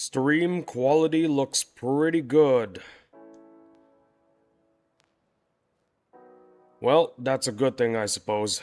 Stream quality looks pretty good. Well, that's a good thing, I suppose.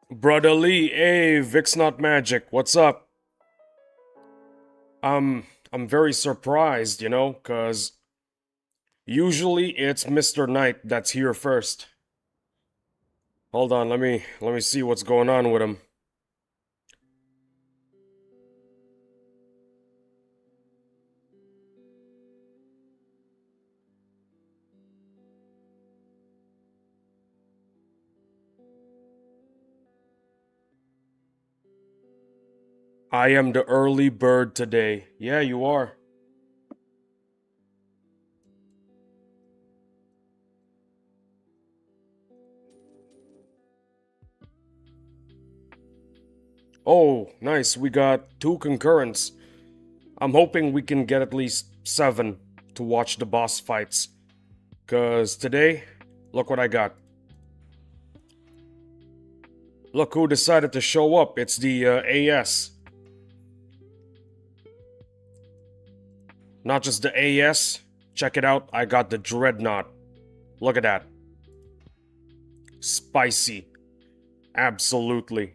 Brother Lee, hey, Vic's not magic. What's up? I'm very surprised, you know, cause usually it's Mr. Knight that's here first. Hold on, let me see what's going on with him. I am the early bird today. Yeah, you are. Oh, nice. We got 2 concurrents. I'm hoping we can get at least 7 to watch the boss fights. Cause today, look what I got. Look who decided to show up. It's the AS. Not just the AS. Check it out. I got the Dreadnought. Look at that. Spicy. Absolutely.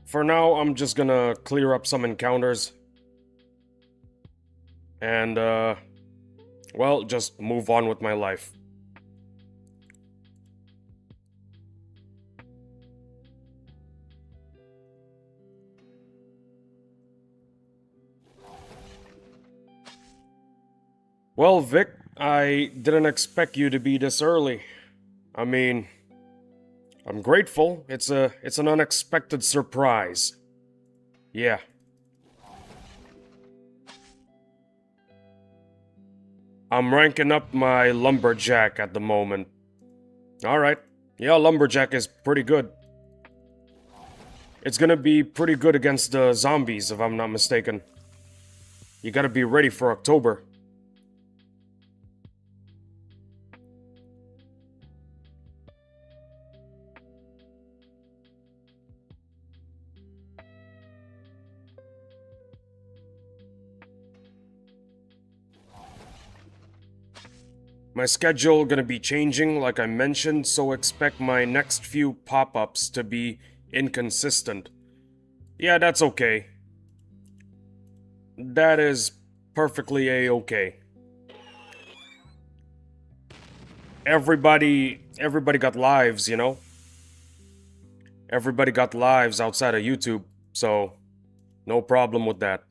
For now, I'm just gonna clear up some encounters. And, well, just move on with my life. Well, Vic, I didn't expect you to be this early. I mean, I'm grateful. It's an unexpected surprise. Yeah. I'm ranking up my lumberjack at the moment. Alright, Yeah, Lumberjack is pretty good. It's gonna be pretty good against the zombies, if I'm not mistaken. You gotta be ready for October. My schedule gonna be changing, like I mentioned, so expect my next few pop-ups to be inconsistent. Yeah, that's okay. That is perfectly a-okay. Everybody got lives, you know? Everybody got lives outside of YouTube, so no problem with that.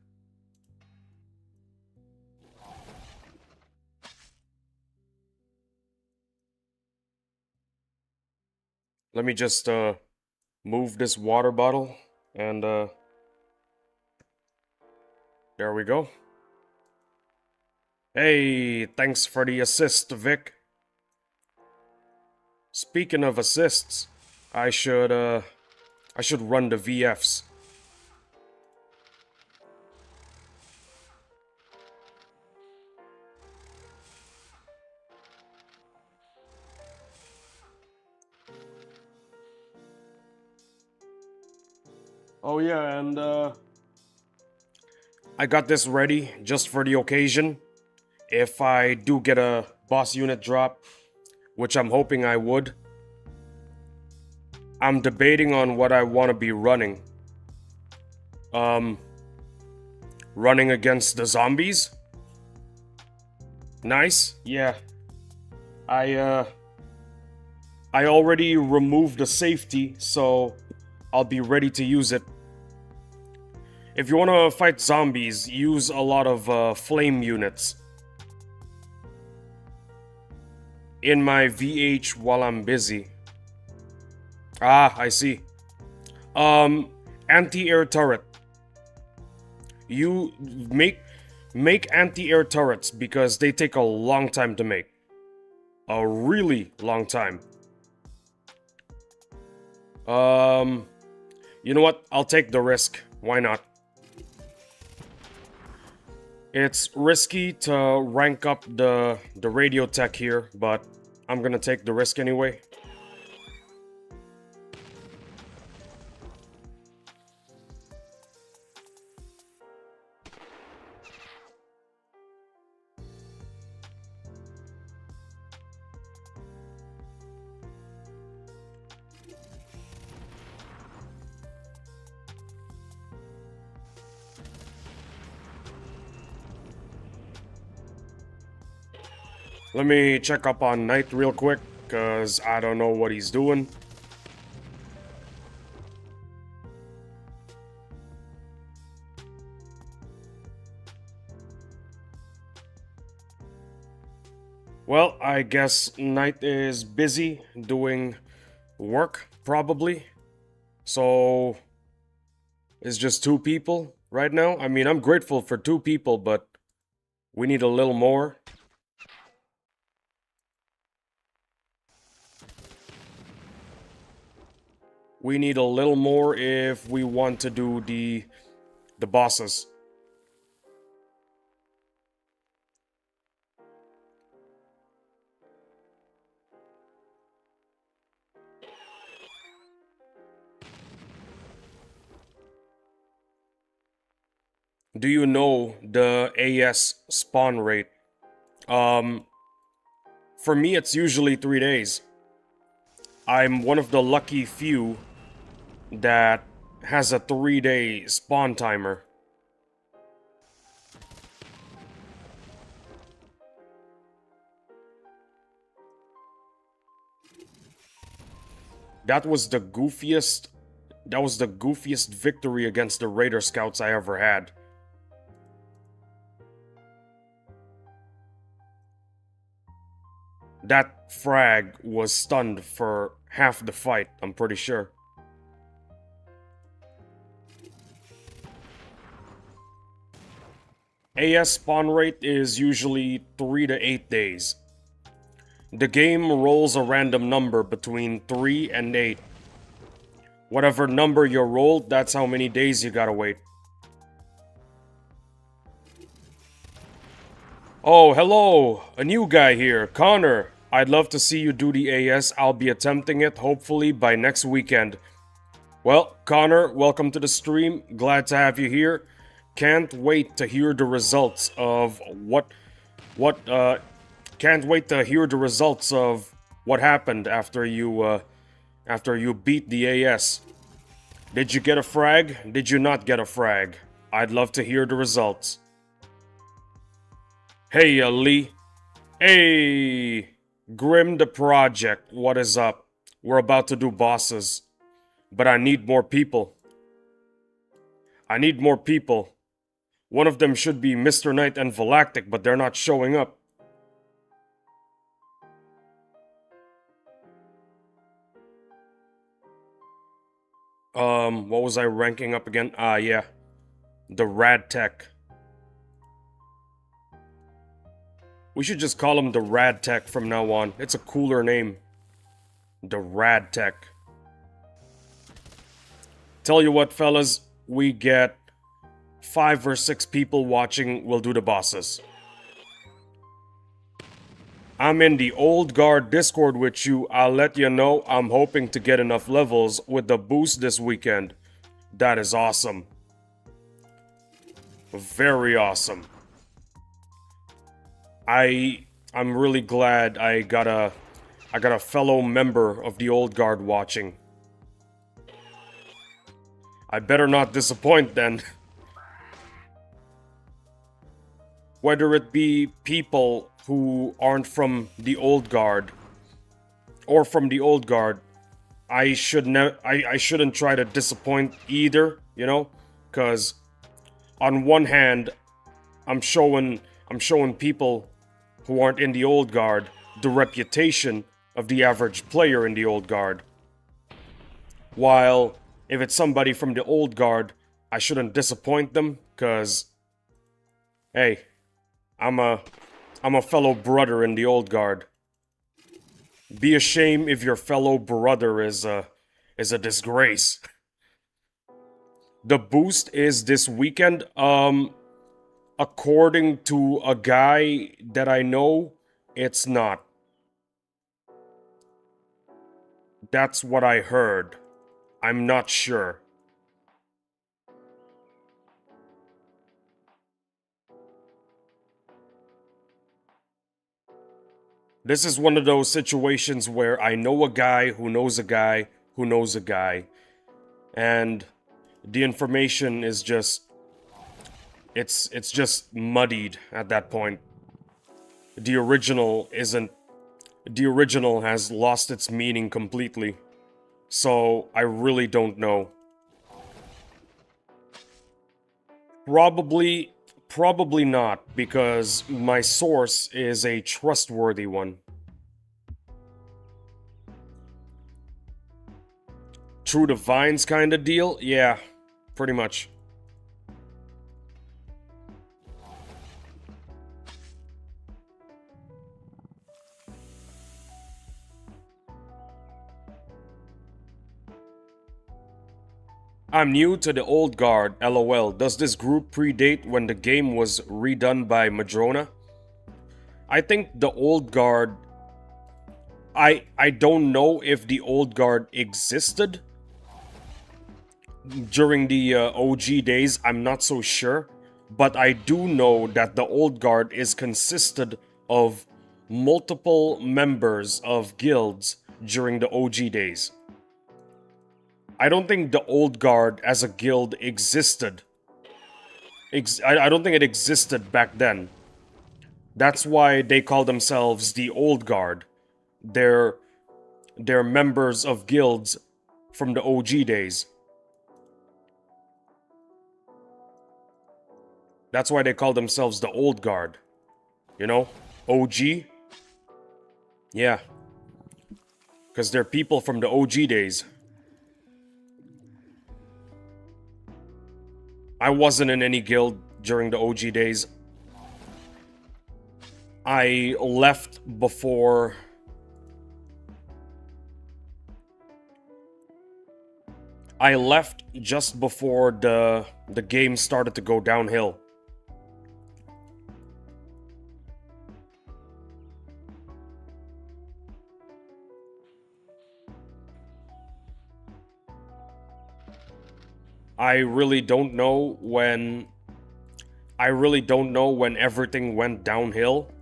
Let me just move this water bottle and there we go. Hey, thanks for the assist, Vic. Speaking of assists, I should run the VFs. Oh yeah, and I got this ready just for the occasion. If I do get a boss unit drop, which I'm hoping I would, I'm debating on what I want to be running. Running against the zombies? Nice. Yeah. I I already removed the safety, so I'll be ready to use it. If you want to fight zombies, use a lot of flame units. In my VH while I'm busy. Ah, I see. Anti-air turret. You make anti-air turrets because they take a long time to make. A really long time. You know what? I'll take the risk. Why not? It's risky to rank up the radio tech here, but I'm gonna take the risk anyway. Let me check up on Knight real quick, cause I don't know what he's doing. Well, I guess Knight is busy doing work, probably. So, it's just 2 people right now. I mean, I'm grateful for 2 people, but we need a little more. We need a little more if we want to do the bosses. Do you know the AS spawn rate? For me, it's usually 3 days. I'm one of the lucky few that has a 3-day spawn timer. That was the goofiest. That was the goofiest victory against the Raider Scouts I ever had. That frag was stunned for half the fight, I'm pretty sure. AS spawn rate is usually 3 to 8 days. The game rolls a random number between 3 and 8. Whatever number you rolled, that's how many days you gotta wait. Oh, hello! A new guy here, Connor. I'd love to see you do the AS. I'll be attempting it, hopefully, by next weekend. Well, Connor, welcome to the stream. Glad to have you here. Can't wait to hear the results of can't wait to hear the results of what happened after you beat the AS. Did you get a frag? Did you not get a frag? I'd love to hear the results. Hey, Lee. Hey, Grim the Project, what is up? We're about to do bosses. But I need more people. I need more people. One of them should be Mr. Knight and Galactic, but they're not showing up. What was I ranking up again? Yeah. The Rad Tech. We should just call him the Rad Tech from now on. It's a cooler name. The Rad Tech. Tell you what, fellas, we get 5 or 6 people watching, we'll do the bosses. I'm in the Old Guard Discord with you. I'll let you know I'm hoping to get enough levels with the boost this weekend. That is awesome. Very awesome. I'm really glad I got a fellow member of the Old Guard watching. I better not disappoint then. Whether it be people who aren't from the Old Guard or from the Old Guard, I shouldn't try to disappoint either, you know? Cause on one hand, I'm showing people who aren't in the Old Guard the reputation of the average player in the Old Guard. While if it's somebody from the Old Guard, I shouldn't disappoint them, cause hey, I'm a fellow brother in the Old Guard. Be ashamed if your fellow brother is a disgrace. The boost is this weekend. According to a guy that I know, it's not. That's what I heard. I'm not sure. This is one of those situations where I know a guy who knows a guy who knows a guy. And the information is just... It's just muddied at that point. The original isn't... The original has lost its meaning completely. So, I really don't know. Probably not, because my source is a trustworthy one. True to Vines kind of deal? Yeah, pretty much. I'm new to the Old Guard, lol. Does this group predate when the game was redone by Madrona? I think the Old Guard... I don't know if the Old Guard existed during the OG days, I'm not so sure. But I do know that the Old Guard is consisted of multiple members of guilds during the OG days. I don't think the Old Guard as a guild existed. I don't think it existed back then. That's why they call themselves the Old Guard. They're members of guilds from the OG days. That's why they call themselves the Old Guard. You know? OG? Yeah. Because they're people from the OG days. I wasn't in any guild during the OG days. I left before I left just before the game started to go downhill. I really don't know when I really don't know when everything went downhill.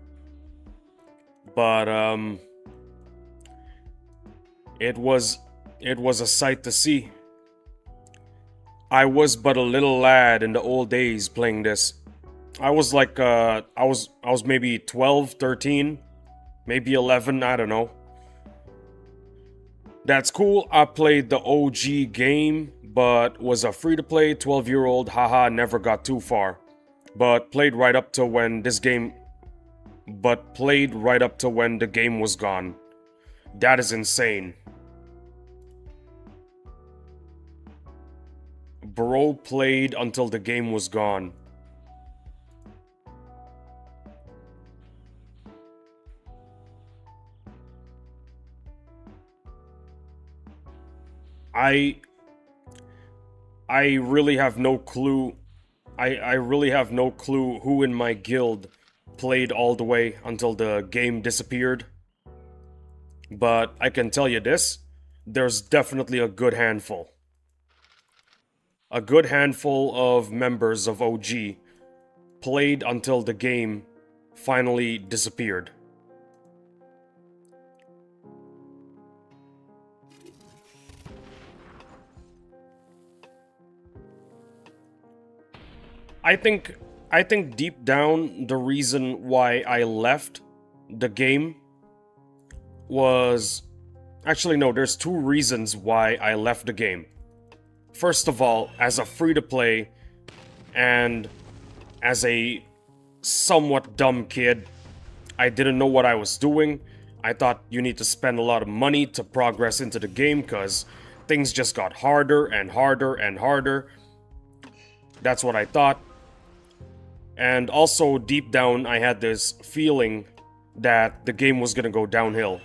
But it was a sight to see. I was but a little lad in the old days playing this. I was like I was maybe 12, 13, maybe 11, I don't know. That's cool. I played the OG game, but was a free-to-play 12-year-old, haha, never got too far. But played right up to when the game was gone. That is insane. Bro played until the game was gone. I I really have no clue. I really have no clue who in my guild played all the way until the game disappeared. But I can tell you this, there's definitely a good handful. A good handful of members of OG played until the game finally disappeared. I think I think deep down the reason why I left the game was actually no, there's two reasons why I left the game. First of all, as a free to play and as a somewhat dumb kid, I didn't know what I was doing. I thought you need to spend a lot of money to progress into the game because things just got harder and harder and harder. That's what I thought. And also, deep down, I had this feeling that the game was gonna go downhill.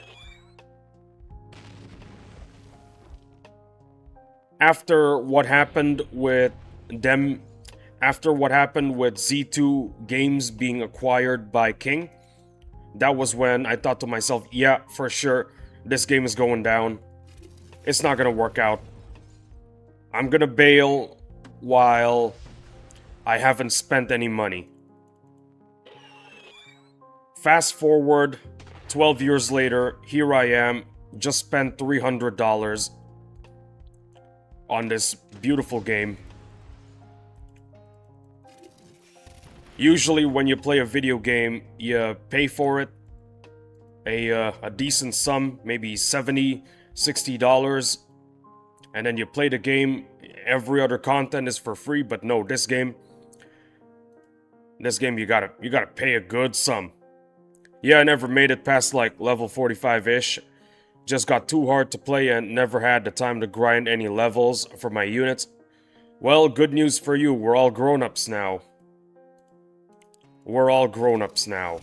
After what happened with them, after what happened with Z2 Games being acquired by King, that was when I thought to myself, yeah, for sure, this game is going down. It's not gonna work out. I'm gonna bail while I haven't spent any money. Fast forward 12 years later, here I am, just spent $300 on this beautiful game. Usually when you play a video game, you pay for it a decent sum, maybe $70, $60, and then you play the game. Every other content is for free, but no, this game you gotta pay a good sum. Yeah, I never made it past like level 45-ish. Just got too hard to play and never had the time to grind any levels for my units. Well, good news for you, we're all grown-ups now. We're all grown-ups now.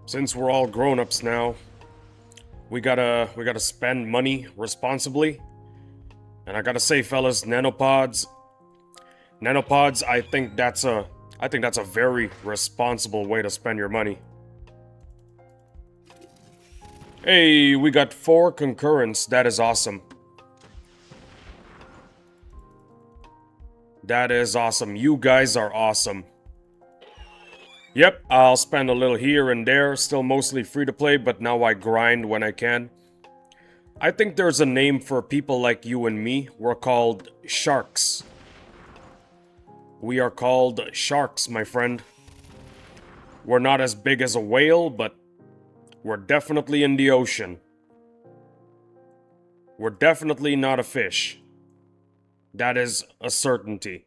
Since we're all grown-ups now, we gotta spend money responsibly. And I gotta say, fellas, nanopods, I think that's a very responsible way to spend your money. Hey, we got 4 concurrents. That is awesome. That is awesome. You guys are awesome. Yep, I'll spend a little here and there, still mostly free to play, but now I grind when I can. I think there's a name for people like you and me. We're called sharks. We are called sharks, my friend. We're not as big as a whale, but we're definitely in the ocean. We're definitely not a fish. That is a certainty.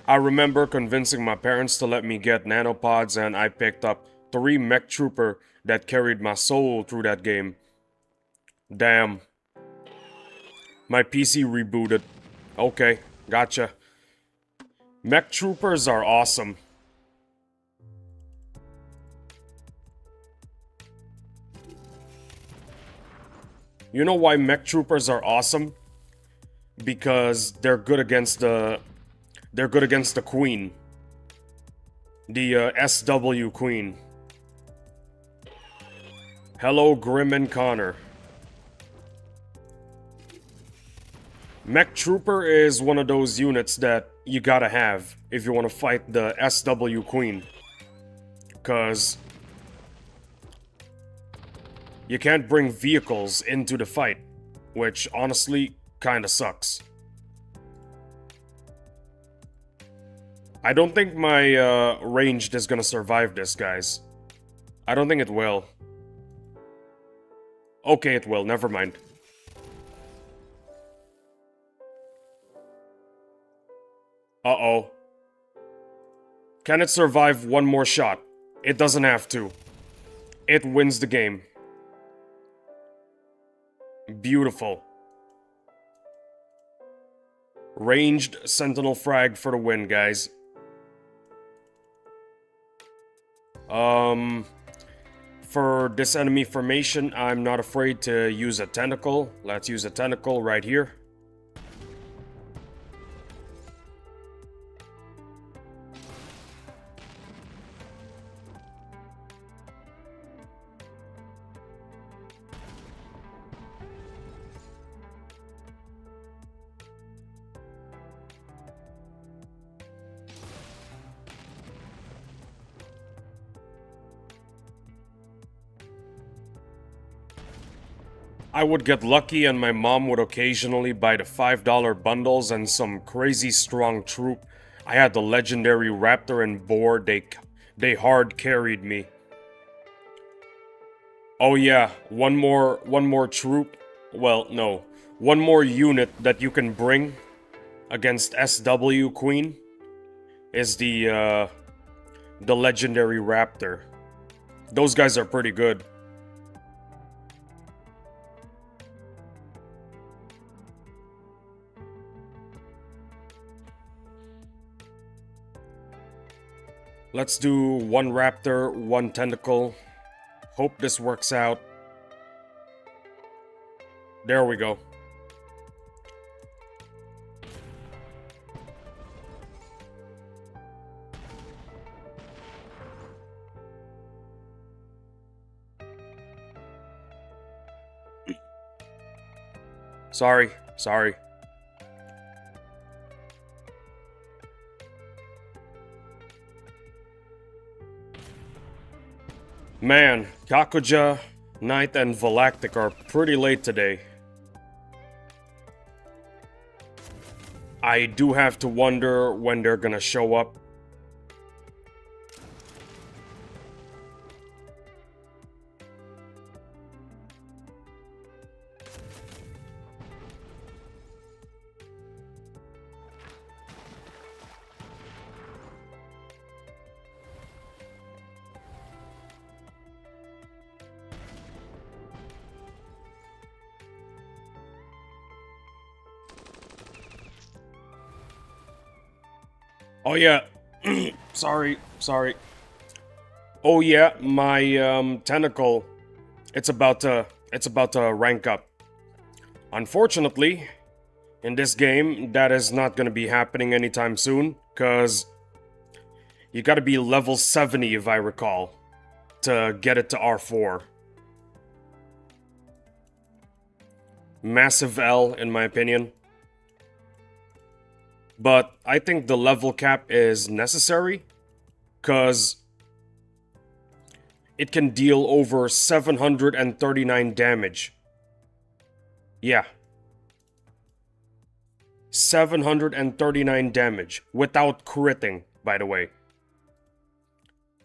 I remember convincing my parents to let me get nanopods, and I picked up 3 mech trooper that carried my soul through that game. Damn. My PC rebooted. Okay, gotcha. Mech troopers are awesome. You know why mech troopers are awesome? Because they're good against the queen. The SW queen. Hello, Grim and Connor. Mech Trooper is one of those units that you gotta have if you want to fight the SW queen. Cause you can't bring vehicles into the fight, which honestly kinda sucks. I don't think my ranged is gonna survive this, guys. I don't think it will. Okay, it will, never mind. Uh-oh. Can it survive one more shot? It doesn't have to. It wins the game. Beautiful. Ranged Sentinel Frag for the win, guys. For this enemy formation, I'm not afraid to use a tentacle. Let's use a tentacle right here. I would get lucky and my mom would occasionally buy the $5 bundles and some crazy strong troop. I had the legendary Raptor and Boar, they hard carried me. Oh yeah, one more troop. Well, no. One more unit that you can bring against SW Queen is the legendary Raptor. Those guys are pretty good. Let's do one Raptor, one Tentacle. Hope this works out. There we go. Sorry. Man, Kakuja, Knight, and Valactic are pretty late today. I do have to wonder when they're gonna show up. Oh yeah, sorry. Oh yeah, my tentacle, it's about to rank up. Unfortunately, in this game, that is not gonna be happening anytime soon, cause you gotta be level 70 if I recall, to get it to R4. Massive L, in my opinion. But I think the level cap is necessary, cause it can deal over 739 damage. Yeah. 739 damage, without critting, by the way.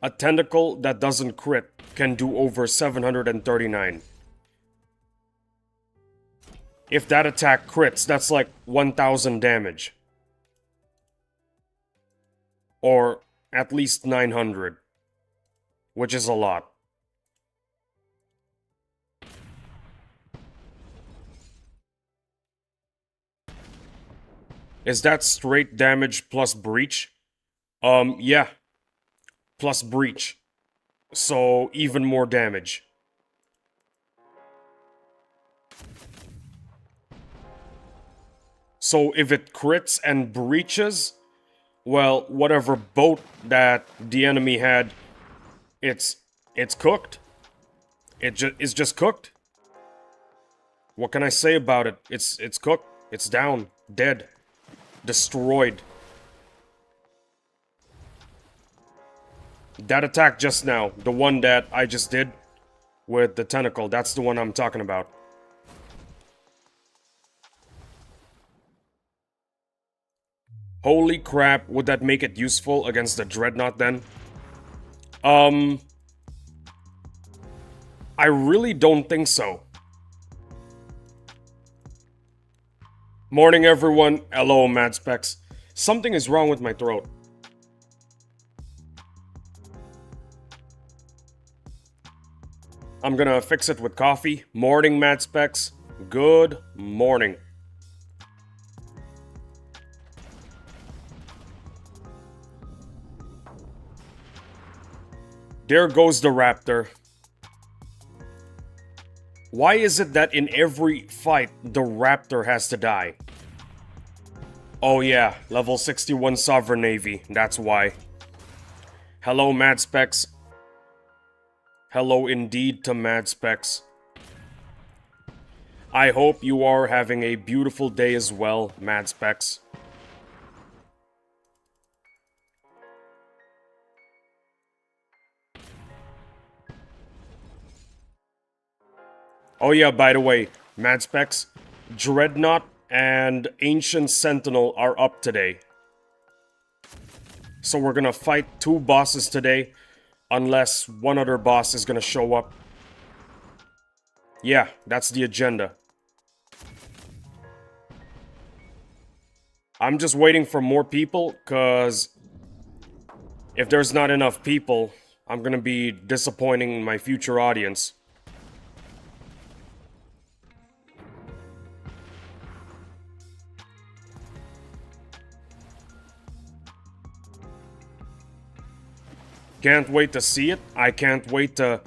A tentacle that doesn't crit can do over 739. If that attack crits, that's like 1000 damage. Or at least 900. Which is a lot. Is that straight damage plus breach? Yeah. Plus breach. So, even more damage. So, if it crits and breaches, well, whatever boat that the enemy had, it's cooked. It's just cooked. What can I say about it? It's cooked. It's down. Dead. Destroyed. That attack just now, the one that I just did with the tentacle, that's the one I'm talking about. Holy crap, would that make it useful against the Dreadnought then? I really don't think so. Morning everyone, hello Mad Specs. Something is wrong with my throat. I'm gonna fix it with coffee. Morning Mad Specs, good morning. There goes the raptor. Why is it that in every fight, the raptor has to die? Oh yeah, level 61 Sovereign Navy, that's why. Hello Mad Specs. Hello indeed to Mad Specs. I hope you are having a beautiful day as well, Mad Specs. Oh yeah, by the way, Mad Specs, Dreadnought and Ancient Sentinel are up today. So we're gonna fight 2 bosses today, unless one other boss is gonna show up. Yeah, that's the agenda. I'm just waiting for more people, cause if there's not enough people, I'm gonna be disappointing my future audience. Can't wait to see it. I can't wait to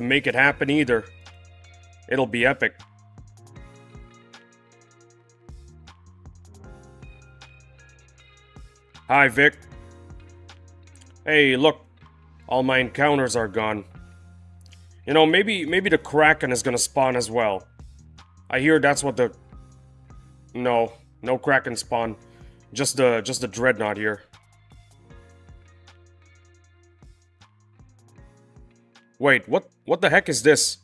make it happen either. It'll be epic. Hi, Vic. Hey, look. All my encounters are gone. You know, maybe the Kraken is gonna spawn as well. I hear that's what the... No Kraken spawn. Just the Dreadnought here. Wait, what the heck is this?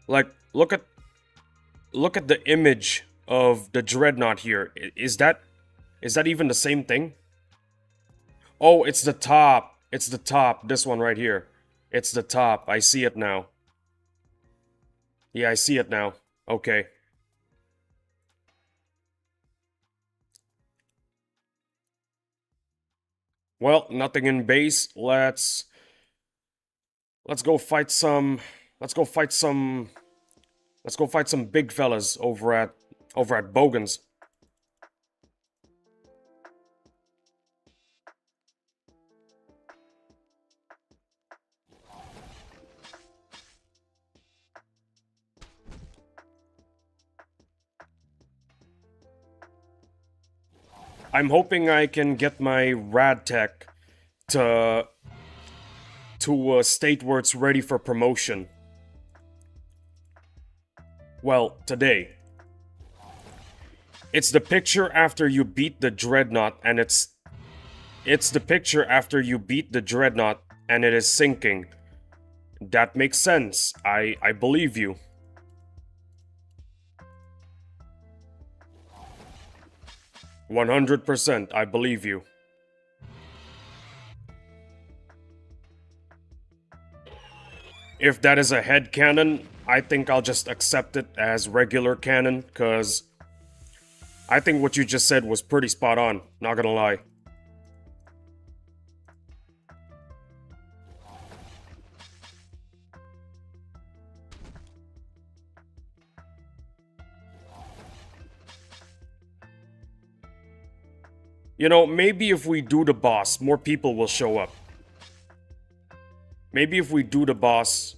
Like, look at the image of the Dreadnought here. Is that even the same thing? Oh, it's the top. It's the top. This one right here. It's the top. I see it now. Yeah, I see it now. Okay. Well, nothing in base. Let's go fight some big fellas over at Bogan's. I'm hoping I can get my rad tech to a state where it's ready for promotion. Well, today. It's the picture after you beat the Dreadnought and it's the picture after you beat the Dreadnought and it is sinking. That makes sense. I believe you. %, I believe you. If that is a head cannon, I think I'll just accept it as regular cannon, cause I think what you just said was pretty spot on, not gonna lie. You know, maybe if we do the boss, more people will show up. Maybe if we do the boss,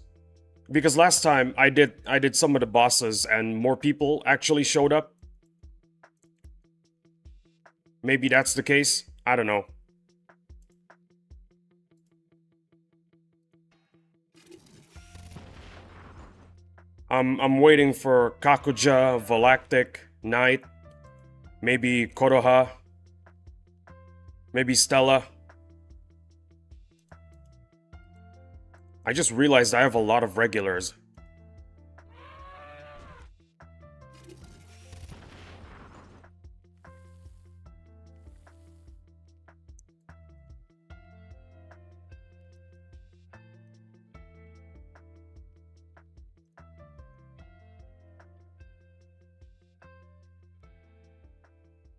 because last time I did some of the bosses and more people actually showed up. Maybe that's the case. I don't know. I'm waiting for Kakuja, Volactic, Knight, maybe Koroha, maybe Stella. I just realized I have a lot of regulars.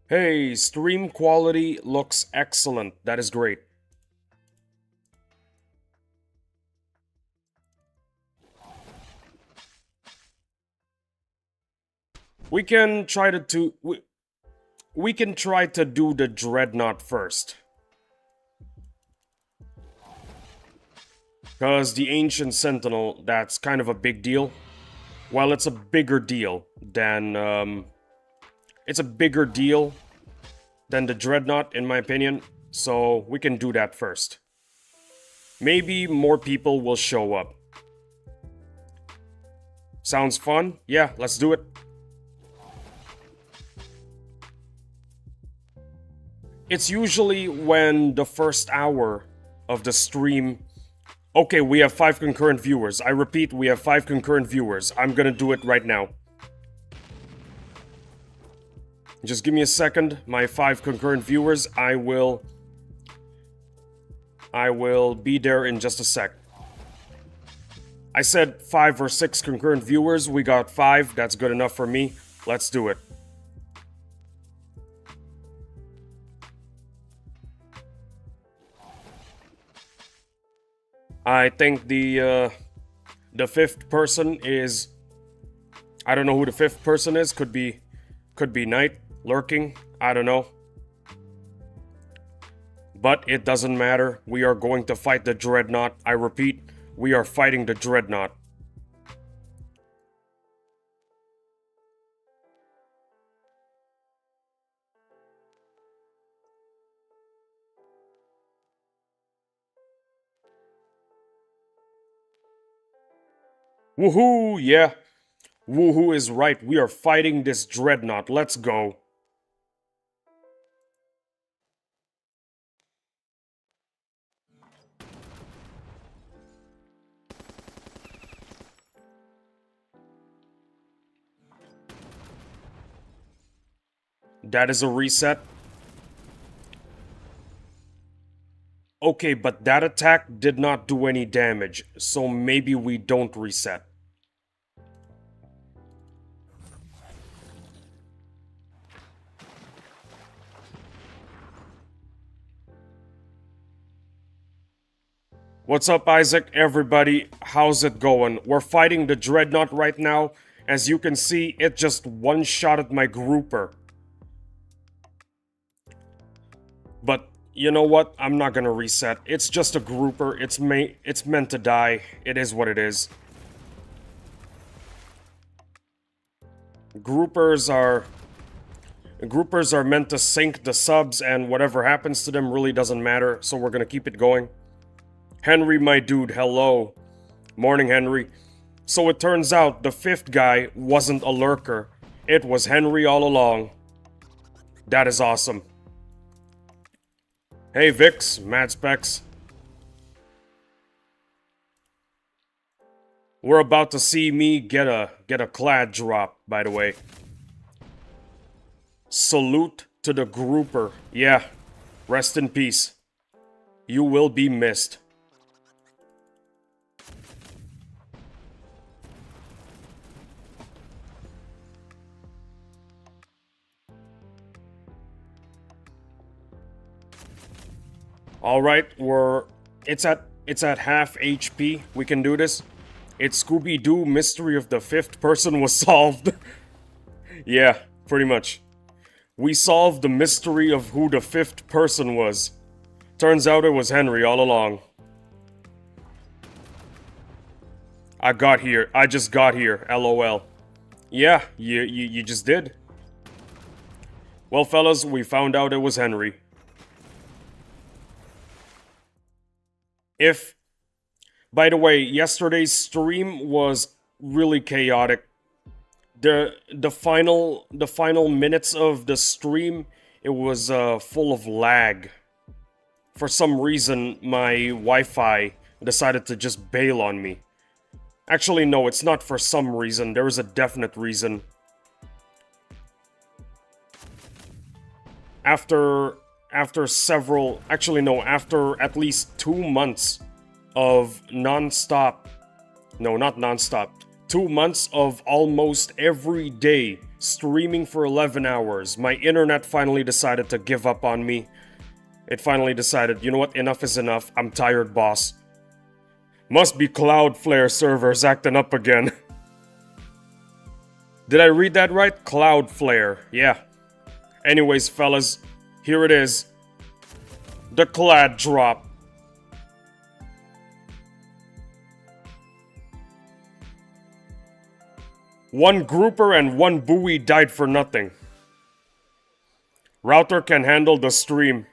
Hey, stream quality looks excellent. That is great. We can try to we can try to do the Dreadnought first. Because the Ancient Sentinel, that's kind of a big deal. Well, it's a bigger deal than, it's a bigger deal than the Dreadnought, in my opinion. So, we can do that first. Maybe more people will show up. Sounds fun? Yeah, let's do it. It's usually when the first hour of the stream... Okay, we have 5 concurrent viewers. I repeat, we have 5 concurrent viewers. I'm gonna do it right now. Just give me a second. My 5 concurrent viewers, I will be there in just a sec. I said 5 or 6 concurrent viewers. We got 5. That's good enough for me. Let's do it. I think the 5th person is... I don't know who the 5th person is. Could be Knight, lurking. I don't know. But it doesn't matter. We are going to fight the Dreadnought. I repeat, we are fighting the Dreadnought. Woohoo! Yeah. Woohoo is right. We are fighting this Dreadnought. Let's go. That is a reset. Okay, but that attack did not do any damage, so maybe we don't reset. What's up, Isaac? Everybody, how's it going? We're fighting the Dreadnought right now. As you can see, it just one-shotted my grouper. But you know what? I'm not gonna reset. It's just a grouper. It's meant to die. It is what it is. Groupers are meant to sink the subs, and whatever happens to them really doesn't matter, so we're gonna keep it going. Henry, my dude, hello. Morning, Henry. So it turns out the 5th guy wasn't a lurker. It was Henry all along. That is awesome. Hey, Vix, Mad Specs. We're about to see me get a clad drop, by the way. Salute to the grouper. Yeah, rest in peace. You will be missed. Alright, it's at half HP. We can do this. It's Scooby-Doo mystery of the 5th person was solved. Yeah, pretty much. We solved the mystery of who the fifth person was. Turns out it was Henry all along. I just got here, LOL. Yeah, you just did. Well, fellas, we found out it was Henry. By the way, yesterday's stream was really chaotic. The final minutes of the stream, it was full of lag. For some reason, my Wi-Fi decided to just bail on me. Actually, no, it's not for some reason. There is a definite reason. After at least 2 months of non-stop, no, not non-stop, 2 months of almost every day streaming for 11 hours, my internet finally decided to give up on me. It finally decided, you know what, enough is enough, I'm tired, boss. Must be Cloudflare servers acting up again. Did I read that right? Cloudflare, yeah. Anyways, fellas, here it is. The Clad drop. One grouper and one buoy died for nothing. Router can handle the stream.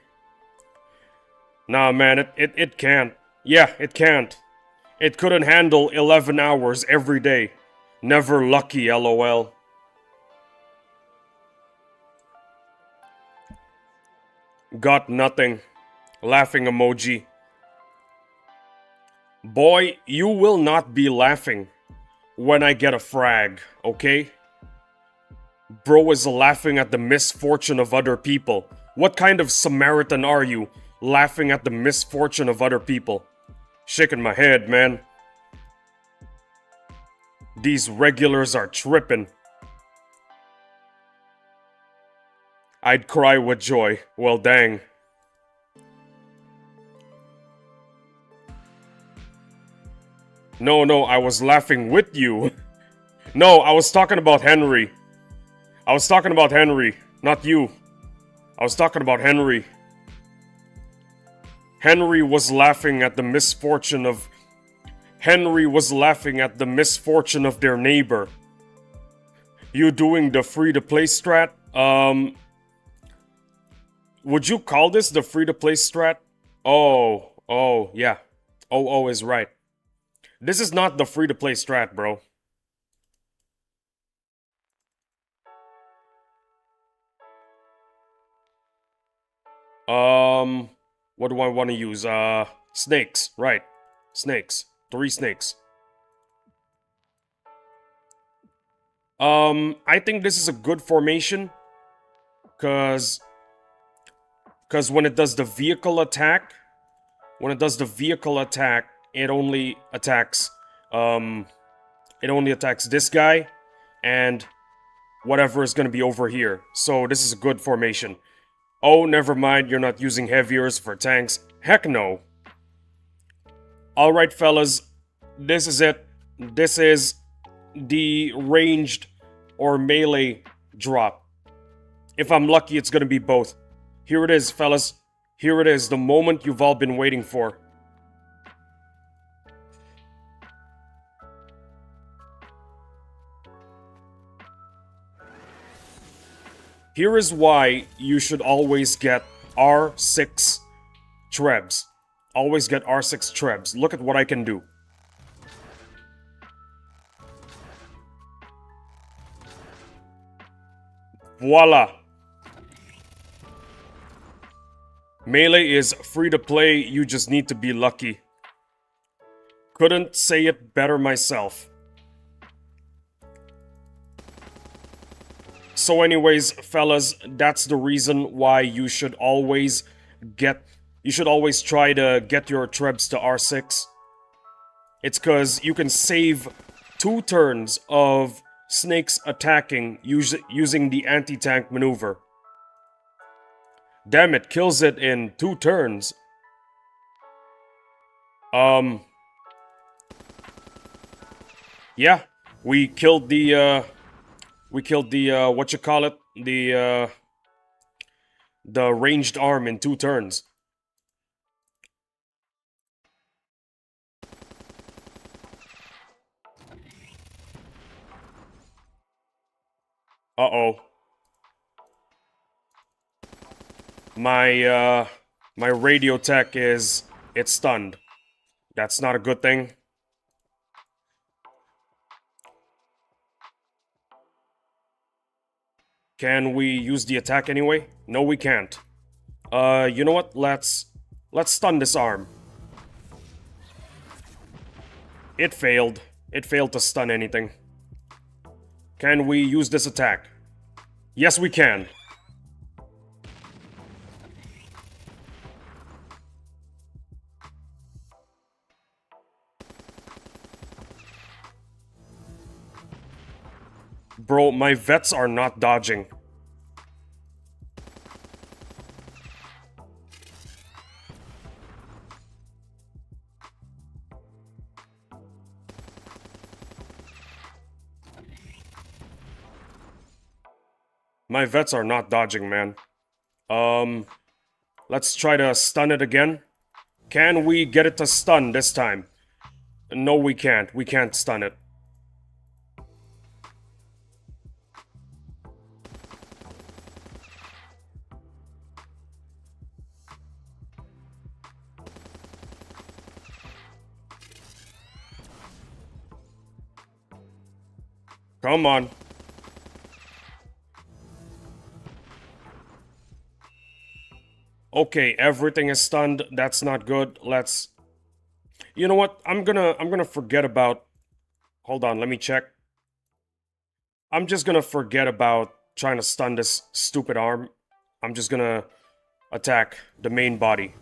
Nah, man, it can't. Yeah, it can't. It couldn't handle 11 hours every day. Never lucky, LOL. Got nothing. Laughing emoji. Boy, you will not be laughing when I get a frag, okay? Bro is laughing at the misfortune of other people. What kind of Samaritan are you, laughing at the misfortune of other people? Shaking my head, man. These regulars are tripping. I'd cry with joy. Well, dang. No, I was laughing with you. No, I was talking about Henry. I was talking about Henry, not you. I was talking about Henry. Henry was laughing at the misfortune of their neighbor. You doing the free-to-play strat? Would you call this the free-to-play strat? Oh, yeah. Oh is right. This is not the free-to-play strat, bro. What do I want to use? Snakes, right. Snakes. 3 snakes. I think this is a good formation. Cause when it does the vehicle attack, it only attacks this guy and whatever is gonna be over here. So this is a good formation. Oh, never mind, you're not using heaviers for tanks. Heck no. Alright, fellas, this is it. This is the ranged or melee drop. If I'm lucky, it's gonna be both. Here it is, fellas. Here it is, the moment you've all been waiting for. Here is why you should always get R6 Trebs. Always get R6 Trebs. Look at what I can do. Voila! Melee is free to play, you just need to be lucky. Couldn't say it better myself. So anyways, fellas, that's the reason why you should always try to get your Trebs to R6. It's cause you can save 2 turns of snakes attacking using the anti-tank maneuver. Damn, it kills it in 2 turns. Yeah, we killed the, whatchamacallit, the ranged arm in 2 turns. Uh-oh. My radio tech it's stunned. That's not a good thing. Can we use the attack anyway? No, we can't. You know what? Let's stun this arm. It failed. It failed to stun anything. Can we use this attack? Yes, we can. Bro, my vets are not dodging. My vets are not dodging, man. Let's try to stun it again. Can we get it to stun this time? No, we can't. We can't stun it. Come on. Okay, everything is stunned. That's not good. Let's... You know what? I'm gonna forget about... Hold on, let me check. I'm just gonna forget about trying to stun this stupid arm. I'm just gonna attack the main body.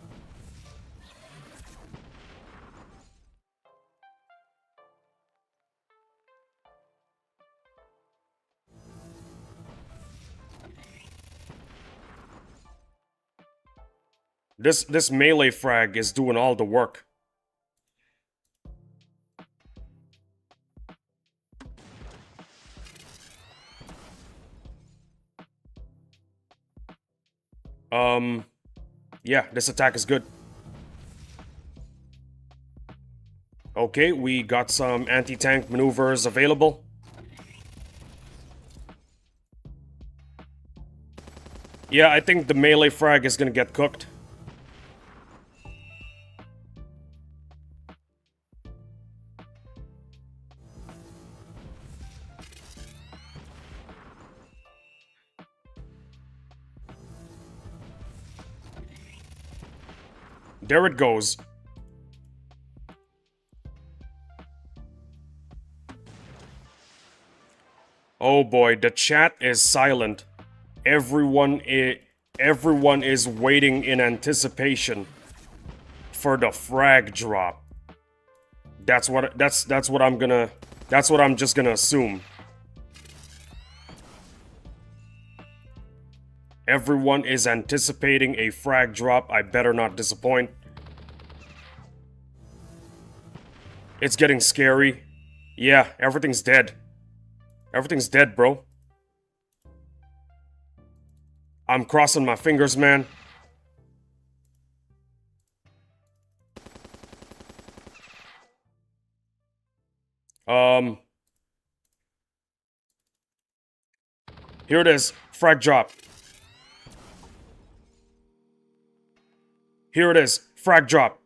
This melee frag is doing all the work. Yeah, this attack is good. Okay, we got some anti-tank maneuvers available. Yeah, I think the melee frag is gonna get cooked. There it goes. Oh boy, the chat is silent. Everyone is waiting in anticipation for the frag drop. That's what I'm just gonna assume. Everyone is anticipating a frag drop. I better not disappoint. It's getting scary. Yeah, everything's dead. Everything's dead, bro. I'm crossing my fingers, man. Here it is. Frag drop. Here it is. Frag drop.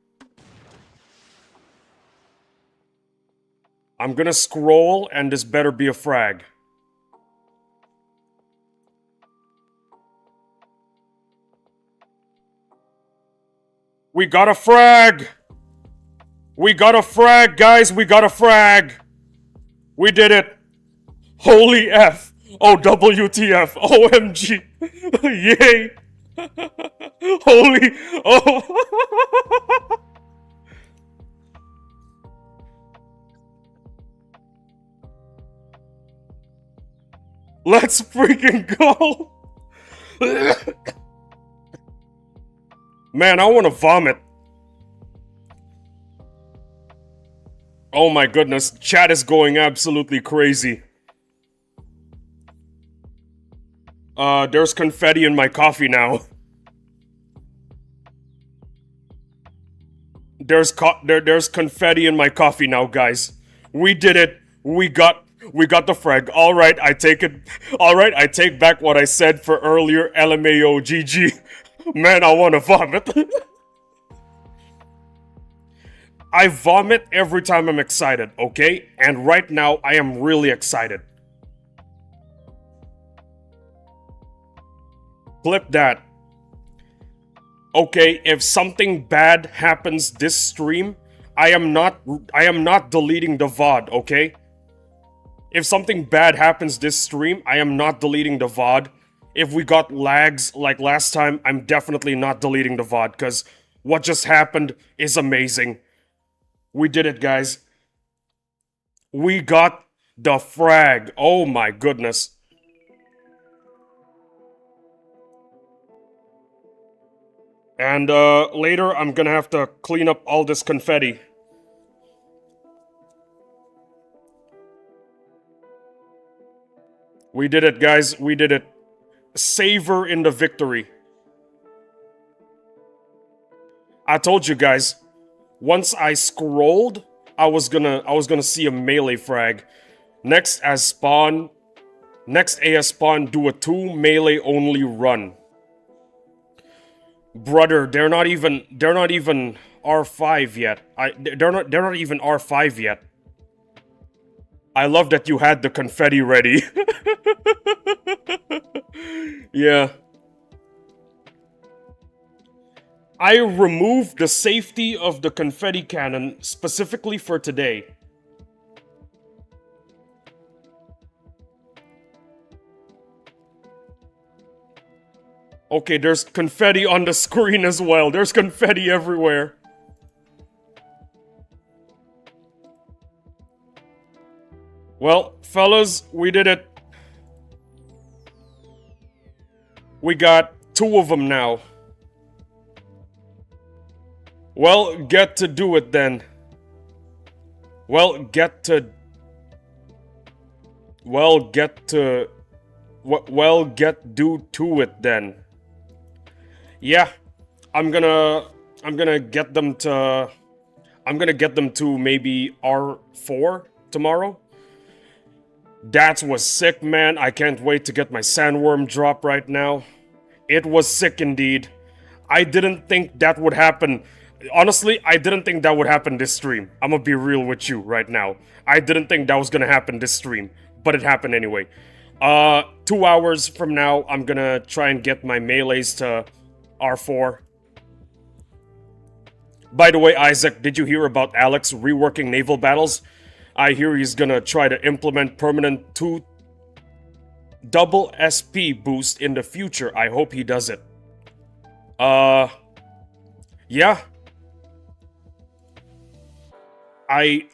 I'm gonna scroll, and this better be a frag. We got a frag! We got a frag, guys! We got a frag! We did it! Holy F! Oh, WTF! OMG! Yay! Holy... Oh... Let's freaking go! Man, I want to vomit. Oh my goodness, chat is going absolutely crazy. There's confetti in my coffee now. there's confetti in my coffee now, guys. We did it. We got the frag. All right, I take it. All right, I take back what I said for earlier. LMAO GG. Man, I want to vomit. I vomit every time I'm excited, okay? And right now, I am really excited. Clip that. Okay, if something bad happens this stream, I am not deleting the VOD, okay? If something bad happens this stream, I am not deleting the VOD. If we got lags like last time, I'm definitely not deleting the VOD, because what just happened is amazing. We did it, guys. We got the frag. Oh my goodness. And later, I'm gonna have to clean up all this confetti. We did it, guys. We did it. Savor in the victory. I told you guys, once I scrolled, I was gonna see a melee frag. Next as spawn, next AS spawn, do a 2 melee only run. Brother, they're not even R5 yet. They're not even R5 yet. I love that you had the confetti ready. Yeah. I removed the safety of the confetti cannon specifically for today. Okay, there's confetti on the screen as well. There's confetti everywhere. Well, fellas, we did it. We got 2 of them now. Well, get to do it then. Well, get to to it then. Yeah, I'm gonna get them to maybe R4 tomorrow. That was sick, man. I can't wait to get my sandworm drop right now. It was sick indeed. I didn't think that would happen. Honestly, I didn't think that would happen this stream. I'm gonna be real with you right now. I didn't think that was gonna happen this stream, but it happened anyway. 2 hours from now, I'm gonna try and get my melees to R4. By the way, Isaac, did you hear about Alex reworking naval battles? I hear he's gonna try to implement permanent 2 double SP boost in the future. I hope he does it. Yeah. I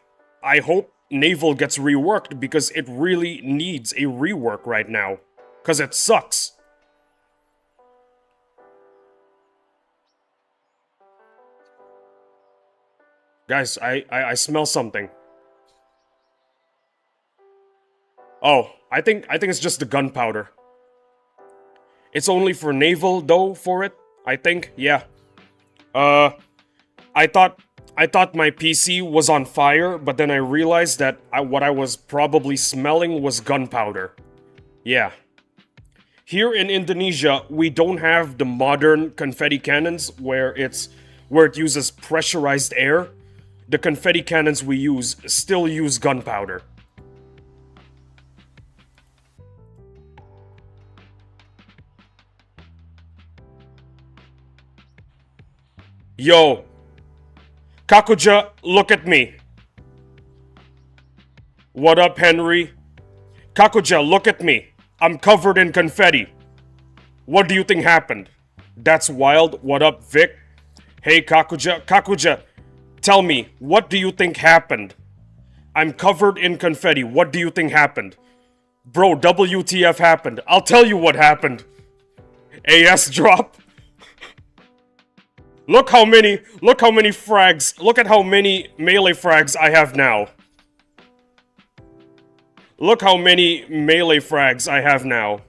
hope naval gets reworked because it really needs a rework right now. Because it sucks. Guys, I smell something. Oh, I think it's just the gunpowder. It's only for naval though for it, I think. Yeah. I thought my PC was on fire, but then I realized that what I was probably smelling was gunpowder. Yeah. Here in Indonesia, we don't have the modern confetti cannons where it uses pressurized air. The confetti cannons we use still use gunpowder. Yo, Kakuja, look at me. What up, Henry? Kakuja, look at me. I'm covered in confetti. What do you think happened? That's wild. What up, Vic? Hey, Kakuja. Kakuja, tell me, what do you think happened? I'm covered in confetti. What do you think happened? Bro, WTF happened. I'll tell you what happened. AS drop. Look how many frags, look at how many melee frags I have now. Look how many melee frags I have now.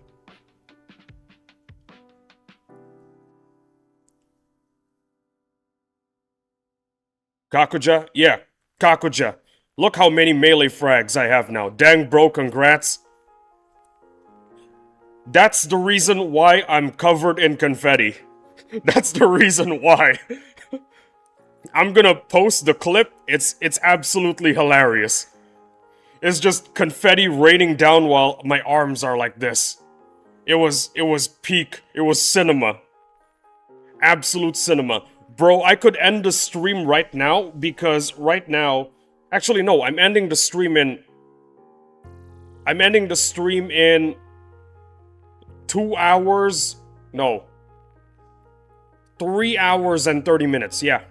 Kakuja? Yeah, Kakuja. Look how many melee frags I have now. Dang bro, congrats. That's the reason why I'm covered in confetti. That's the reason why. I'm gonna post the clip. It's absolutely hilarious. It's just confetti raining down while my arms are like this. It was peak. It was cinema. Absolute cinema. Bro, I could end the stream right now because right now... Actually, no, I'm ending the stream in 2 hours... No. 3 hours and 30 minutes, yeah.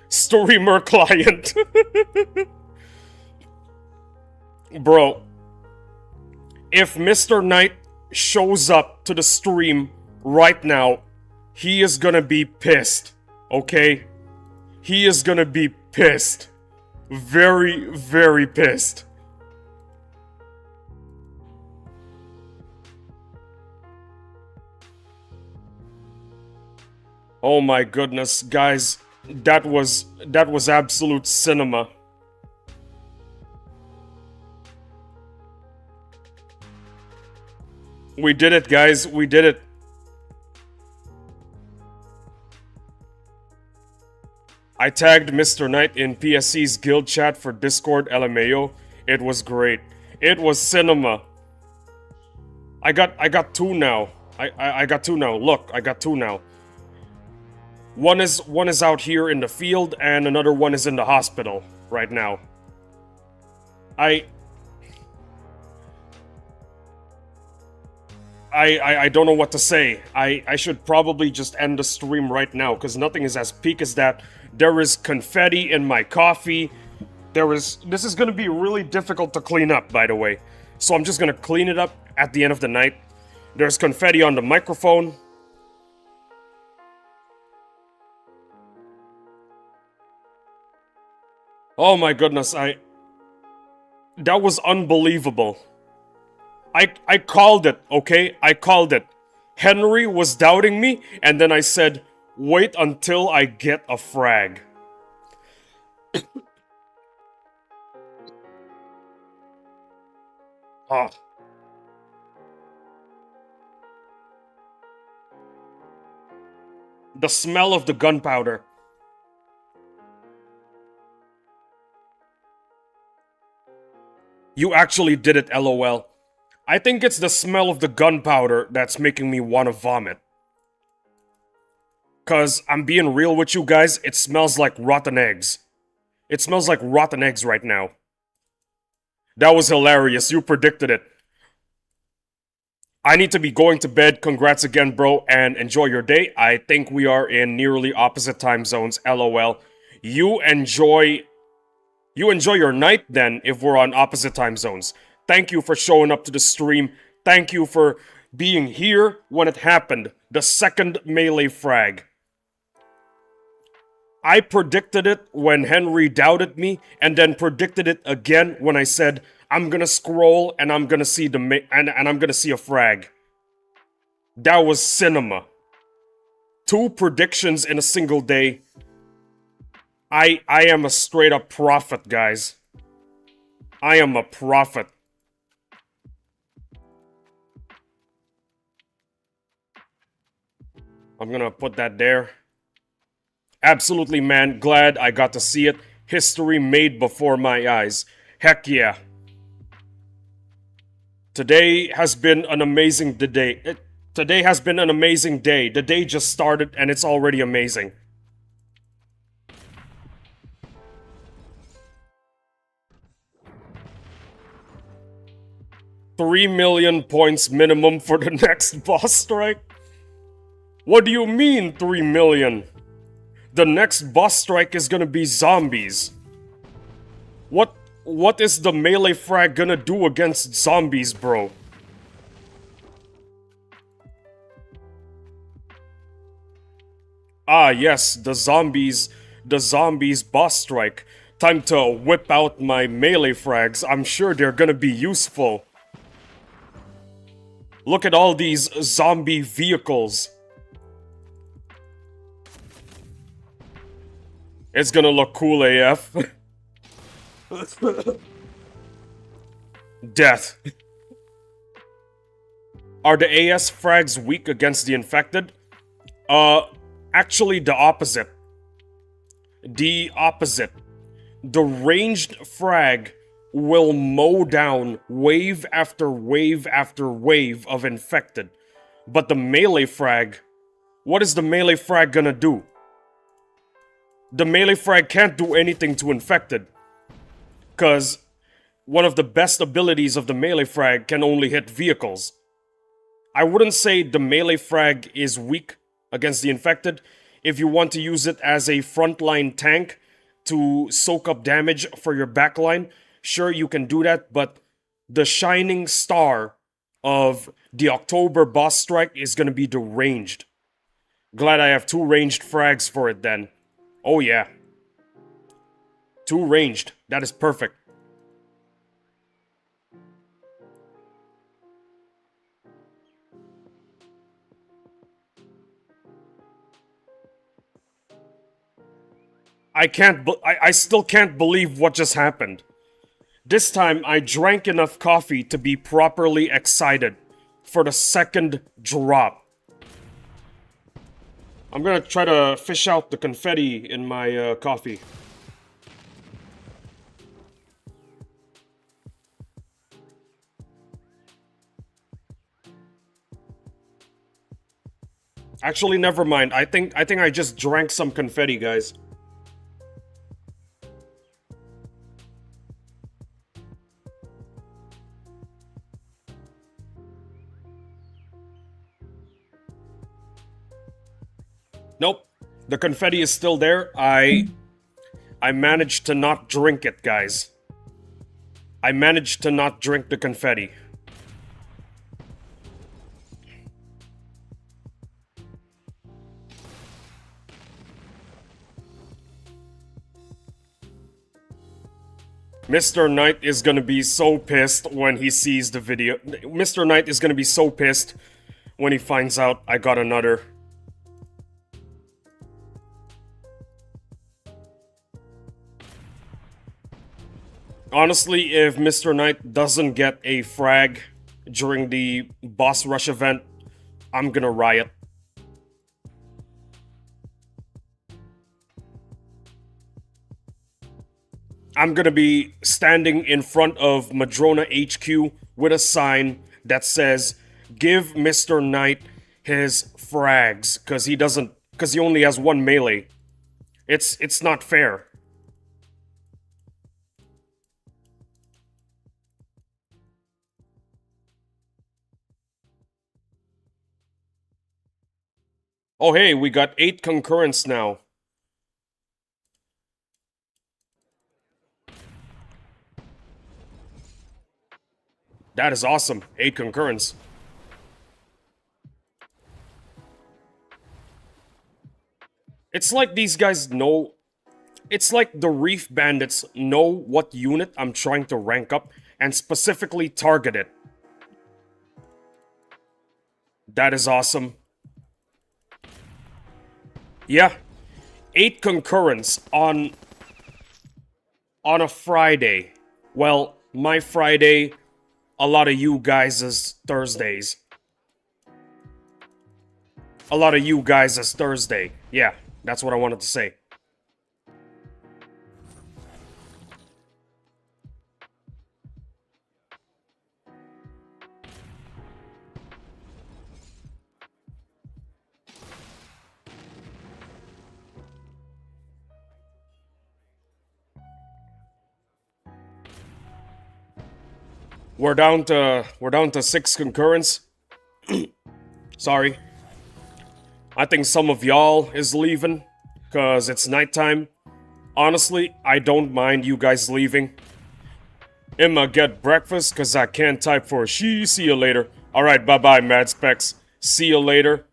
Streamer client. Bro, if Mr. Knight shows up to the stream right now, he is gonna be pissed, okay? He is gonna be pissed. Very, very pissed. Oh my goodness, guys, that was absolute cinema. We did it, guys, we did it. I tagged Mr. Knight in PSC's guild chat for Discord LMAO. It was great. It was cinema. I got two now. I got two now. Look, I got two now. One is out here in the field, and another one is in the hospital right now. I don't know what to say. I should probably just end the stream right now, because nothing is as peak as that. There is confetti in my coffee. This is gonna be really difficult to clean up, by the way. So I'm just gonna clean it up at the end of the night. There's confetti on the microphone. Oh my goodness, that was unbelievable. I called it, okay? I called it. Henry was doubting me, and then I said, wait until I get a frag. Ah. The smell of the gunpowder. You actually did it, LOL. I think it's the smell of the gunpowder that's making me want to vomit. Cause I'm being real with you guys, it smells like rotten eggs. It smells like rotten eggs right now. That was hilarious, you predicted it. I need to be going to bed, congrats again bro, and enjoy your day. I think we are in nearly opposite time zones, LOL. You enjoy your night then, if we're on opposite time zones. Thank you for showing up to the stream. Thank you for being here when it happened. The second melee frag. I predicted it when Henry doubted me, and then predicted it again when I said, I'm gonna scroll and I'm gonna see and I'm gonna see a frag. That was cinema. 2 predictions in a single day. I am a straight up prophet, guys. I am a prophet. I'm gonna put that there. Absolutely, man. Glad I got to see it. History made before my eyes. Heck yeah. Today has been an amazing day. Today has been an amazing day. The day just started and it's already amazing. $3 million points minimum for the next boss strike? What do you mean 3 million? The next boss strike is gonna be zombies. What is the melee frag gonna do against zombies, bro? Ah, yes, the zombies boss strike. Time to whip out my melee frags. I'm sure they're gonna be useful. Look at all these zombie vehicles. It's gonna look cool AF. Death. Are the AS frags weak against the infected? Actually the opposite. The opposite. The ranged frag will mow down wave after wave after wave of infected. But the melee frag, what is the melee frag gonna do? The melee frag can't do anything to infected. Cause one of the best abilities of the melee frag can only hit vehicles. I wouldn't say the melee frag is weak against the infected. If you want to use it as a frontline tank to soak up damage for your backline, sure you can do that, but the shining star of the October boss strike is gonna be the ranged. Glad I have 2 ranged frags for it then. Oh yeah. 2 ranged. That is perfect. I still can't believe what just happened. This time, I drank enough coffee to be properly excited for the second drop. I'm gonna try to fish out the confetti in my coffee. Actually, never mind. I think I just drank some confetti, guys. Nope. The confetti is still there. I managed to not drink it, guys. I managed to not drink the confetti. Mr. Knight is gonna be so pissed when he sees the video. Mr. Knight is gonna be so pissed when he finds out I got another. Honestly, if Mr. Knight doesn't get a frag during the boss rush event, I'm gonna riot. I'm gonna be standing in front of Madrona HQ with a sign that says, "Give Mr. Knight his frags," because he only has 1 melee. It's not fair. Oh hey, we got 8 concurrents now. That is awesome. 8 concurrents. It's like these guys know. It's like the Reef Bandits know what unit I'm trying to rank up and specifically target it. That is awesome. Yeah. 8 concurrents on a Friday. Well, my Friday, a lot of you guys is Thursdays. A lot of you guys is Thursday. Yeah, that's what I wanted to say. We're down to 6 concurrents. Sorry. I think some of y'all is leaving, cause it's nighttime. Honestly, I don't mind you guys leaving. I'ma get breakfast, cause I can't type for she. See you later. Alright, bye-bye, Mad Specs. See you later.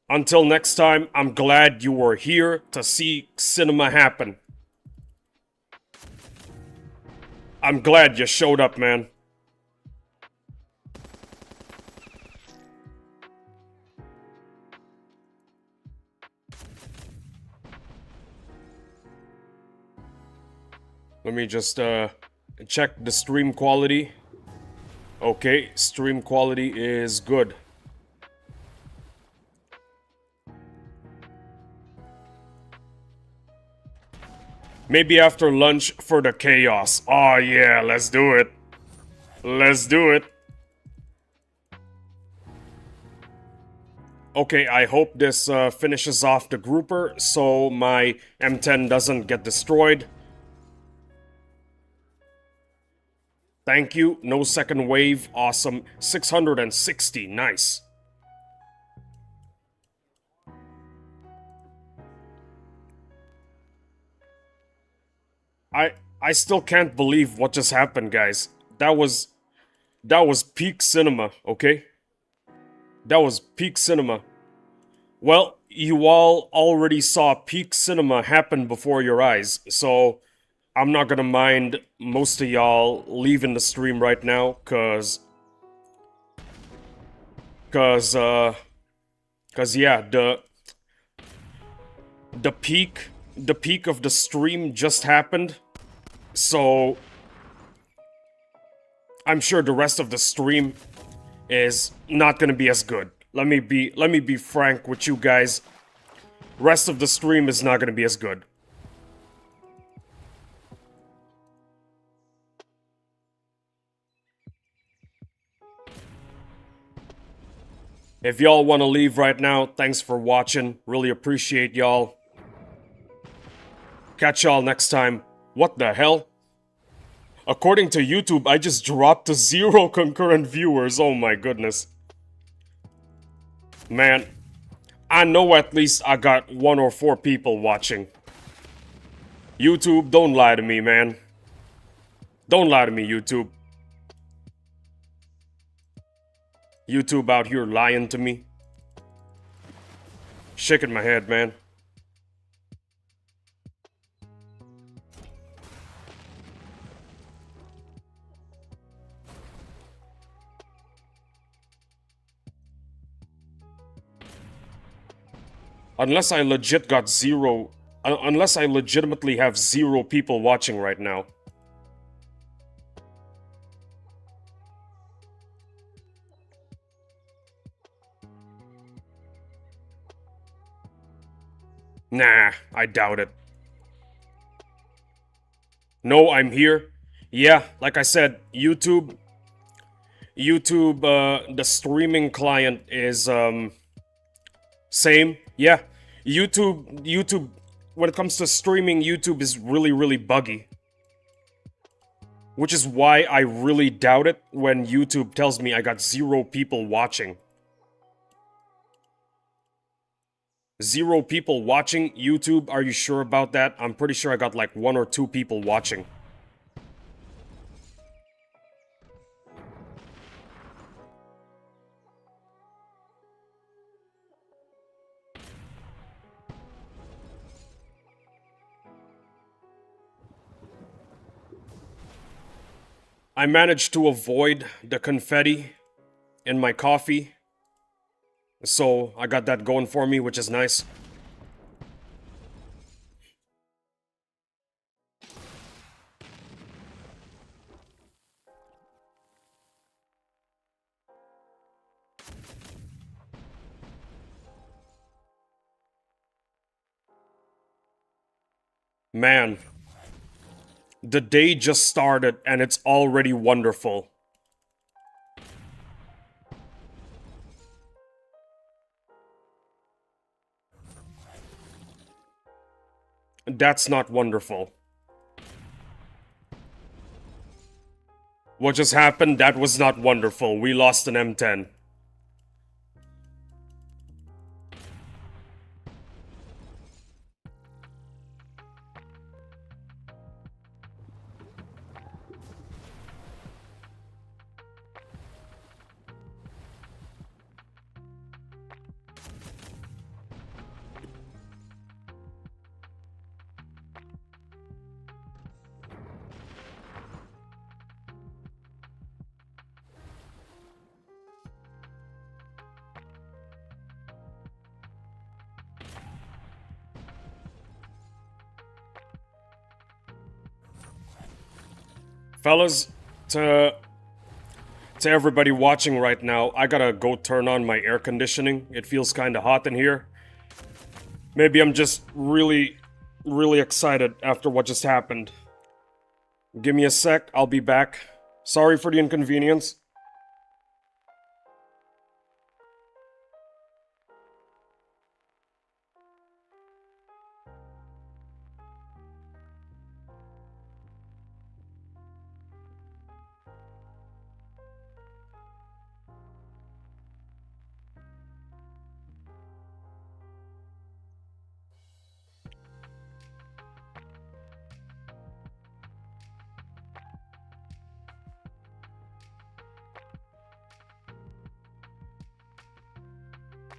Until next time, I'm glad you were here to see cinema happen. I'm glad you showed up, man. Let me just check the stream quality. Okay, stream quality is good. Maybe after lunch for the chaos. Oh yeah, let's do it. Let's do it. Okay, I hope this finishes off the grouper so my M10 doesn't get destroyed. Thank you. No second wave. Awesome. 660. Nice. I still can't believe what just happened, guys. That was peak cinema, okay? That was peak cinema. Well, you all already saw peak cinema happen before your eyes, so I'm not gonna mind most of y'all leaving the stream right now, cause yeah, the peak of the stream just happened, so I'm sure the rest of the stream is not gonna be as good. Let me be frank with you guys. Rest of the stream is not gonna be as good. If y'all want to leave right now, thanks for watching. Really appreciate y'all. Catch y'all next time. What the hell? According to YouTube, I just dropped to 0 concurrent viewers. Oh my goodness. Man, I know at least I got 1 or 4 people watching. YouTube, don't lie to me, man. Don't lie to me, YouTube. YouTube out here lying to me. Shaking my head, man. Unless I legit got 0... unless I legitimately have 0 people watching right now. Nah, I doubt it. No, I'm here. Yeah, like I said, YouTube, the streaming client is, same. Yeah, YouTube, when it comes to streaming, YouTube is really, really buggy. Which is why I really doubt it when YouTube tells me I got 0 people watching. 0 people watching YouTube, are you sure about that? I'm pretty sure I got like 1 or 2 people watching. I managed to avoid the confetti in my coffee, so I got that going for me, which is nice. Man, the day just started and it's already wonderful. That's not wonderful. What just happened? That was not wonderful. We lost an M10. Fellas, to everybody watching right now, I gotta go turn on my air conditioning. It feels kinda hot in here. Maybe I'm just really excited after what just happened. Give me a sec, I'll be back. Sorry for the inconvenience.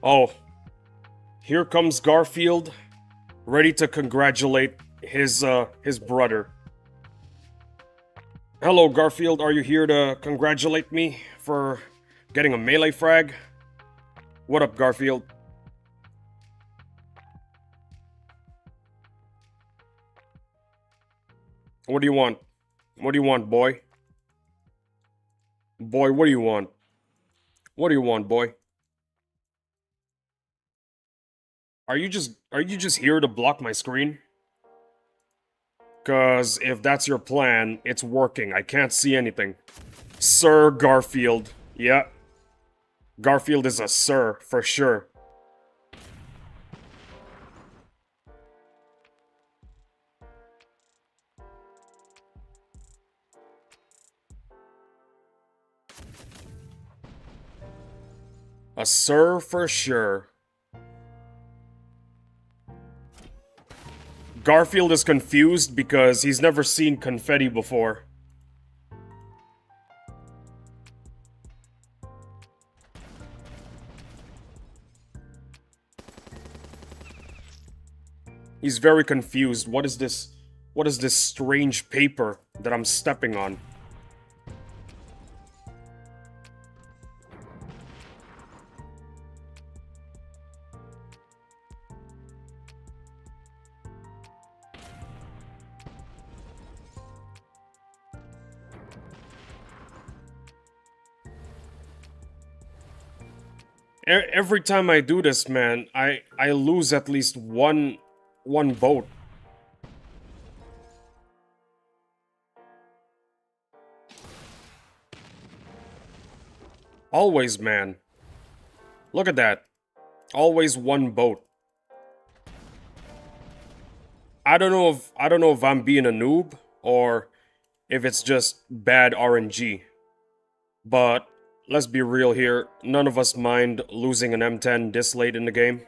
Oh, here comes Garfield, ready to congratulate his brother. Hello, Garfield, are you here to congratulate me for getting a melee frag? What up, Garfield? What do you want? What do you want, boy? Boy, what do you want? What do you want, boy? Are you just here to block my screen? Cause if that's your plan, it's working. I can't see anything. Sir Garfield. Yeah. Garfield is a sir, for sure. A sir for sure. Garfield is confused because he's never seen confetti before. He's very confused. What is this? What is this strange paper that I'm stepping on? Every time I do this, man, I lose at least one boat. Always, man. Look at that. Always one boat. I don't know if I'm being a noob or if it's just bad RNG. But let's be real here, none of us mind losing an M10 this late in the game.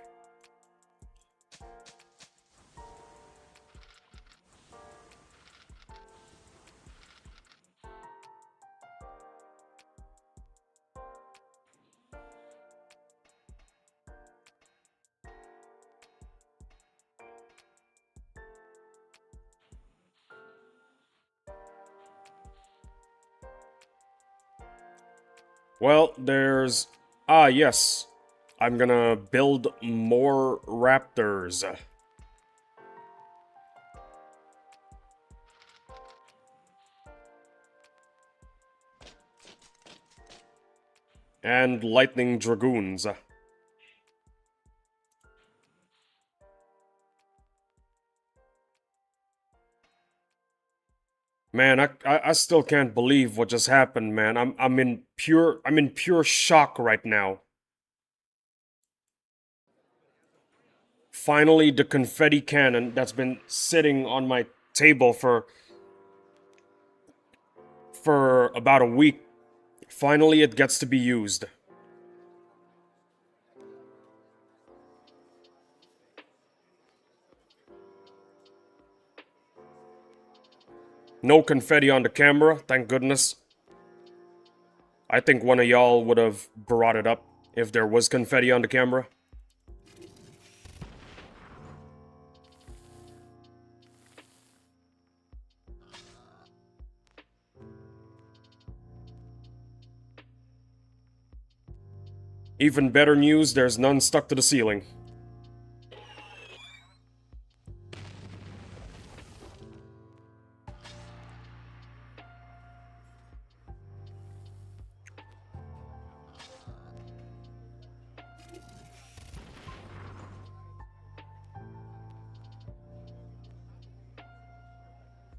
Well, there's... Ah, yes. I'm gonna build more raptors. And lightning dragoons. Man, I still can't believe what just happened, man. I'm in pure shock right now. Finally, the confetti cannon that's been sitting on my table for about a week. Finally, it gets to be used. No confetti on the camera, thank goodness. I think one of y'all would have brought it up if there was confetti on the camera. Even better news, there's none stuck to the ceiling.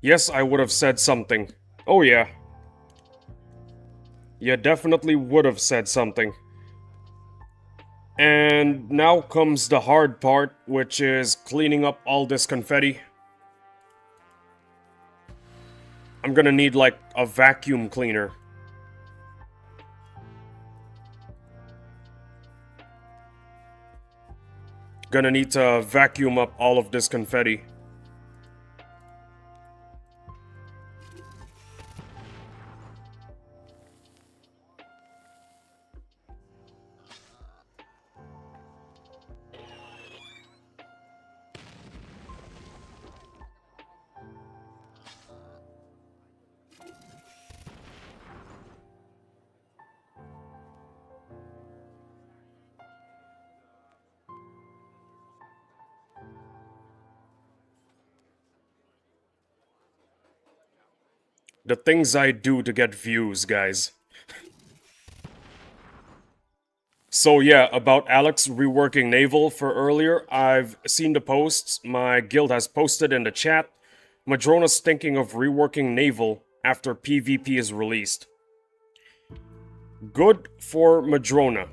Yes, I would have said something. Oh yeah. You definitely would have said something. And now comes the hard part, which is cleaning up all this confetti. I'm gonna need like a vacuum cleaner. Gonna need to vacuum up all of this confetti. The things I do to get views, guys. So yeah, about Alex reworking Naval for earlier, I've seen the posts my guild has posted in the chat. Madrona's thinking of reworking Naval after PvP is released. Good for Madrona.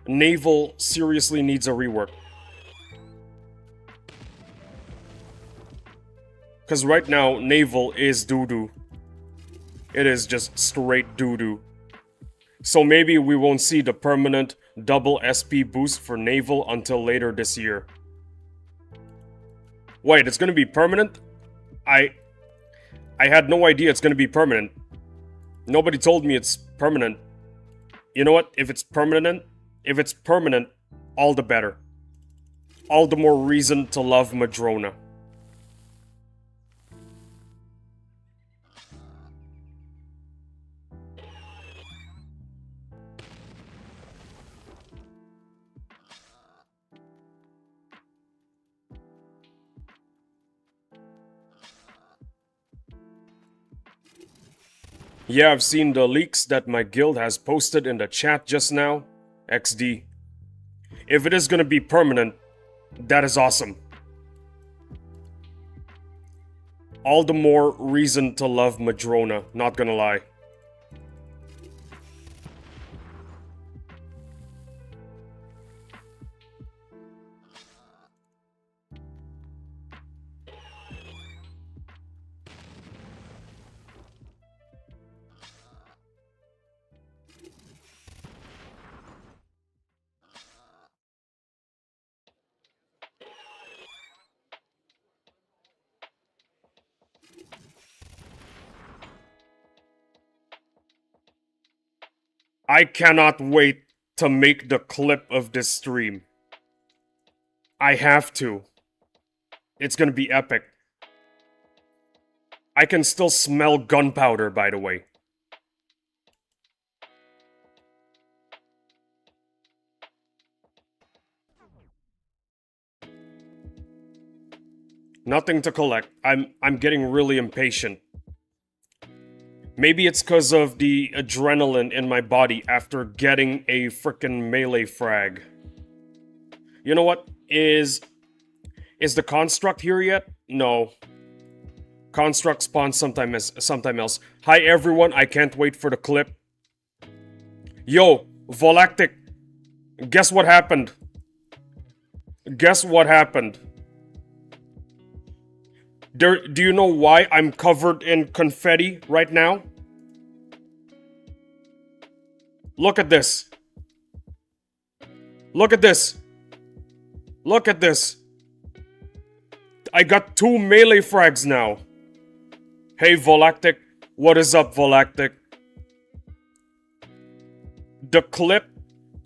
Naval seriously needs a rework. Because right now, Naval is doo-doo. It is just straight doo-doo. So maybe we won't see the permanent double SP boost for Naval until later this year. Wait, it's gonna be permanent? I had no idea it's gonna be permanent. Nobody told me it's permanent. You know what? If it's permanent, all the better. All the more reason to love Madrona. Yeah, I've seen the leaks that my guild has posted in the chat just now. XD. If it is gonna be permanent, that is awesome. All the more reason to love Madrona, not gonna lie. I cannot wait to make the clip of this stream. I have to. It's gonna be epic. I can still smell gunpowder, by the way. Nothing to collect. I'm getting really impatient. Maybe it's because of the adrenaline in my body after getting a frickin' melee frag. You know what? Is the construct here yet? No. Construct spawns sometime else. Hi everyone, I can't wait for the clip. Yo, Volactic, guess what happened? Guess what happened? Do you know why I'm covered in confetti right now? Look at this. Look at this. Look at this. I got 2 melee frags now. Hey Volactic, what is up Volactic? The clip,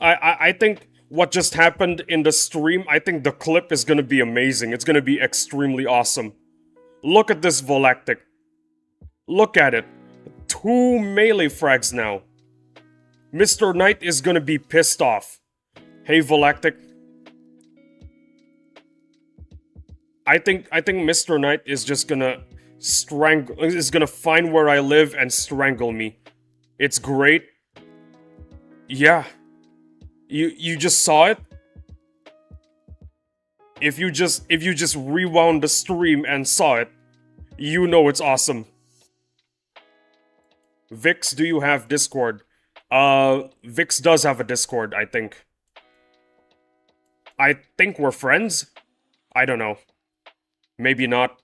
I think what just happened in the stream, I think the clip is gonna be amazing. It's gonna be extremely awesome. Look at this Volactic. Look at it. 2 melee frags now. Mr. Knight is gonna be pissed off. Hey Volactic. I think Mr. Knight is just gonna find where I live and strangle me. It's great. Yeah. You just saw it? If you just rewound the stream and saw it, You know it's awesome. Vix, do you have Discord? Vix does have a Discord, I think. I think we're friends? I don't know. Maybe not.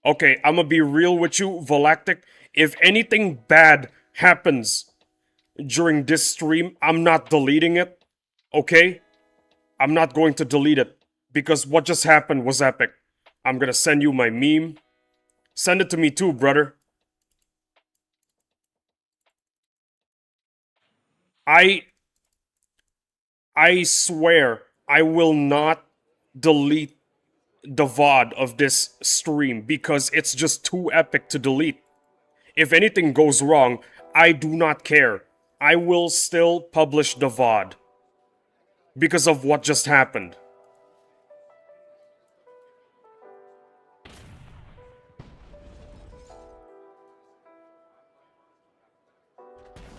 Okay, I'm gonna be real with you, Volactic. If anything bad happens during this stream, I'm not deleting it. Okay? I'm not going to delete it. Because what just happened was epic. I'm gonna send you my meme. Send it to me too, brother. I I swear I will not delete the VOD of this stream because it's just too epic to delete. If anything goes wrong, I do not care. I will still publish the VOD because of what just happened.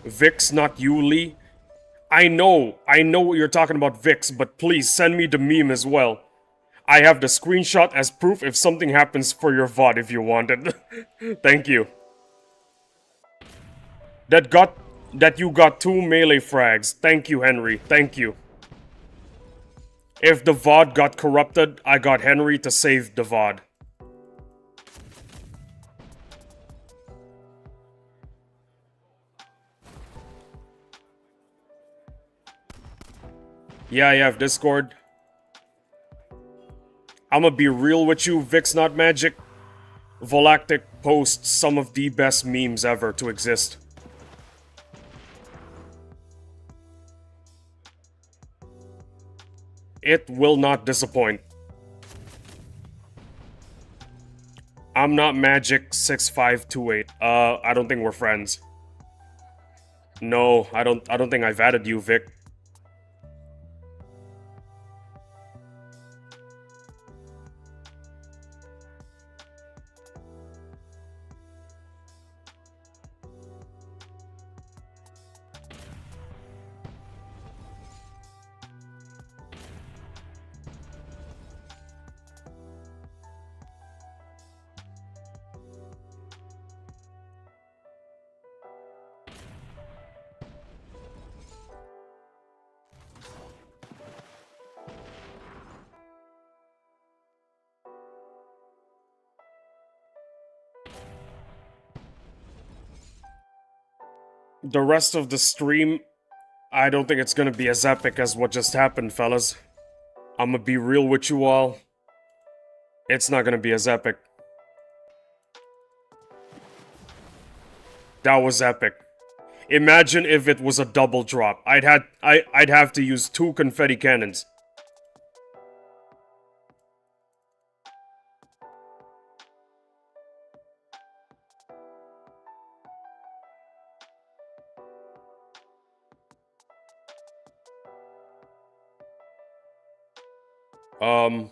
Vix, not you, Lee. I know what you're talking about, Vix, but please send me the meme as well. I have the screenshot as proof if something happens for your VOD if you want it. Thank you. That you got 2 melee frags. Thank you, Henry. Thank you. If the VOD got corrupted, I got Henry to save the VOD. Yeah, I have Discord. I'ma be real with you, Vix Not Magic. Volactic posts some of the best memes ever to exist. It will not disappoint. I'm not Magic6528. I don't think we're friends. No, I don't think I've added you, Vic. The rest of the stream, I don't think it's gonna be as epic as what just happened, fellas. I'ma be real with you all. It's not gonna be as epic. That was epic. Imagine if it was a double drop. I'd have to use 2 confetti cannons.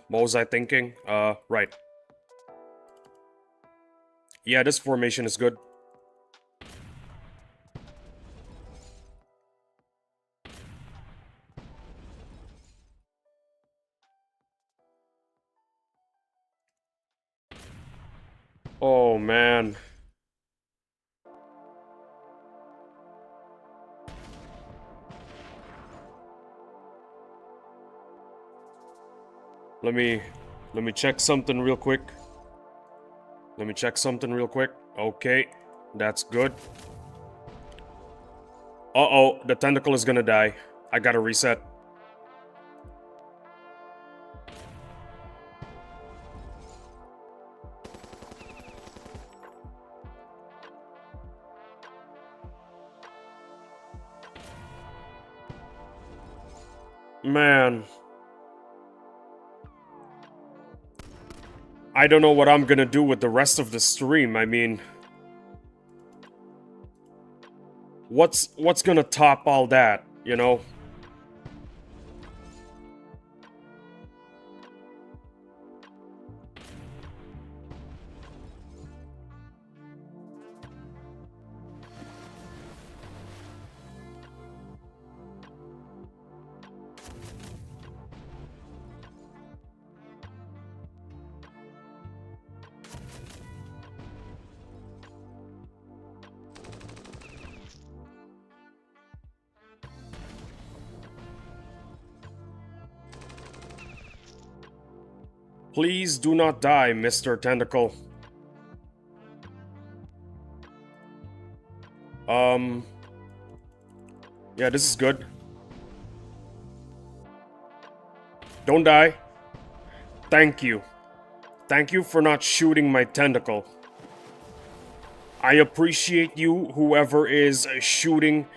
What was I thinking? Right. Yeah, this formation is good. Oh, man. Let me check something real quick. Okay, that's good. Uh-oh, the tentacle is gonna die. I gotta reset. Man. I don't know what I'm gonna do with the rest of the stream. I mean, what's gonna top all that, you know? Please do not die, Mr. Tentacle. Yeah, this is good. Don't die. Thank you. Thank you for not shooting my tentacle. I appreciate you, whoever is shooting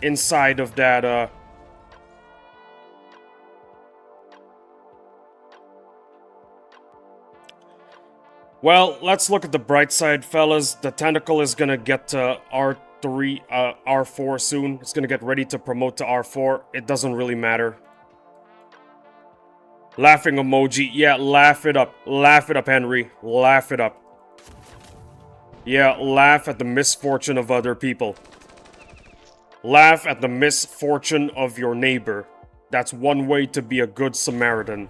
inside of that, Well, let's look at the bright side, fellas. The tentacle is gonna get to R3, R4 soon. It's gonna get ready to promote to R4. It doesn't really matter. Laughing emoji. Yeah, laugh it up. Laugh it up, Henry. Laugh it up. Yeah, laugh at the misfortune of other people. Laugh at the misfortune of your neighbor. That's one way to be a good Samaritan.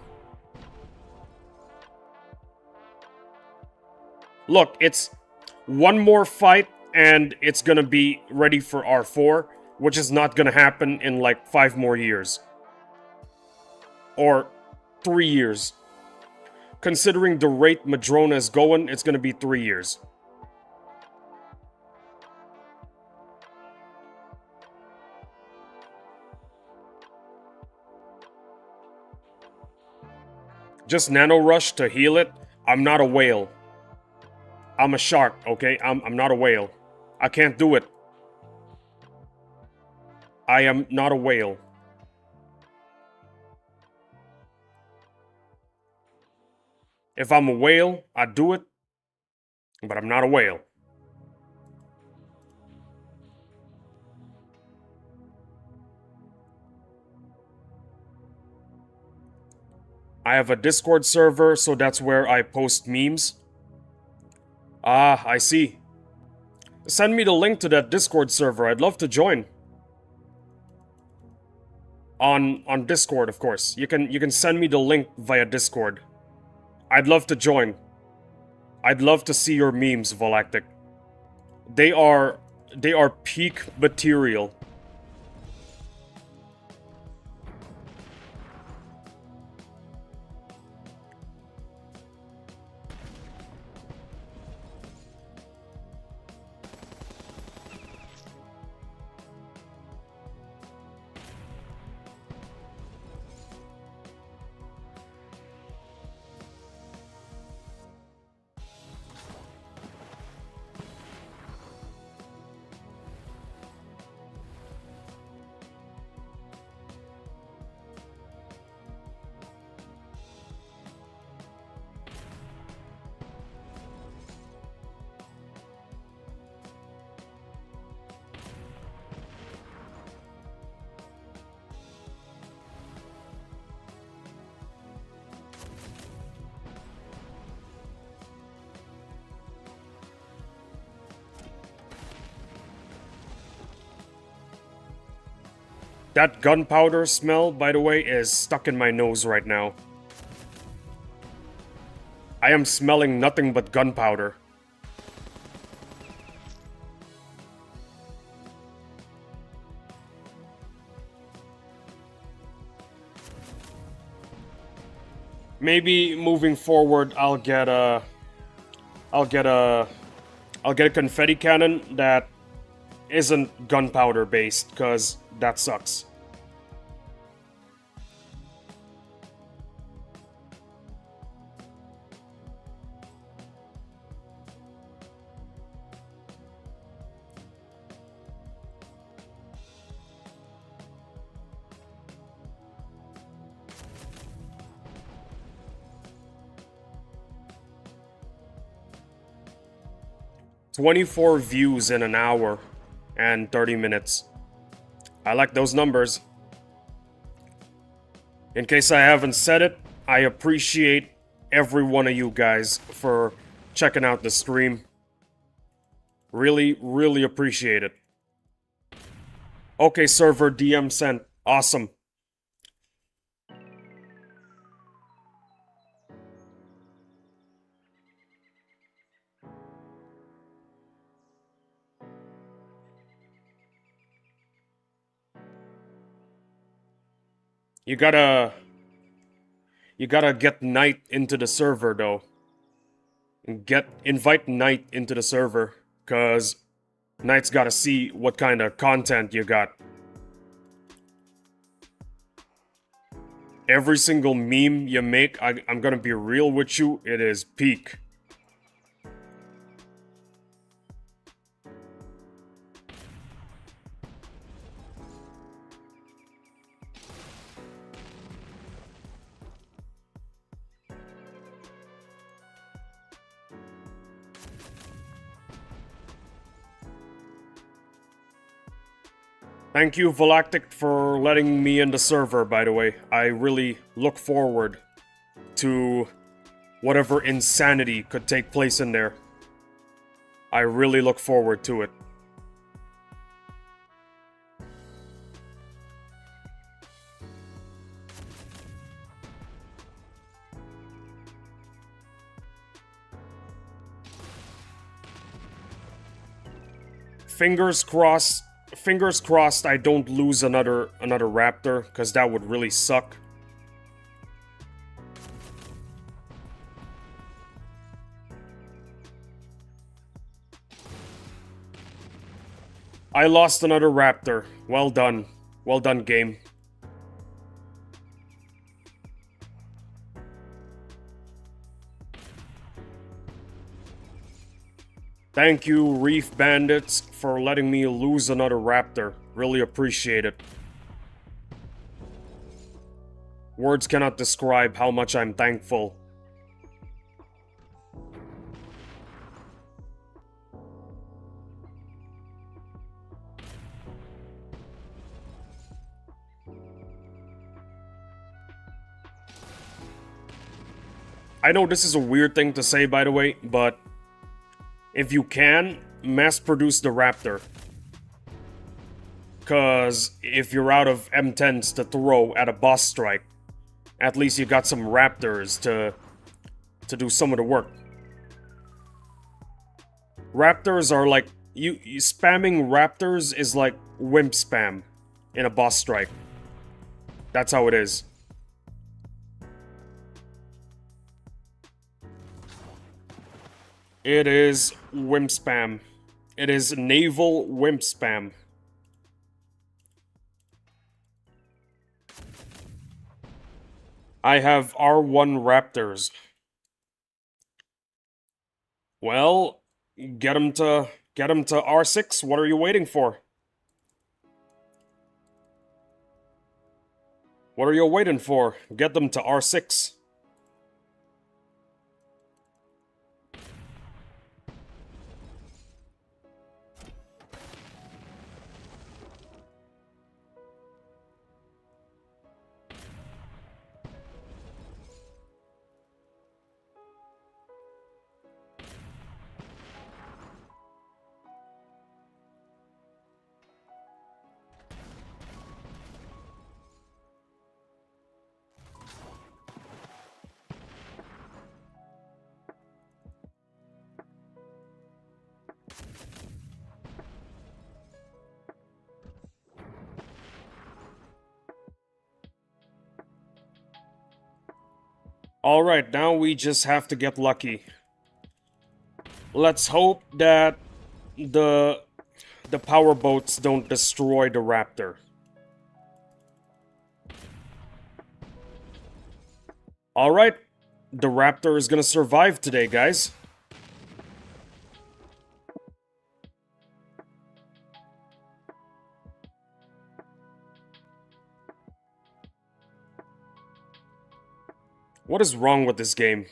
Look, it's one more fight and it's gonna be ready for R4, which is not gonna happen in like 5 more years. Or 3 years. Considering the rate Madrona is going, it's gonna be 3 years. Just nano rush to heal it? I'm not a whale. I'm a shark, okay? I'm not a whale. I can't do it. I am not a whale. If I'm a whale, I'd do it. But I'm not a whale. I have a Discord server, so that's where I post memes. Ah, I see. Send me the link to that Discord server. I'd love to join. On Discord, of course. You can send me the link via Discord. I'd love to join. I'd love to see your memes, Volactic. They are peak material. That gunpowder smell, by the way, is stuck in my nose right now. I am smelling nothing but gunpowder. Maybe moving forward, I'll get a confetti cannon that isn't gunpowder based, cause that sucks. "24 views in an hour and 30 minutes. I like those numbers. In case I haven't said it, I appreciate every one of you guys for checking out the stream. Really, really appreciate it. Okay, server DM sent. Awesome. You gotta You gotta get Knight into the server, though. Invite Knight into the server, cause Knight's gotta see what kind of content you got. Every single meme you make, I'm gonna be real with you, it is peak. Thank you, Volactic, for letting me in the server, by the way. I really look forward to whatever insanity could take place in there. I really look forward to it. Fingers crossed I don't lose another raptor, because that would really suck. I lost another raptor. Well done. Well done, game. Thank you, Reef Bandits, for letting me lose another raptor. Really appreciate it. Words cannot describe how much I'm thankful. I know this is a weird thing to say, by the way, but if you can, mass-produce the raptor. Cause if you're out of M10s to throw at a boss strike, at least you got some raptors to do some of the work. Raptors are like, you spamming raptors is like wimp spam in a boss strike. That's how it is. It is wimp spam. It is naval wimp spam. I have R1 raptors. Well, get them to R6. What are you waiting for? What are you waiting for? Get them to R6. Alright, now we just have to get lucky. Let's hope that the power boats don't destroy the raptor. Alright, the raptor is gonna survive today, guys. What is wrong with this game?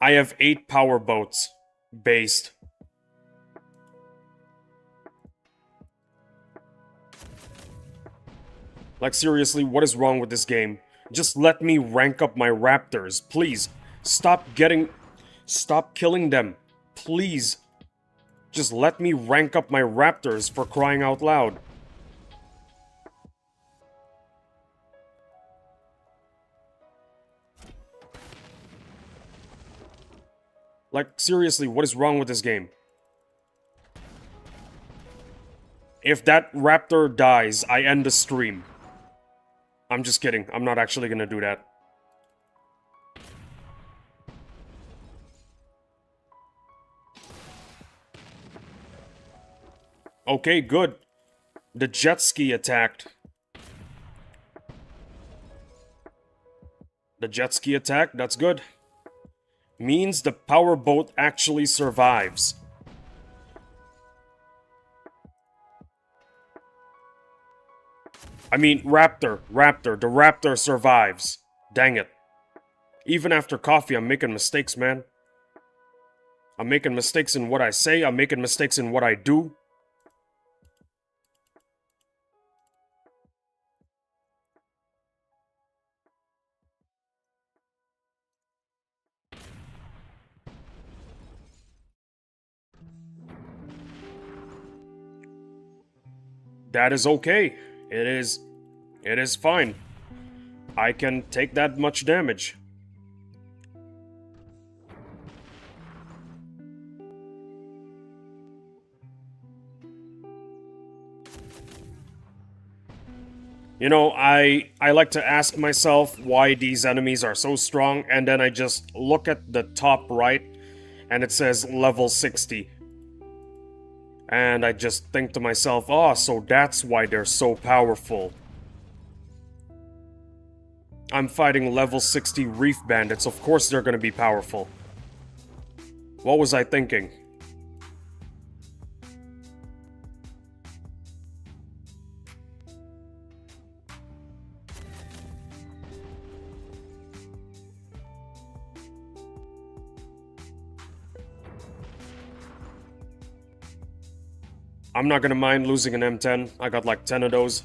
I have 8 power boats. Based. Like, seriously, what is wrong with this game? Just let me rank up my raptors, please. Stop killing them. Please. Just let me rank up my raptors, for crying out loud. Like, seriously, what is wrong with this game? If that raptor dies, I end the stream. I'm just kidding. I'm not actually gonna do that. Okay, good. The jet ski attacked. The jet ski attacked, that's good. Means the power boat actually survives. I mean, Raptor, the Raptor survives. Dang it. Even after coffee, I'm making mistakes, man. I'm making mistakes in what I say, I'm making mistakes in what I do. That is okay. It is fine. I can take that much damage. You know, I like to ask myself why these enemies are so strong, and then I just look at the top right, and it says level 60. And I just think to myself, oh, so that's why they're so powerful. I'm fighting level 60 Reef Bandits, of course they're gonna be powerful. What was I thinking? I'm not gonna mind losing an M10. I got like 10 of those.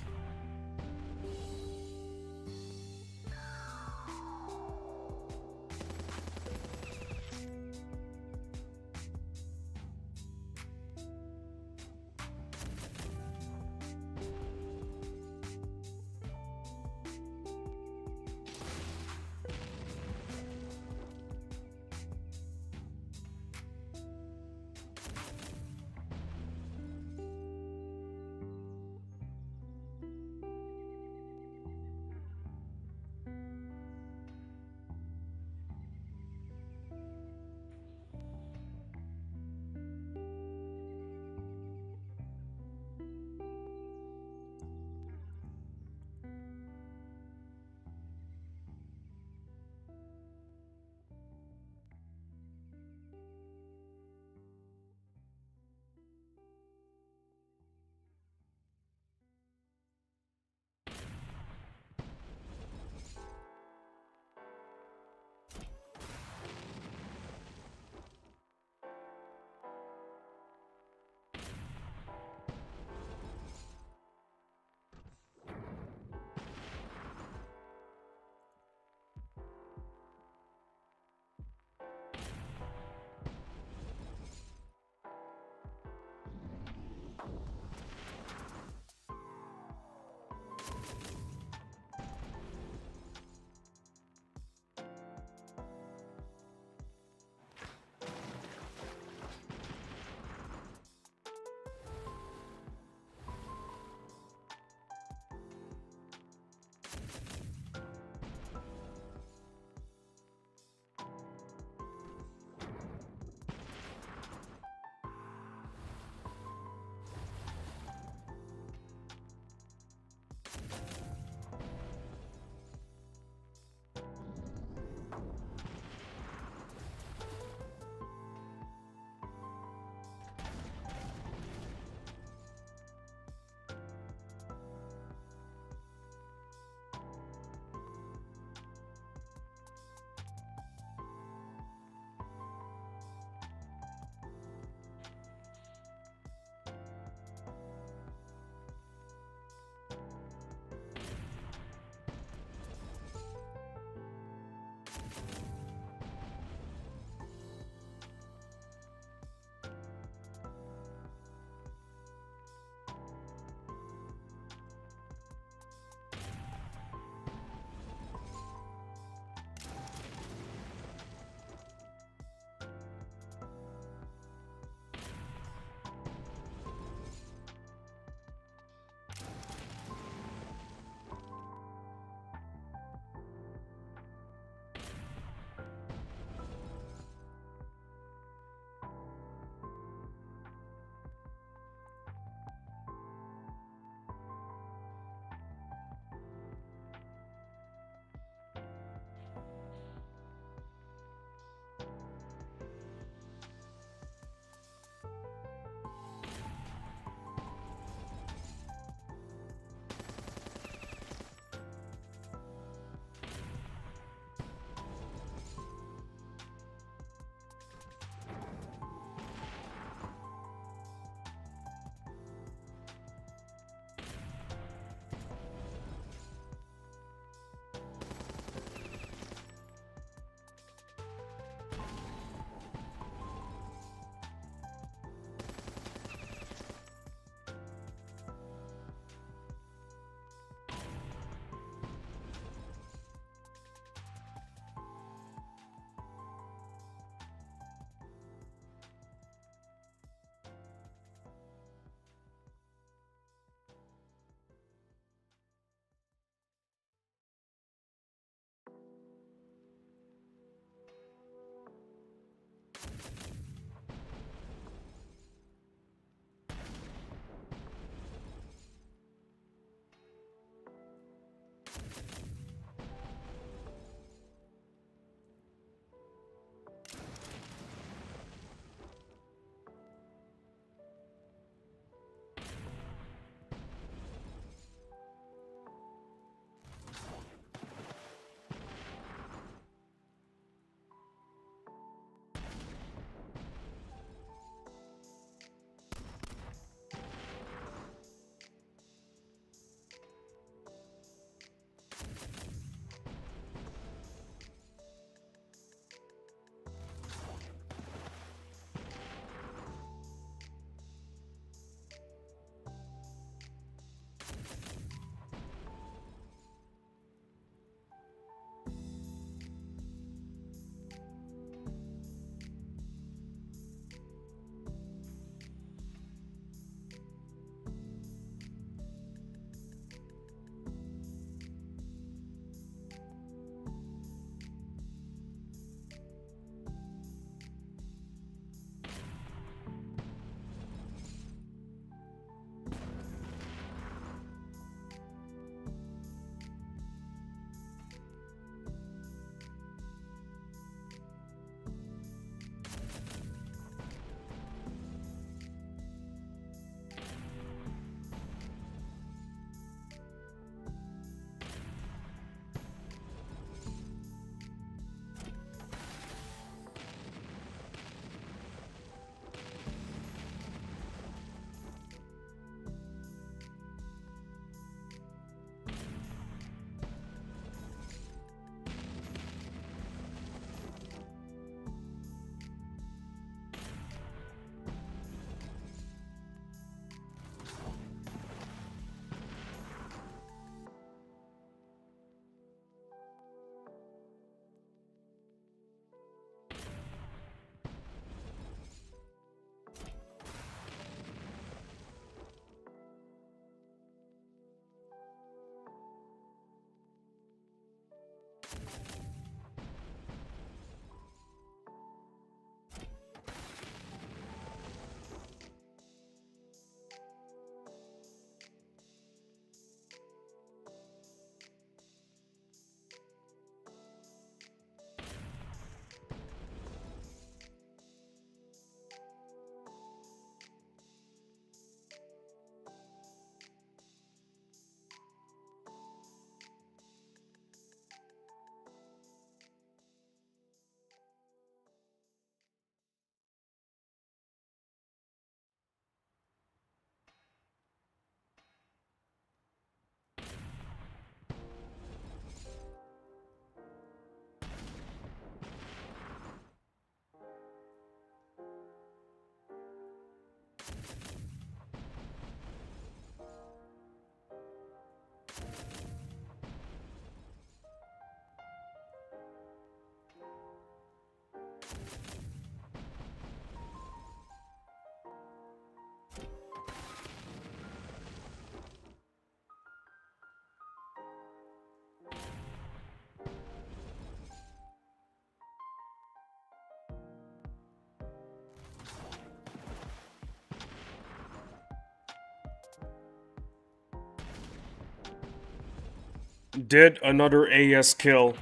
Did another AS kill.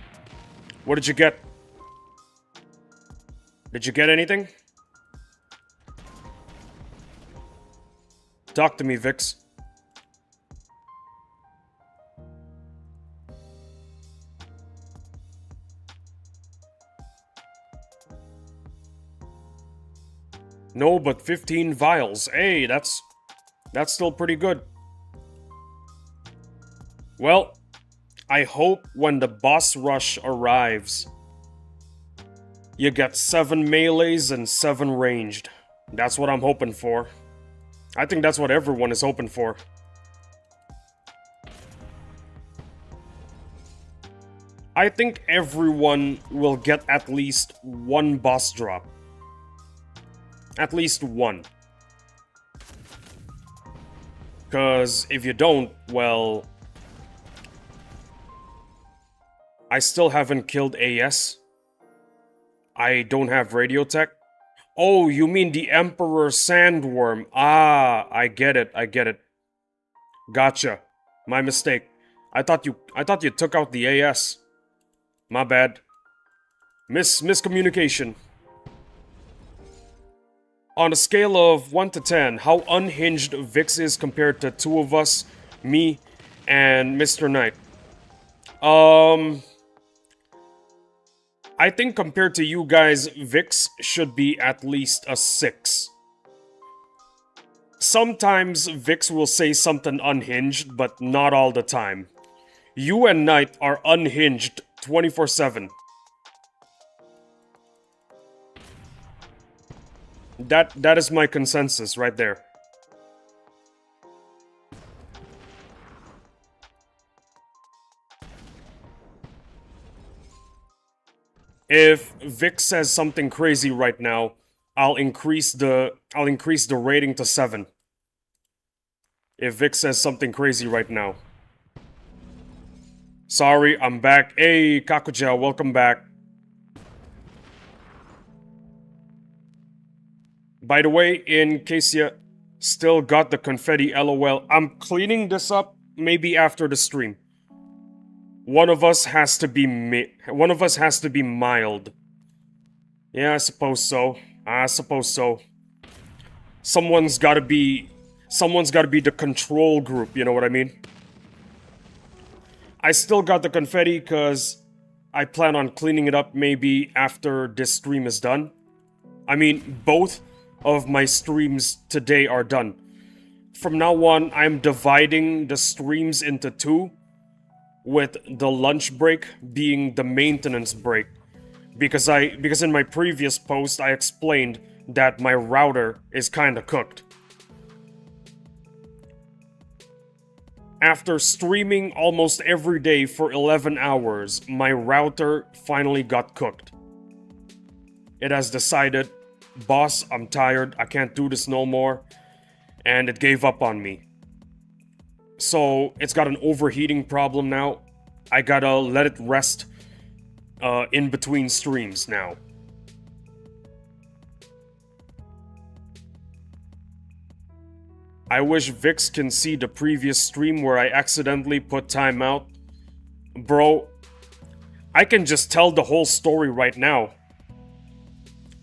What did you get? Did you get anything? Talk to me, Vix. No, but 15 vials. Hey, that's still pretty good. Well, I hope when the boss rush arrives, you get 7 melees and 7 ranged. That's what I'm hoping for. I think that's what everyone is hoping for. I think everyone will get at least 1 boss drop. At least 1. Because if you don't, well... I still haven't killed AS. I don't have radio tech. Oh, you mean the Emperor Sandworm. Ah, I get it, I get it. Gotcha. My mistake. I thought you took out the AS. My bad. Miscommunication. On a scale of 1 to 10, how unhinged Vix is compared to 2 of us, me, and Mr. Knight? I think compared to you guys, Vix should be at least a 6. Sometimes Vix will say something unhinged, but not all the time. You and Knight are unhinged 24/7. That is my consensus right there. If Vic says something crazy right now, I'll increase the rating to 7. If Vic says something crazy right now. Sorry, I'm back. Hey, Kakuja, welcome back. By the way, in case you still got the confetti LOL, I'm cleaning this up maybe after the stream. One of us has to be mild. Yeah, I suppose so. Someone's gotta be the control group, you know what I mean? I still got the confetti because I plan on cleaning it up maybe after this stream is done. I mean, both of my streams today are done. From now on, I'm dividing the streams into 2, with the lunch break being the maintenance break. Because in my previous post, I explained that my router is kinda cooked. After streaming almost every day for 11 hours, my router finally got cooked. It has decided, boss, I'm tired, I can't do this no more, and it gave up on me. So, it's got an overheating problem now. I gotta let it rest in between streams now. I wish Vix can see the previous stream where I accidentally put timeout. Bro, I can just tell the whole story right now.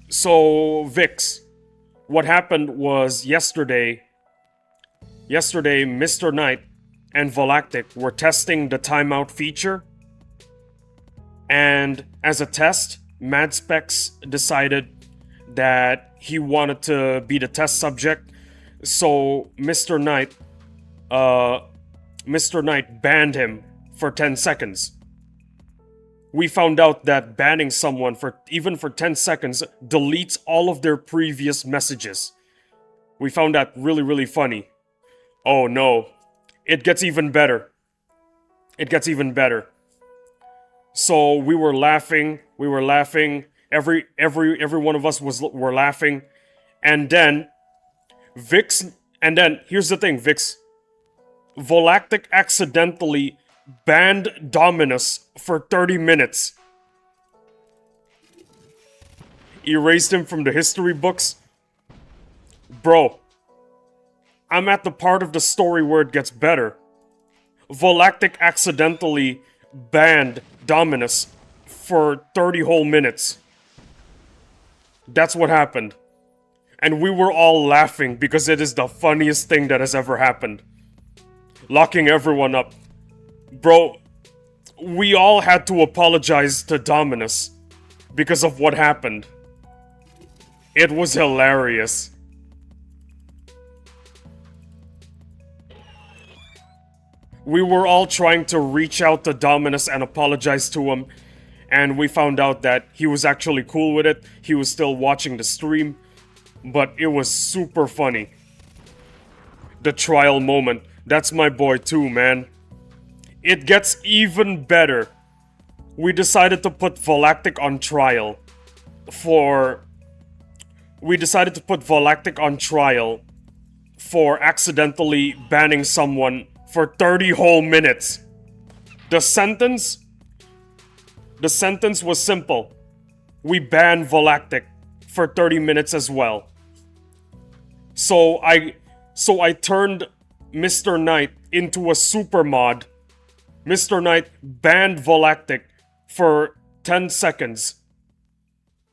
So, Vix, what happened was yesterday, Mr. Knight and Volactic were testing the timeout feature. And as a test, MadSpecs decided that he wanted to be the test subject. So Mr. Knight banned him for 10 seconds. We found out that banning someone for even for 10 seconds deletes all of their previous messages. We found that really, really funny. Oh no. It gets even better. So we were laughing, Every one of us were laughing, and then Vix. And then here's the thing, Vix. Volactic accidentally banned Dominus for 30 minutes. Erased him from the history books. Bro, I'm at the part of the story where it gets better. Volactic accidentally banned Dominus for 30 whole minutes. That's what happened. And we were all laughing because it is the funniest thing that has ever happened. Locking everyone up. Bro, we all had to apologize to Dominus because of what happened. It was hilarious. We were all trying to reach out to Dominus and apologize to him, and we found out that he was actually cool with it. He was still watching the stream, but it was super funny. The trial moment. That's my boy too, man. It gets even better. We decided to put Volactic on trial for... We decided to put Volactic on trial for accidentally banning someone for 30 whole minutes. The sentence was simple. We banned Volactic for 30 minutes as well. So I turned Mr. Knight into a super mod. Mr. Knight banned Volactic for 10 seconds.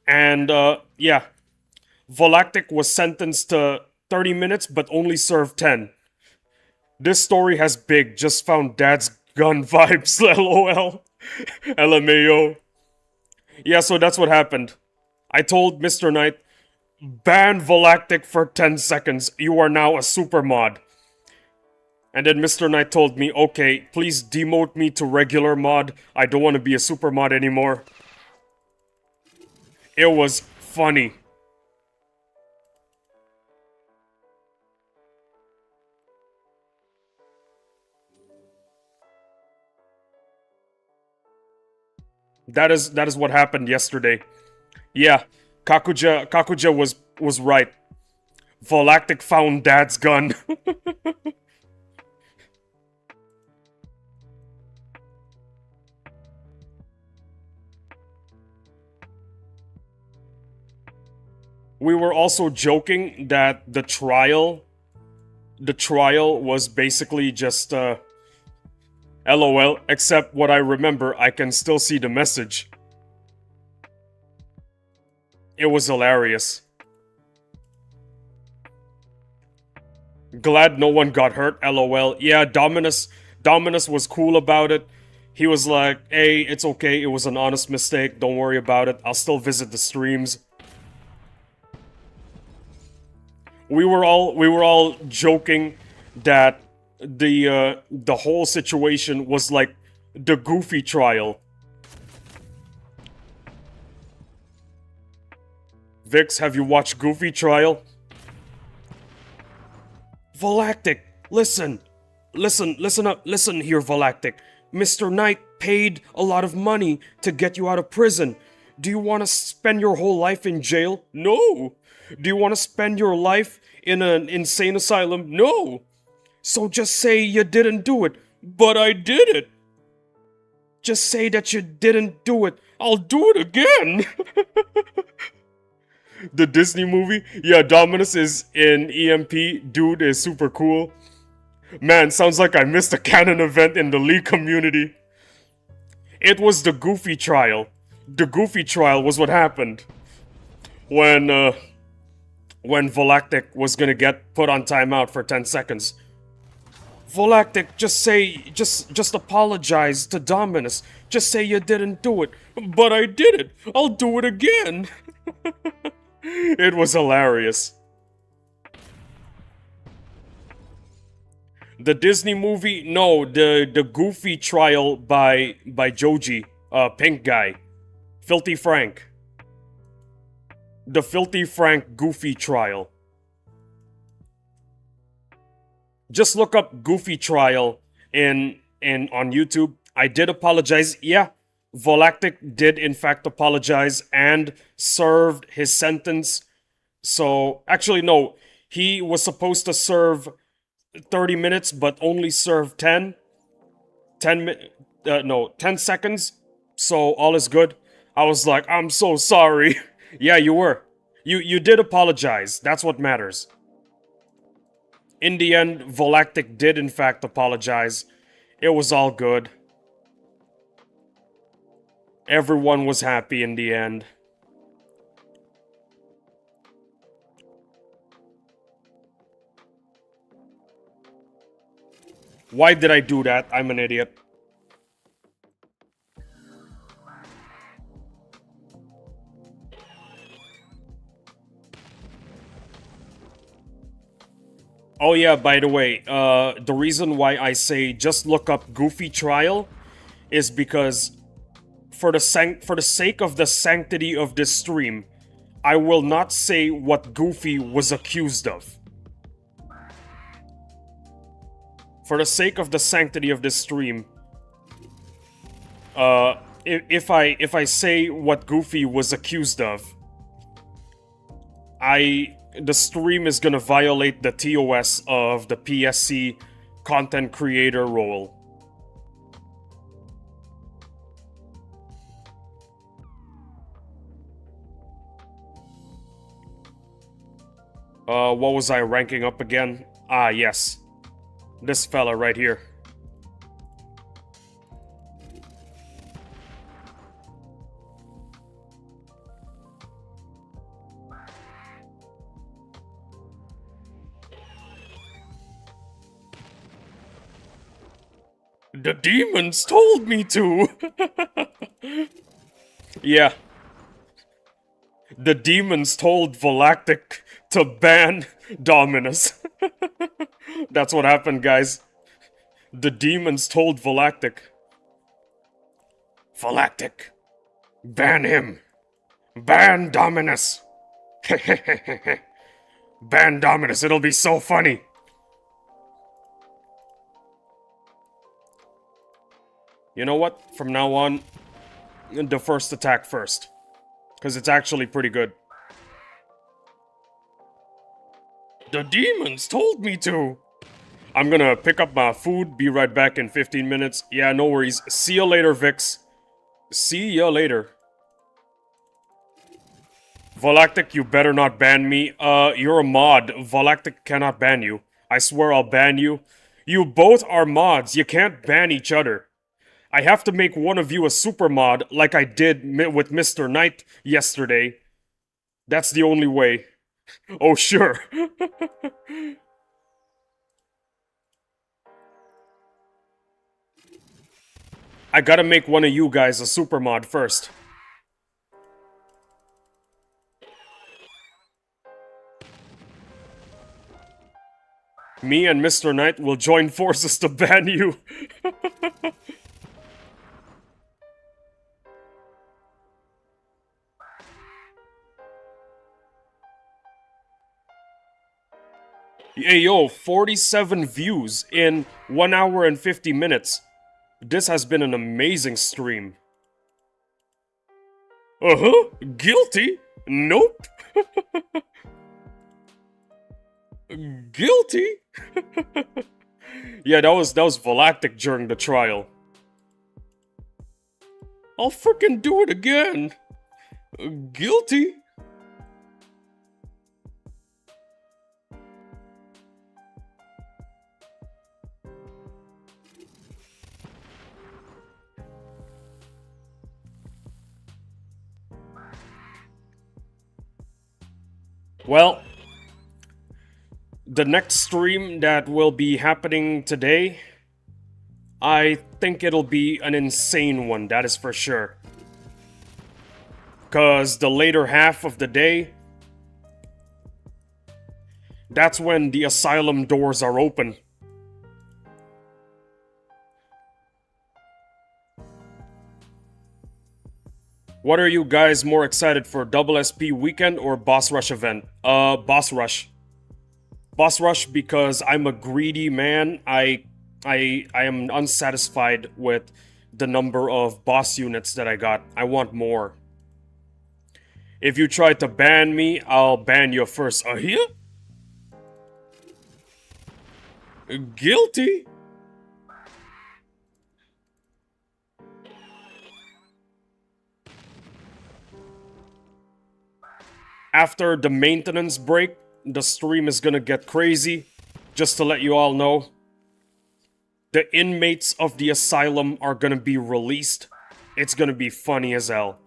And yeah, Volactic was sentenced to 30 minutes but only served 10. This story has big, just found dad's gun vibes, lol. LMAO. Yeah, so that's what happened. I told Mr. Knight, ban Volactic for 10 seconds, you are now a super mod. And then Mr. Knight told me, okay, please demote me to regular mod, I don't want to be a super mod anymore. It was funny. That is what happened yesterday. Yeah, Kakuja was right. Volactic found dad's gun. We were also joking that the trial was basically just LOL, except what I remember, I can still see the message. It was hilarious. Glad no one got hurt, LOL. Yeah, Dominus was cool about it. He was like, hey, it's okay, it was an honest mistake, don't worry about it, I'll still visit the streams. We were all joking that the whole situation was like the Goofy trial. Vix, have you watched Goofy trial? Volactic, listen up, listen here, Volactic. Mr. Knight paid a lot of money to get you out of prison. Do you want to spend your whole life in jail? No. Do you want to spend your life in an insane asylum? No. So just say you didn't do it. But I did it. Just say that you didn't do it. I'll do it again. The Disney movie? Yeah, Dominus is in EMP. Dude is super cool. Man, sounds like I missed a canon event in the League community. It was the Goofy trial. The Goofy trial was what happened. When Volactic was gonna get put on timeout for 10 seconds. Volactic, just apologize to Dominus. Just say you didn't do it. But I did it. I'll do it again. It was hilarious. The Disney movie? No, the Goofy trial by Joji. Pink guy. Filthy Frank. The Filthy Frank Goofy trial. Just look up Goofy trial on YouTube. I did apologize. Yeah, Volactic did in fact apologize and served his sentence. So, actually, no, he was supposed to serve 30 minutes, but only served 10. 10 seconds. So, all is good. I was like, I'm so sorry. Yeah, you were. You did apologize. That's what matters. In the end, Volactic did in fact apologize. It was all good. Everyone was happy in the end. Why did I do that? I'm an idiot. Oh yeah, by the way, the reason why I say just look up Goofy trial is because for the sake of the sanctity of this stream, I will not say what Goofy was accused of. For the sake of the sanctity of this stream, if I say what Goofy was accused of, the stream is gonna violate the TOS of the PSC content creator role. What was I ranking up again? Ah, yes. This fella right here. The demons told me to! Yeah. The demons told Volactic to ban Dominus. That's what happened, guys. The demons told Volactic. Volactic, ban him. Ban Dominus. Ban Dominus, it'll be so funny. You know what? From now on, the first attack first. Because it's actually pretty good. The demons told me to! I'm gonna pick up my food, be right back in 15 minutes. Yeah, no worries. See you later, Vix. See ya later. Volactic, you better not ban me. You're a mod. Volactic cannot ban you. I swear I'll ban you. You both are mods. You can't ban each other. I have to make one of you a super mod, like I did with Mr. Knight yesterday. That's the only way. Oh, sure. I gotta make one of you guys a super mod first. Me and Mr. Knight will join forces to ban you. Hey yo, 47 views in 1 hour and 50 minutes. This has been an amazing stream. Uh-huh, guilty? Nope. Guilty? Yeah, that was Volactic during the trial. I'll frickin' do it again. Guilty? Well, the next stream that will be happening today, I think it'll be an insane one, that is for sure. Cause the later half of the day, that's when the asylum doors are open. What are you guys more excited for, Double SP Weekend or Boss Rush event? Boss Rush. Boss Rush because I'm a greedy man. I am unsatisfied with the number of boss units that I got. I want more. If you try to ban me, I'll ban you first. Here? Guilty? After the maintenance break, the stream is gonna get crazy. Just to let you all know. The inmates of the asylum are gonna be released. It's gonna be funny as hell.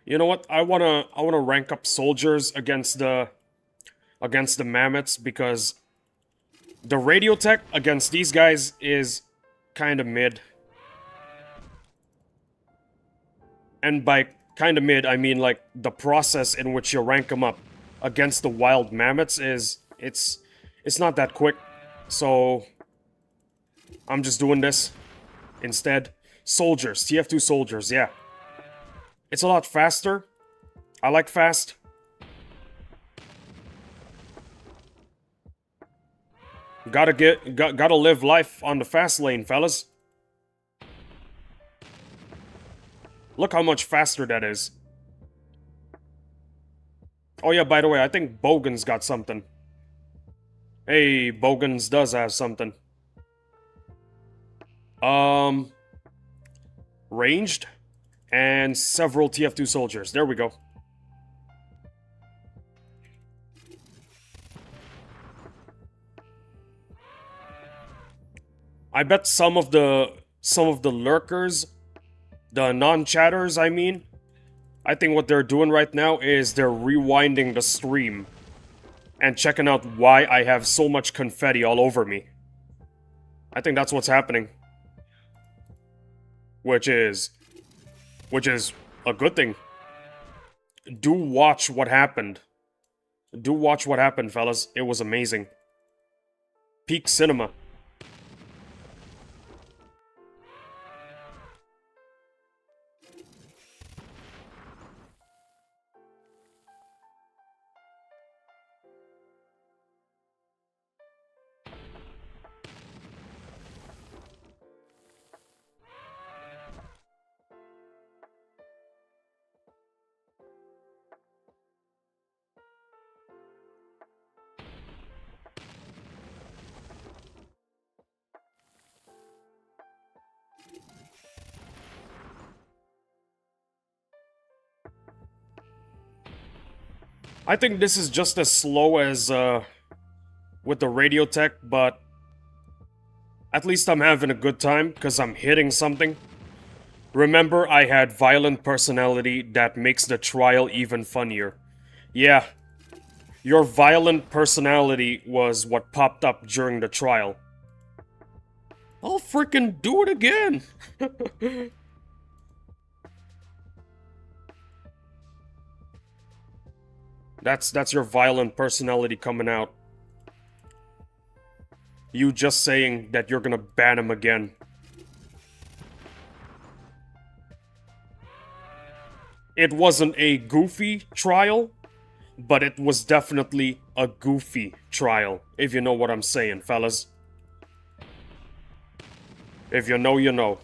You know what? I wanna rank up soldiers against the mammoths because the radio tech against these guys is kind of mid. And by kind of mid, I mean like the process in which you rank them up against the wild mammoths is it's not that quick. So I'm just doing this instead. Soldiers, TF2 soldiers, yeah. It's a lot faster. I like fast. Gotta live life on the fast lane, fellas. Look how much faster that is. Oh yeah, by the way, I think Bogan's got something. Hey, Bogan's does have something. Ranged and several TF2 soldiers. There we go. I bet some of the lurkers, the non-chatters, I mean, I think what they're doing right now is they're rewinding the stream and checking out why I have so much confetti all over me. I think that's what's happening. Which is a good thing. Do watch what happened. Do watch what happened, fellas. It was amazing. Peak cinema. I think this is just as slow as, with the radio tech, but at least I'm having a good time, because I'm hitting something. Remember, I had violent personality that makes the trial even funnier. Yeah, your violent personality was what popped up during the trial. I'll freaking do it again! That's your violent personality coming out. You just saying that you're gonna ban him again. It wasn't a goofy trial, but it was definitely a goofy trial, if you know what I'm saying, fellas. If you know, you know.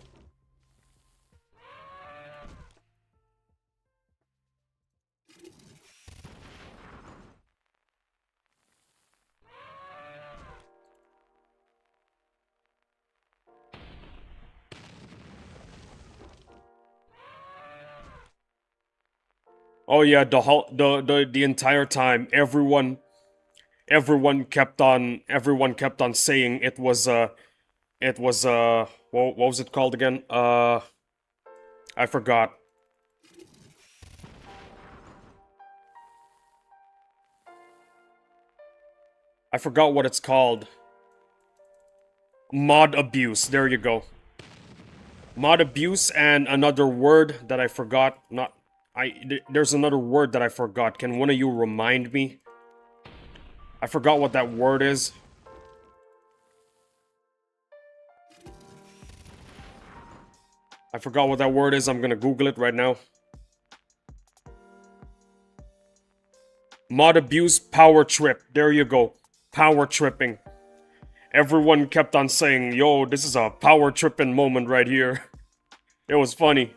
Oh yeah, the entire time, everyone kept on saying it was what was it called again? I forgot. I forgot what it's called. Mod abuse. There you go. Mod abuse and another word that I forgot. There's another word that I forgot. Can one of you remind me? I forgot what that word is. I forgot what that word is. I'm gonna Google it right now. Mod abuse, power trip. There you go. Power tripping. Everyone kept on saying, yo, this is a power tripping moment right here. It was funny.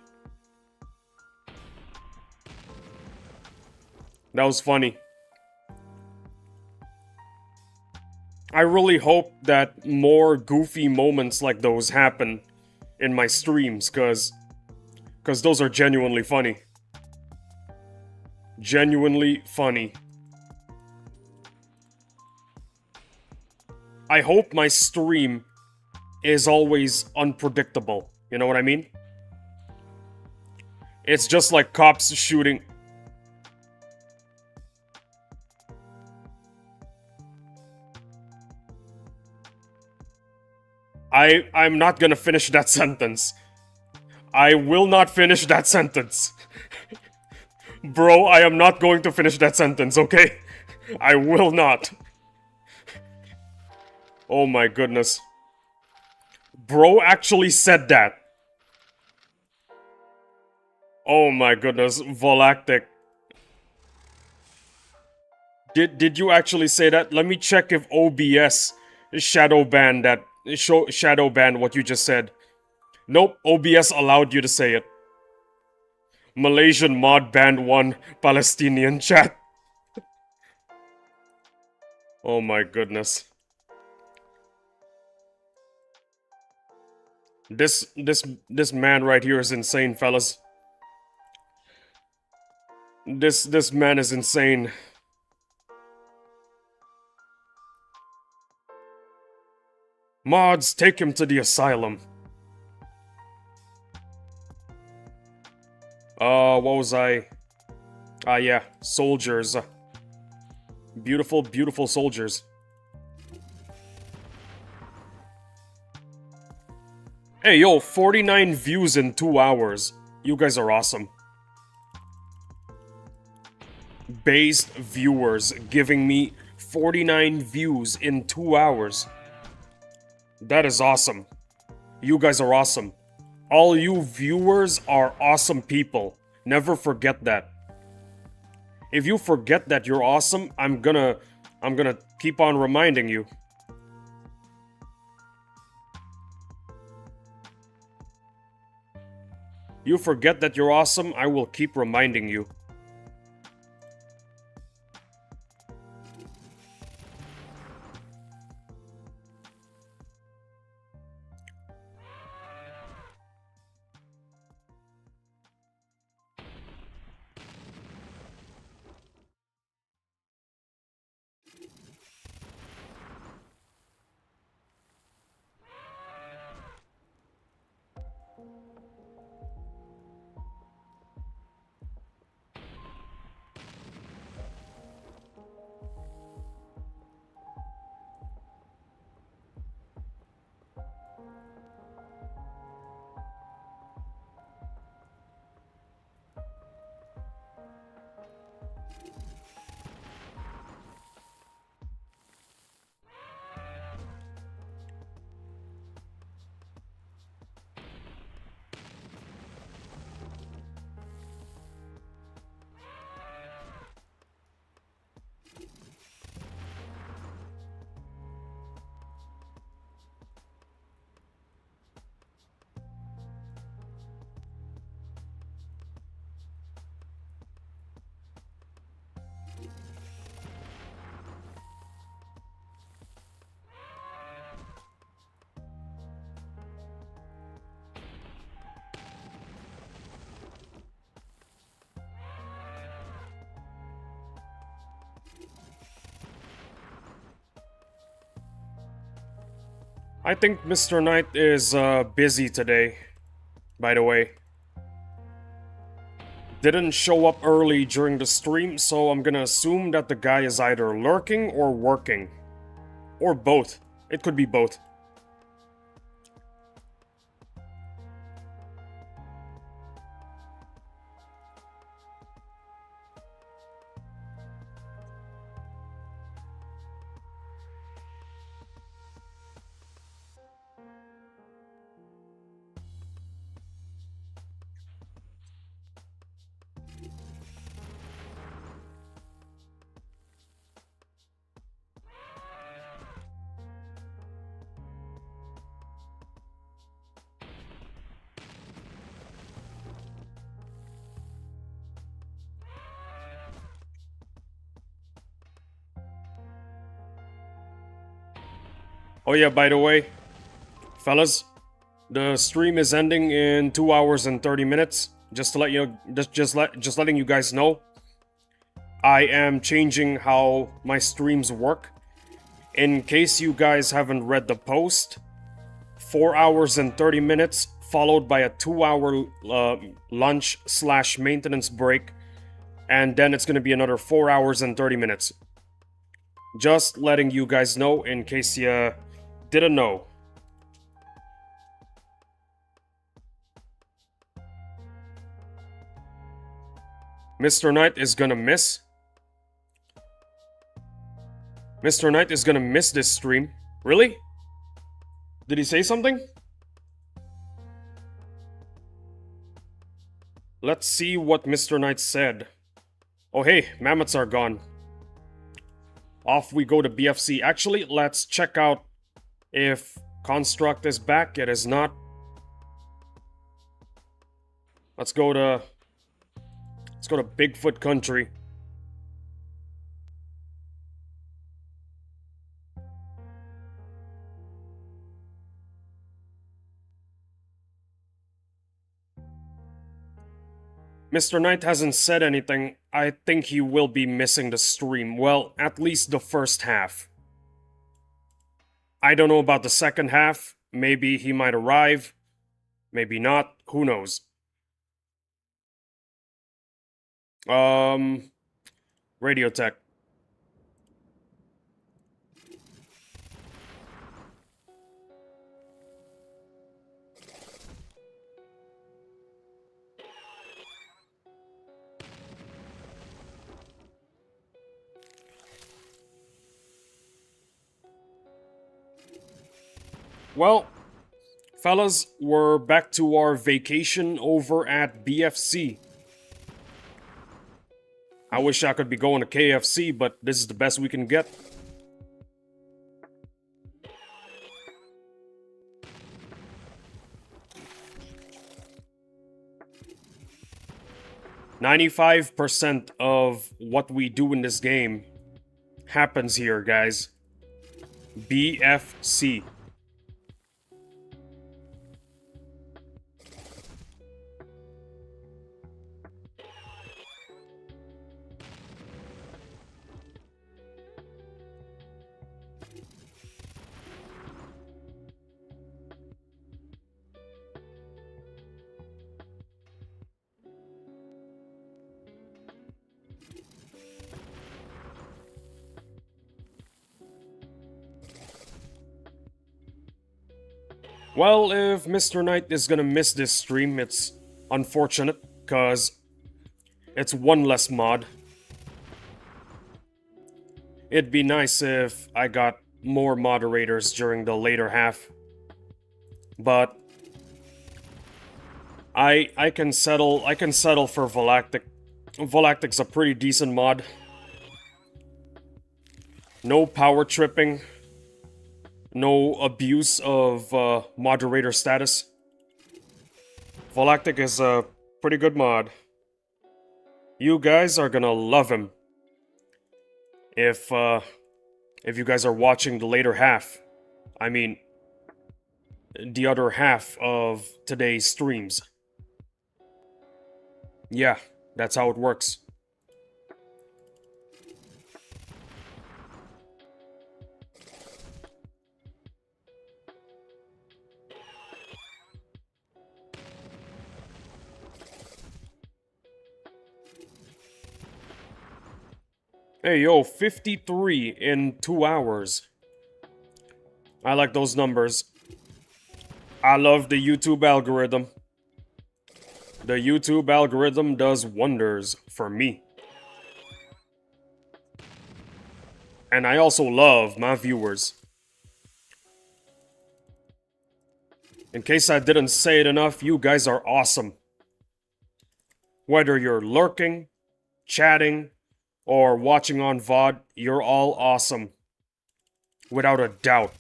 That was funny. I really hope that more goofy moments like those happen in my streams, cause those are genuinely funny. Genuinely funny. I hope my stream is always unpredictable. You know what I mean? It's just like cops shooting. I'm not gonna finish that sentence. I will not finish that sentence. Bro, I am not going to finish that sentence, okay? I will not. Oh my goodness. Bro actually said that. Oh my goodness, Volactic. Did you actually say that? Let me check if OBS shadow banned that. Shadow banned what you just said. Nope, OBS allowed you to say it. Malaysian mod banned one Palestinian chat. Oh my goodness. This man right here is insane, fellas. This man is insane. Mods, take him to the asylum. What was I? Yeah, soldiers. Beautiful, beautiful soldiers. Hey, yo, 49 views in 2 hours. You guys are awesome. Based viewers giving me 49 views in 2 hours. That is awesome. You guys are awesome. All you viewers are awesome people. Never forget that. If you forget that you're awesome, I'm gonna keep on reminding you. You forget that you're awesome, I will keep reminding you. I think Mr. Knight is busy today, by the way. Didn't show up early during the stream, so I'm gonna assume that the guy is either lurking or working. Or both. It could be both. Oh yeah, by the way, fellas, the stream is ending in 2 hours and 30 minutes. Just to let you know, just letting you guys know. I am changing how my streams work. In case you guys haven't read the post, 4 hours and 30 minutes, followed by a 2-hour lunch slash maintenance break, and then it's gonna be another 4 hours and 30 minutes. Just letting you guys know in case you didn't know. Mr. Knight is gonna miss. Mr. Knight is gonna miss this stream. Really? Did he say something? Let's see what Mr. Knight said. Oh hey, mammoths are gone. Off we go to BFC. Actually, let's check out if Construct is back. It is not. Let's go to Bigfoot Country. Mr. Knight hasn't said anything. I think he will be missing the stream. Well, at least the first half. I don't know about the second half. Maybe he might arrive. Maybe not. Who knows? Radio tech. Well, fellas, we're back to our vacation over at BFC. I wish I could be going to KFC, but this is the best we can get. %95 of what we do in this game happens here, guys. BFC. Well, if Mr. Knight is gonna miss this stream, it's unfortunate, cause it's one less mod. It'd be nice if I got more moderators during the later half. But I can settle for Volactic. Volactic's a pretty decent mod. No power tripping. No abuse of moderator status. Volactic is a pretty good mod. You guys are gonna love him. If you guys are watching the later half. I mean, the other half of today's streams. Yeah, that's how it works. Hey yo, 53 in 2 hours. I like those numbers. I love the YouTube algorithm. The YouTube algorithm does wonders for me. And I also love my viewers. In case I didn't say it enough, you guys are awesome. Whether you're lurking, chatting, or watching on VOD, you're all awesome. Without a doubt.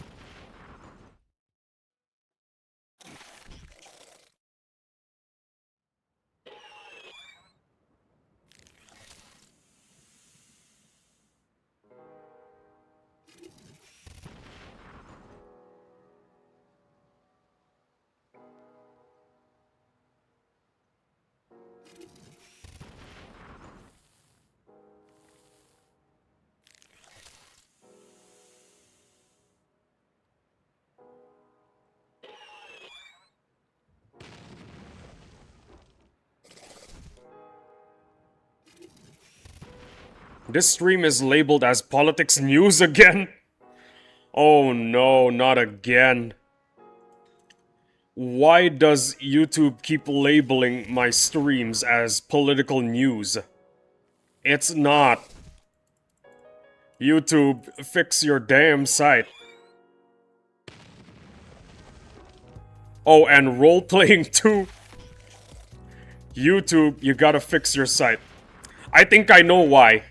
This stream is labeled as politics news again? Oh no, not again. Why does YouTube keep labeling my streams as political news? It's not. YouTube, fix your damn site. Oh, and role-playing too? YouTube, you gotta fix your site. I think I know why.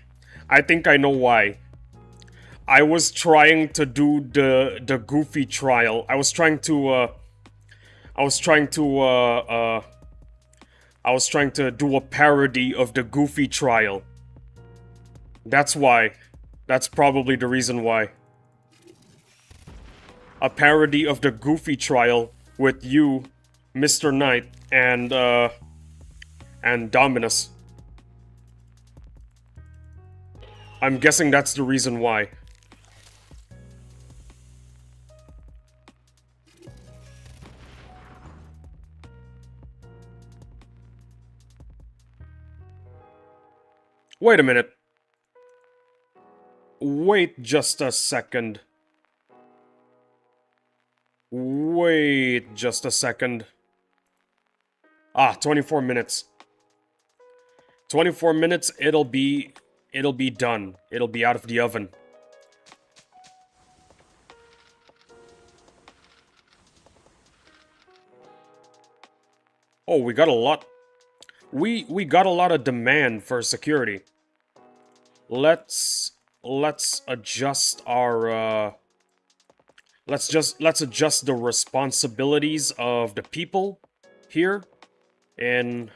I think I know why. I was trying to do the Goofy trial. I was trying to do a parody of the Goofy trial. That's why. That's probably the reason why. A parody of the Goofy trial with you, Mr. Knight, and Dominus. I'm guessing that's the reason why. Wait a minute. Wait just a second. Wait just a second. Ah, 24 minutes. 24 minutes, it'll be done. It'll be out of the oven. Oh, we got a lot. We got a lot of demand for security. Let's adjust our let's adjust the responsibilities of the people here in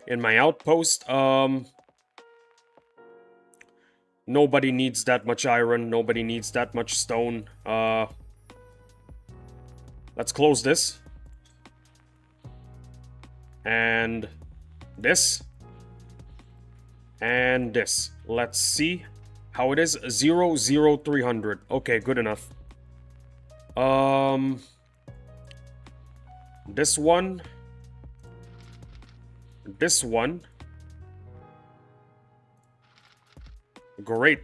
my outpost. Nobody needs that much iron, nobody needs that much stone. Let's close this. And this. And this. Let's see how it is. 00300. Okay, good enough. This one. This one. Great.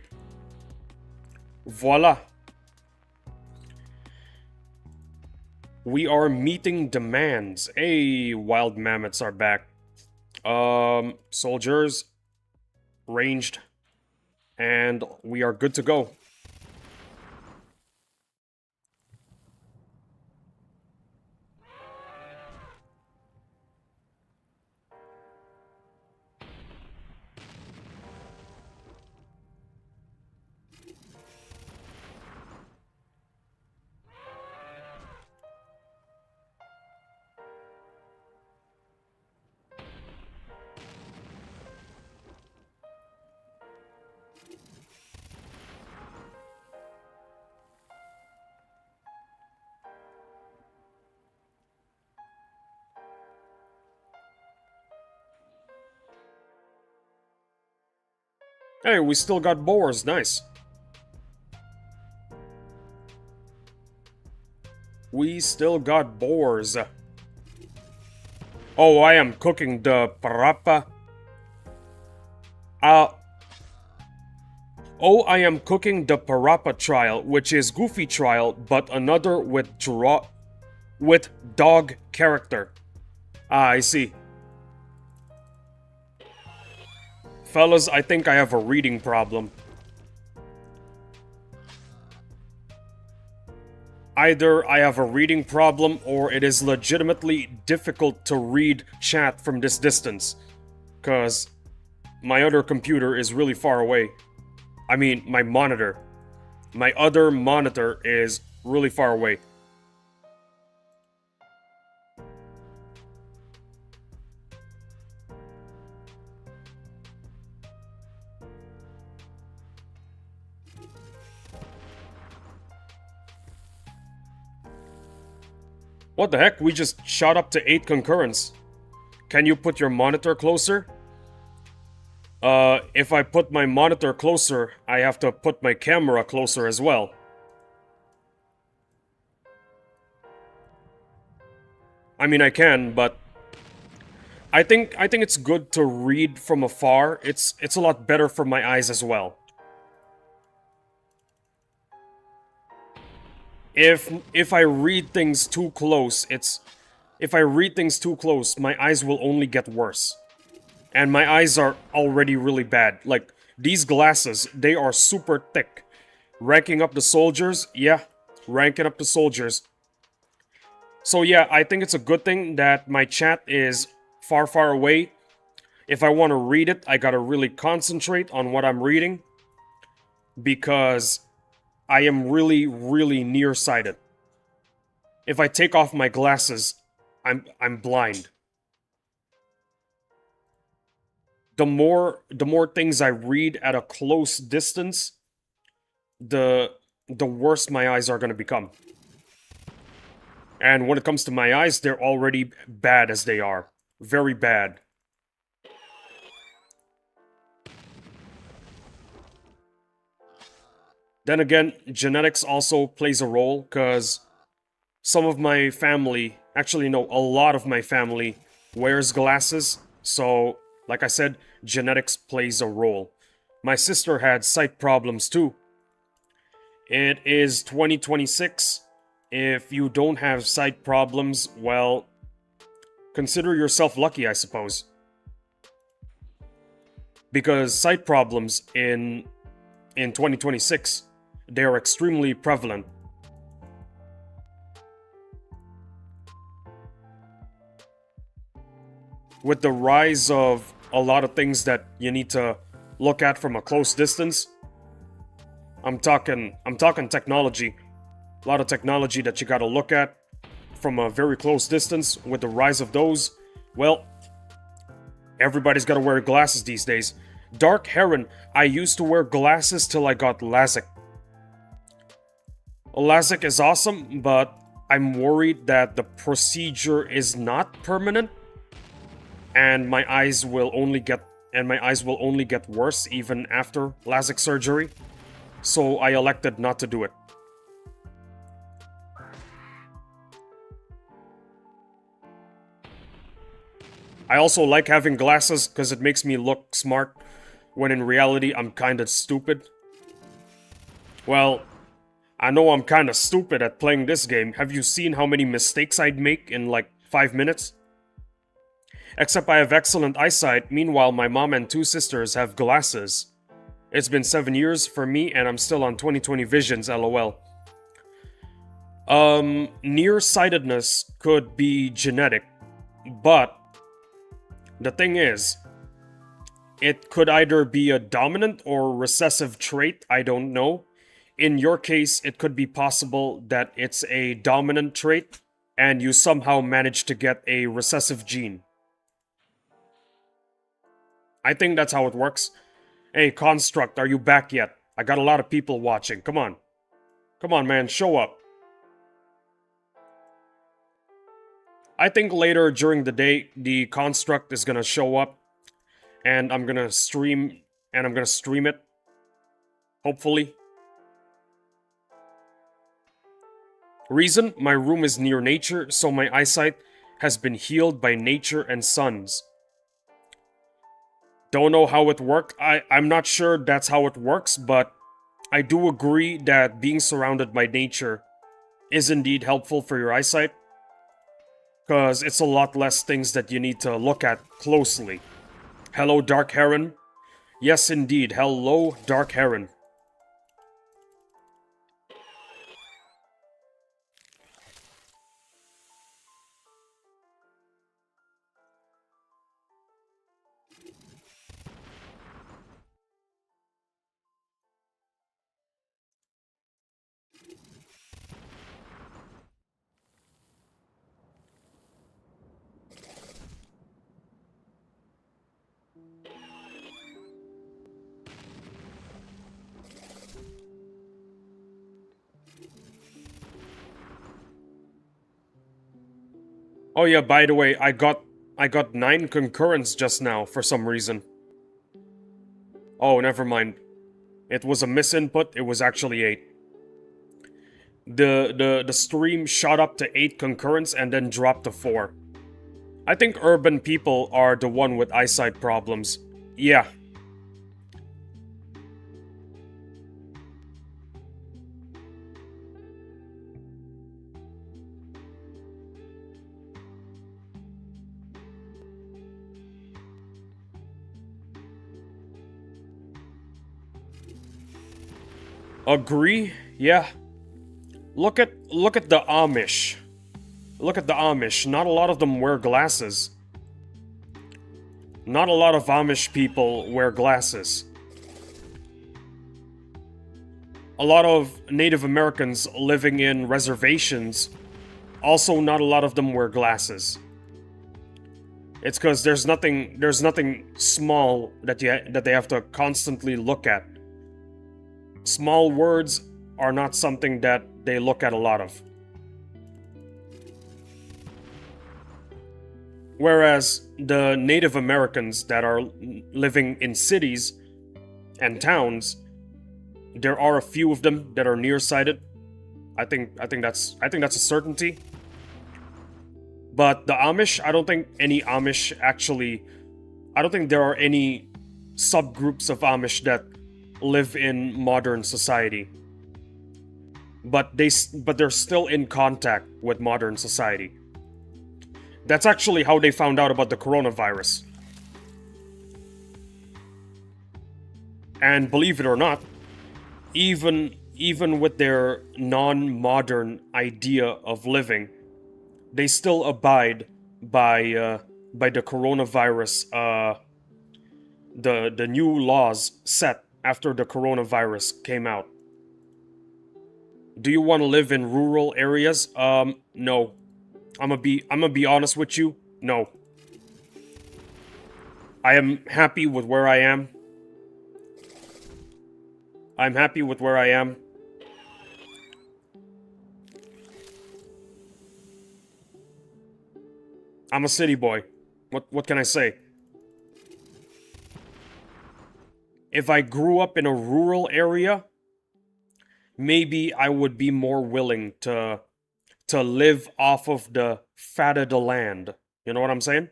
Voila. We are meeting demands. Hey, wild mammoths are back. Soldiers. Ranged. And we are good to go. Hey, we still got boars. Nice. We still got boars. Oh, I am cooking the parapa. Oh, I am cooking the parapa trial, which is Goofy trial, but another with dog character. Ah, I see. Fellas, I think I have a reading problem. Either I have a reading problem, or it is legitimately difficult to read chat from this distance. 'Cause my other computer is really far away. I mean, my monitor. My other monitor is really far away. What the heck? We just shot up to 8 concurrents. Can you put your monitor closer? If I put my monitor closer, I have to put my camera closer as well. I mean, I can, but I think it's good to read from afar. It's a lot better for my eyes as well. If I read things too close, if I read things too close, my eyes will only get worse. And my eyes are already really bad. Like, these glasses, they are super thick. Ranking up the soldiers, yeah, ranking up the soldiers. So yeah, I think it's a good thing that my chat is far, far away. If I want to read it, I gotta really concentrate on what I'm reading because I am really, really nearsighted. If I take off my glasses, I'm blind. The more things I read at a close distance, the the worse my eyes are gonna become. And when it comes to my eyes, they're already bad as they are. Very bad. Then again, genetics also plays a role, because some of my family, actually no, a lot of my family wears glasses, so, like I said, genetics plays a role. My sister had sight problems too. It is 2026. If you don't have sight problems, well, consider yourself lucky, I suppose. Because sight problems in 2026, they are extremely prevalent. With the rise of a lot of things that you need to look at from a close distance, I'm talking technology. A lot of technology that you gotta look at from a very close distance. With the rise of those, well, everybody's gotta wear glasses these days. Dark Heron, I used to wear glasses till I got LASIK. LASIK is awesome, but I'm worried that the procedure is not permanent, and my eyes will only get worse even after LASIK surgery. So I elected not to do it. I also like having glasses because it makes me look smart, when in reality I'm kinda stupid. Well, I know I'm kinda stupid at playing this game. Have you seen how many mistakes I'd make in like 5 minutes? Except I have excellent eyesight, meanwhile my mom and two sisters have glasses. It's been 7 years for me and I'm still on 20/20 visions, lol. Nearsightedness could be genetic, but the thing is, it could either be a dominant or recessive trait, I don't know. In your case, it could be possible that it's a dominant trait, and you somehow managed to get a recessive gene. I think that's how it works. Hey, Construct, are you back yet? I got a lot of people watching, come on. Come on, man, show up. I think later during the day, the Construct is gonna show up, and I'm gonna stream it. Hopefully. Reason? My room is near nature, so my eyesight has been healed by nature and suns. Don't know how it worked. I'm not sure that's how it works, but I do agree that being surrounded by nature is indeed helpful for your eyesight, because it's a lot less things that you need to look at closely. Hello, Dark Heron. Yes, indeed. Hello, Dark Heron. Oh yeah, by the way, I got 9 concurrents just now for some reason. Oh, never mind. It was a misinput, it was actually 8. The stream shot up to 8 concurrents and then dropped to 4. I think urban people are the one with eyesight problems. Yeah. Agree? Yeah. Look at the Amish. Look at the Amish. Not a lot of them wear glasses. Not a lot of Amish people wear glasses. A lot of Native Americans living in reservations, also not a lot of them wear glasses. It's because there's nothing small that they have to constantly look at. Small words are not something that they look at a lot of. Whereas the Native Americans that are living in cities and towns, there are a few of them that are nearsighted. I think that's a certainty. But the Amish, I don't think any Amish actually. I don't think there are any subgroups of Amish that live in modern society. But they're still in contact with modern society. That's actually how they found out about the coronavirus. And believe it or not, even with their non-modern idea of living, they still abide by the coronavirus the new laws set after the coronavirus came out. Do you want to live in rural areas? No. I'm gonna be honest with you. No. I am happy with where I am. I'm happy with where I am. I'm a city boy. What can I say? If I grew up in a rural area, maybe I would be more willing to live off of the fat of the land. You know what I'm saying?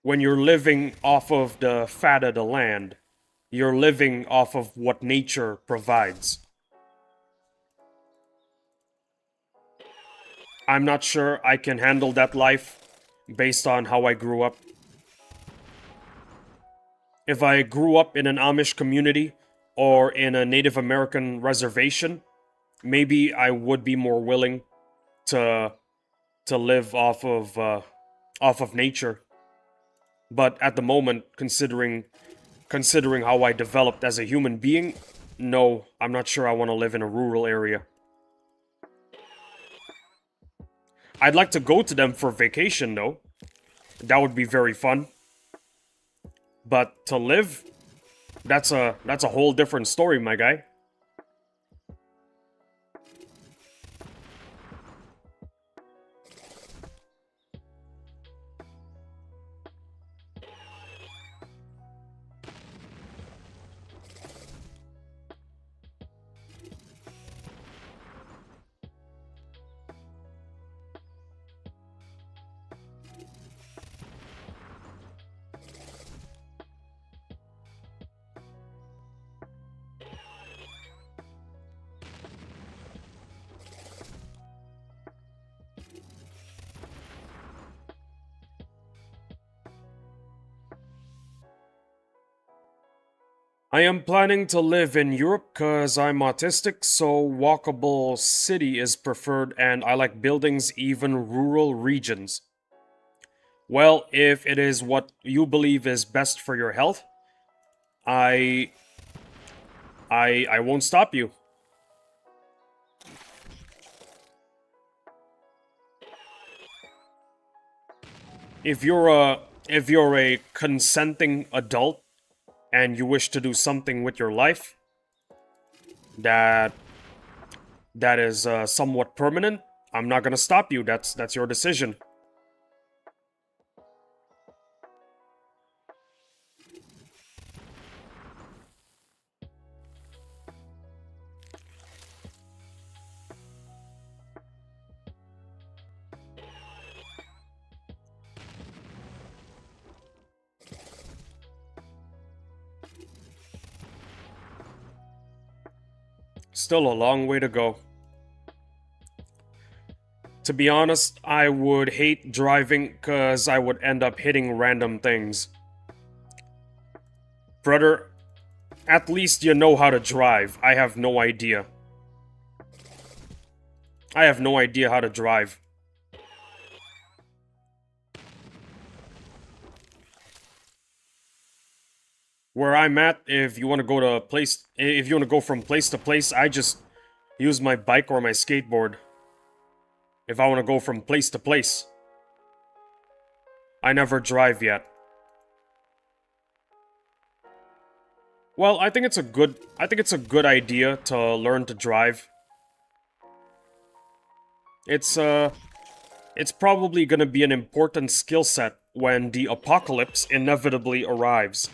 When you're living off of the fat of the land, you're living off of what nature provides. I'm not sure I can handle that life based on how I grew up. If I grew up in an Amish community or in a Native American reservation, maybe I would be more willing to live off of nature. But at the moment, considering how I developed as a human being, no, I'm not sure I want to live in a rural area. I'd like to go to them for vacation though. That would be very fun. But to live, that's a whole different story, my guy. I am planning to live in Europe because I'm autistic, so walkable city is preferred, and I like buildings, even rural regions. Well, if it is what you believe is best for your health, I I won't stop you. If you're a consenting adult and you wish to do something with your life that is somewhat permanent, I'm not gonna stop you. That's your decision. Still a long way to go. To be honest, I would hate driving because I would end up hitting random things. Brother, at least you know how to drive. I have no idea. I have no idea how to drive. Where I'm at, if you want to go from place to place, I just use my bike or my skateboard. If I want to go from place to place. I never drive yet. Well, I think it's a good idea to learn to drive. It's probably gonna be an important skill set when the apocalypse inevitably arrives.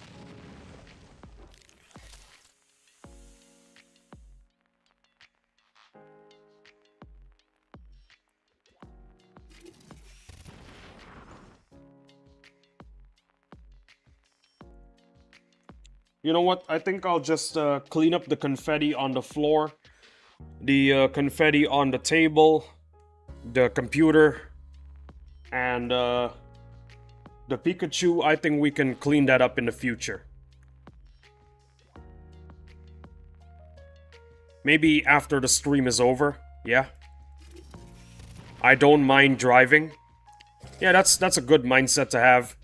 You know what? I think I'll just clean up the confetti on the floor, the confetti on the table, the computer, and the Pikachu. I think we can clean that up in the future. Maybe after the stream is over, yeah? I don't mind driving. Yeah, that's a good mindset to have.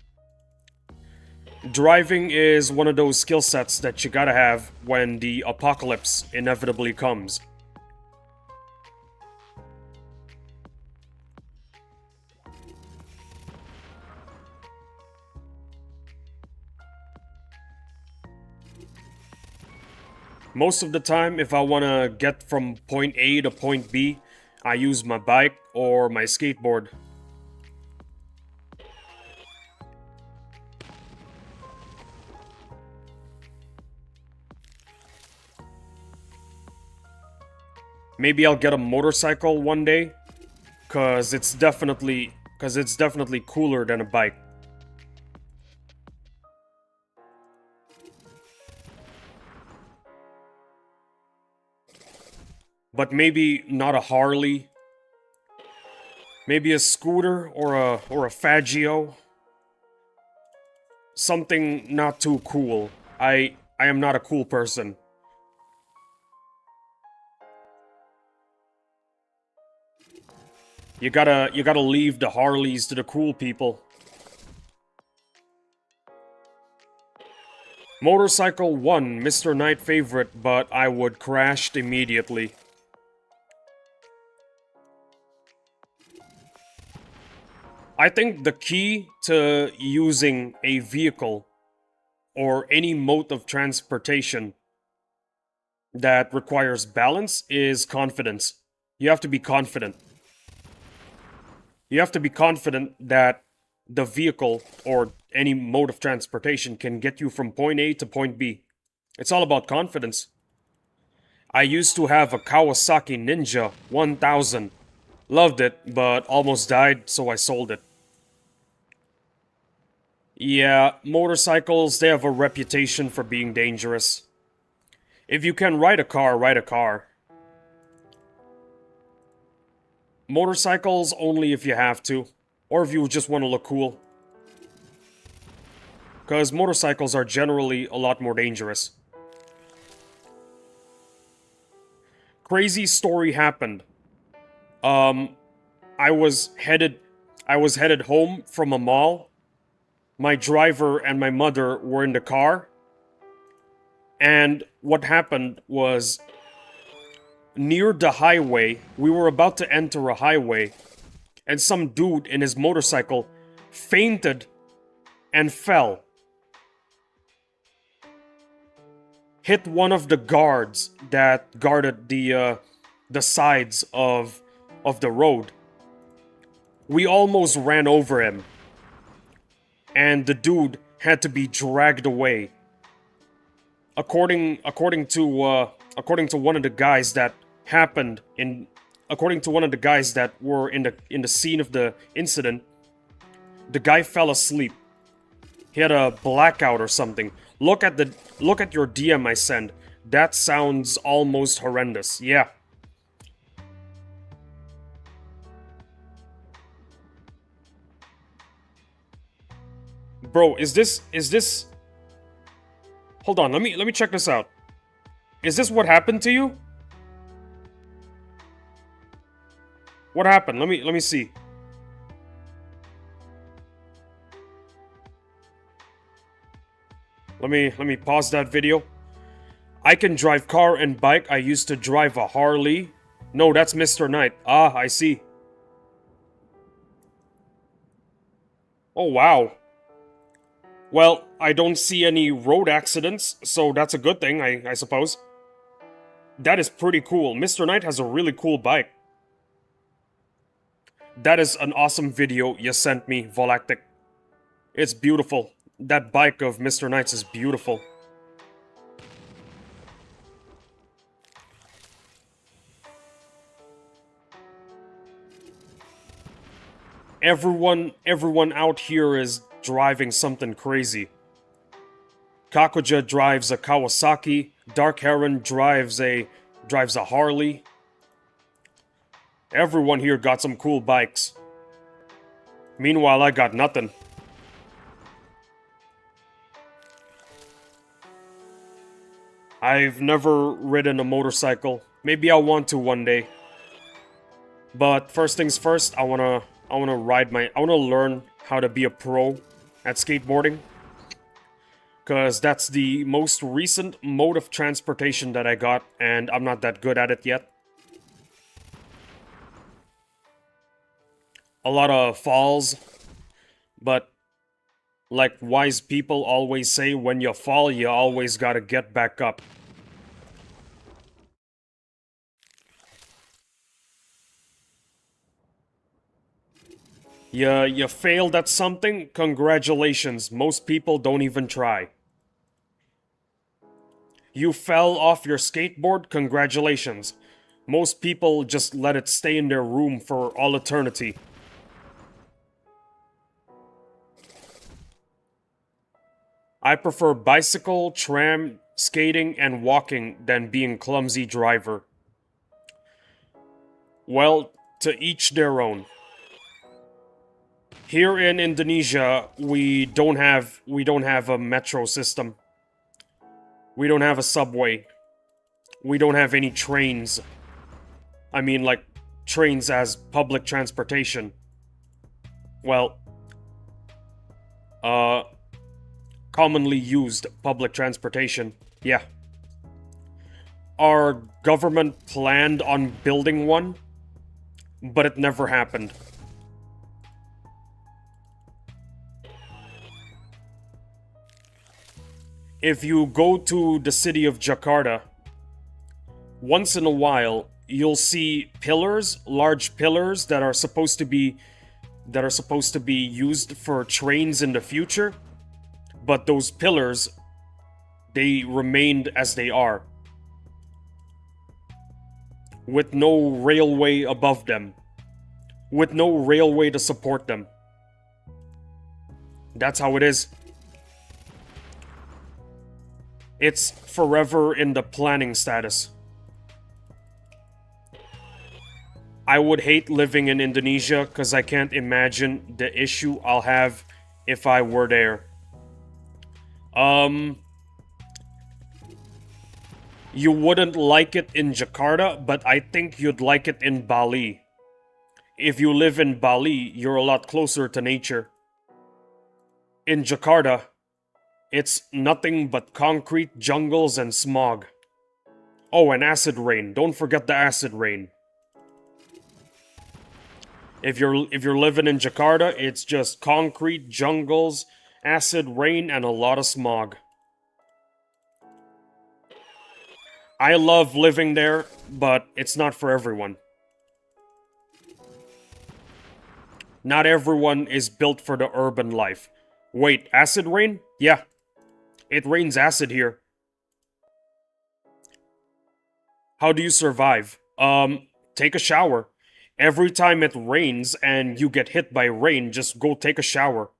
Driving is one of those skill sets that you gotta have when the apocalypse inevitably comes. Most of the time, if I want to get from point A to point B, I use my bike or my skateboard. Maybe I'll get a motorcycle one day, cause it's definitely cooler than a bike. But maybe not a Harley. Maybe a scooter or a Faggio. Something not too cool. I am not a cool person. You gotta leave the Harleys to the cool people. Motorcycle 1, Mr. Knight favorite, but I would crash immediately. I think the key to using a vehicle or any mode of transportation that requires balance is confidence. You have to be confident. You have to be confident that the vehicle or any mode of transportation can get you from point A to point B. It's all about confidence. I used to have a Kawasaki Ninja 1000. Loved it, but almost died, so I sold it. Yeah, motorcycles, they have a reputation for being dangerous. If you can ride a car, ride a car. Motorcycles only if you have to, or if you just want to look cool. Because motorcycles are generally a lot more dangerous. Crazy story happened. I was headed home from a mall. My driver and my mother were in the car. And what happened was, near the highway, we were about to enter a highway, and some dude in his motorcycle fainted and fell. Hit one of the guards that guarded the sides of the road. We almost ran over him. And the dude had to be dragged away. According to one of the guys that were in the scene of the incident, the guy fell asleep. He had a blackout or something. Look at your DM I sent. That sounds almost horrendous. Yeah. Bro, is this Hold on, let me check this out. Is this what happened to you? What happened? Let me see. Let me pause that video. I can drive car and bike. I used to drive a Harley. No, that's Mr. Knight. Ah, I see. Oh, wow. Well, I don't see any road accidents, so that's a good thing, I suppose. That is pretty cool. Mr. Knight has a really cool bike. That is an awesome video you sent me, Volactic. It's beautiful. That bike of Mr. Knight's is beautiful. Everyone out here is driving something crazy. Kakuja drives a Kawasaki. Dark Heron drives a Harley. Everyone here got some cool bikes. Meanwhile, I got nothing. I've never ridden a motorcycle. Maybe I'll want to one day. But first things first, I wanna learn how to be a pro at skateboarding. Cause that's the most recent mode of transportation that I got, and I'm not that good at it yet. A lot of falls, but like wise people always say, when you fall, you always gotta get back up. You failed at something? Congratulations, most people don't even try. You fell off your skateboard? Congratulations. Most people just let it stay in their room for all eternity. I prefer bicycle, tram, skating, and walking than being clumsy driver. Well, to each their own. Here in Indonesia, we don't have a metro system. We don't have a subway. We don't have any trains. I mean, like, trains as public transportation. Well, commonly used public transportation. Yeah. Our government planned on building one, but it never happened. If you go to the city of Jakarta, once in a while, you'll see pillars, large pillars that are supposed to be used for trains in the future, but those pillars, they remained as they are, with no railway above them, with no railway to support them. That's how it is. It's forever in the planning status. I would hate living in Indonesia because I can't imagine the issue I'll have if I were there. You wouldn't like it in Jakarta, but I think you'd like it in Bali. If you live in Bali, you're a lot closer to nature. In Jakarta, it's nothing but concrete, jungles, and smog. Oh, and acid rain. Don't forget the acid rain. If you're living in Jakarta, it's just concrete, jungles, acid rain, and a lot of smog. I love living there, but it's not for everyone. Not everyone is built for the urban life. Wait, acid rain? Yeah. It rains acid here. How do you survive? Take a shower. Every time it rains and you get hit by rain, just go take a shower.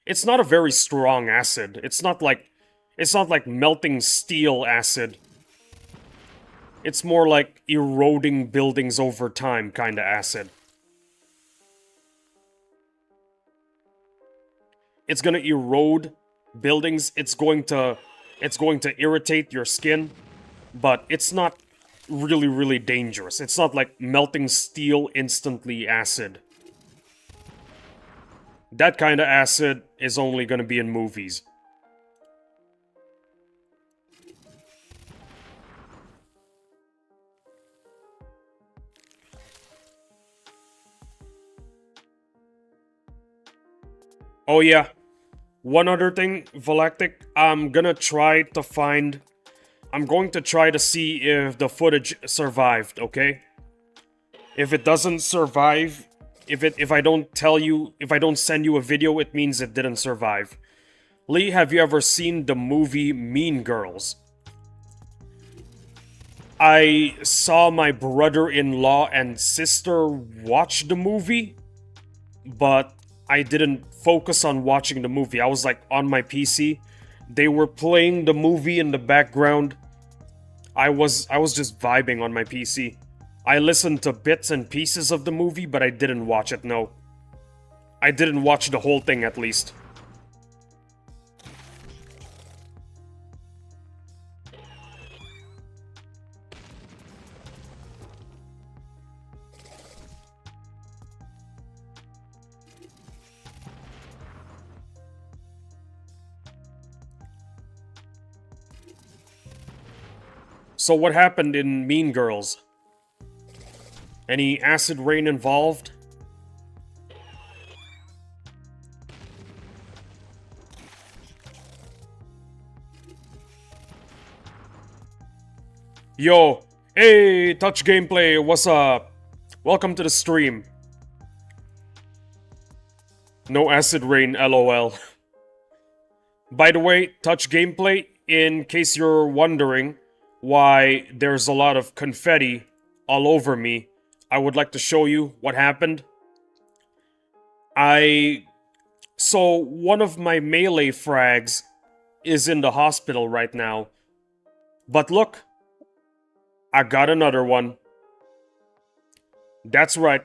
It's not a very strong acid. It's not like melting steel acid. It's more like eroding buildings over time kind of acid. It's gonna erode buildings. It's going to irritate your skin, but it's not really dangerous. It's not like melting steel instantly acid. That kind of acid is only gonna be in movies. Oh yeah, one other thing, Galactic, I'm going to try to see if the footage survived, okay? If it doesn't survive, if I don't send you a video, it means it didn't survive. Lee, have you ever seen the movie Mean Girls? I saw my brother-in-law and sister watch the movie, but I didn't focus on watching the movie. I was like on my PC. They were playing the movie in the background. I was just vibing on my PC. I listened to bits and pieces of the movie, but I didn't watch it, no. I didn't watch the whole thing, at least. So what happened in Mean Girls? Any acid rain involved? Yo, hey, Touch Gameplay, what's up? Welcome to the stream. No acid rain, lol. By the way, Touch Gameplay, in case you're wondering why there's a lot of confetti all over me, I would like to show you what happened. So one of my melee frags is in the hospital right now. But look, I got another one. That's right.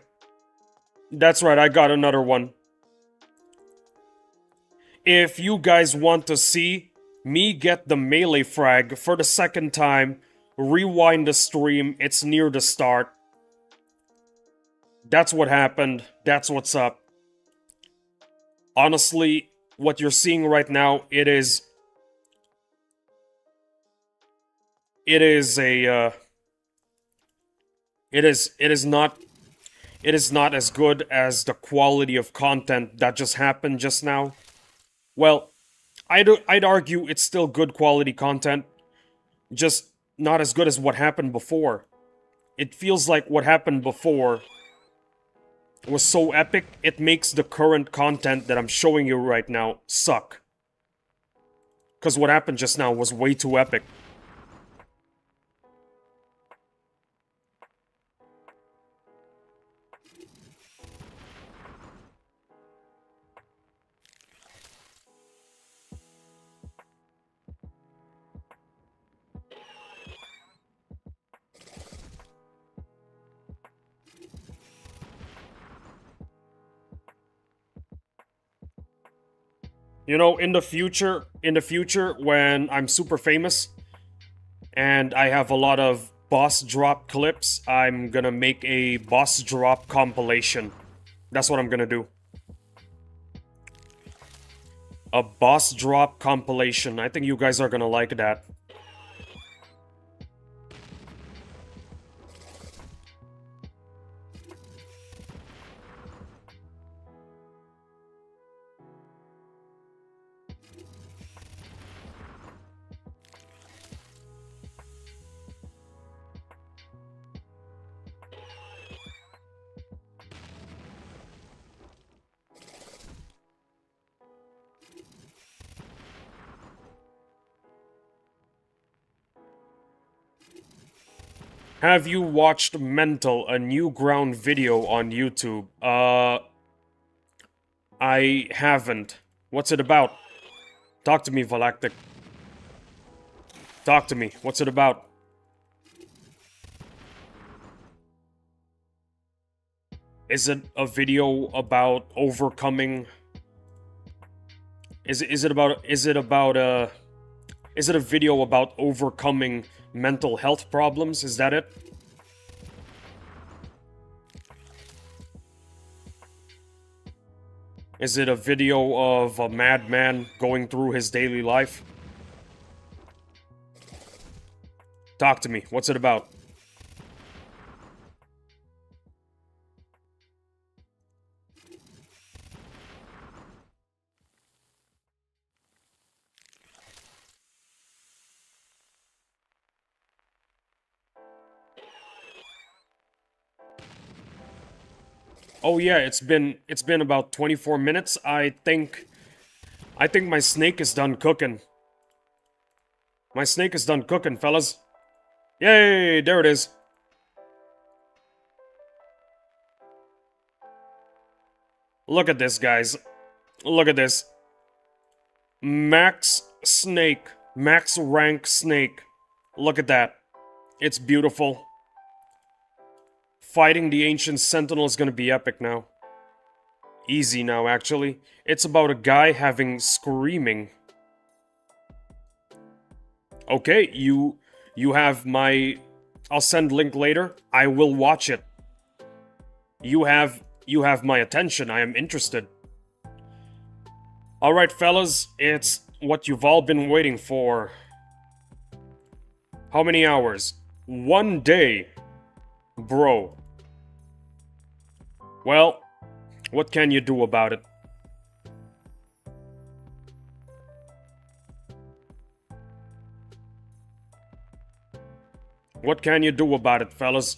That's right, I got another one. If you guys want to see me get the melee frag for the second time, rewind the stream, it's near the start. That's what happened, that's what's up. Honestly, what you're seeing right now, it is not as good as the quality of content that just happened just now. Well, I'd argue it's still good quality content, just not as good as what happened before. It feels like what happened before was so epic, it makes the current content that I'm showing you right now suck. Because what happened just now was way too epic. You know, in the future, when I'm super famous, and I have a lot of boss drop clips, I'm gonna make a boss drop compilation. That's what I'm gonna do. A boss drop compilation. I think you guys are gonna like that. Have you watched Mental, a New Ground video on YouTube? I haven't. What's it about? Talk to me, Galactic. Talk to me. What's it about? Is it a video about overcoming... Is it a video about overcoming mental health problems? Is that it? Is it a video of a madman going through his daily life? Talk to me. What's it about? Oh yeah, it's been about 24 minutes. I think my snake is done cooking. My snake is done cooking, fellas. Yay, there it is. Look at this, guys. Look at this. Max snake. Max rank snake. Look at that. It's beautiful. Fighting the ancient sentinel is gonna be epic now. Easy now, actually. It's about a guy having screaming. Okay, you have my... I'll send link later. I will watch it. You have my attention. I am interested. Alright, fellas. It's what you've all been waiting for. How many hours? 1 day. Bro. Well, what can you do about it? What can you do about it, fellas?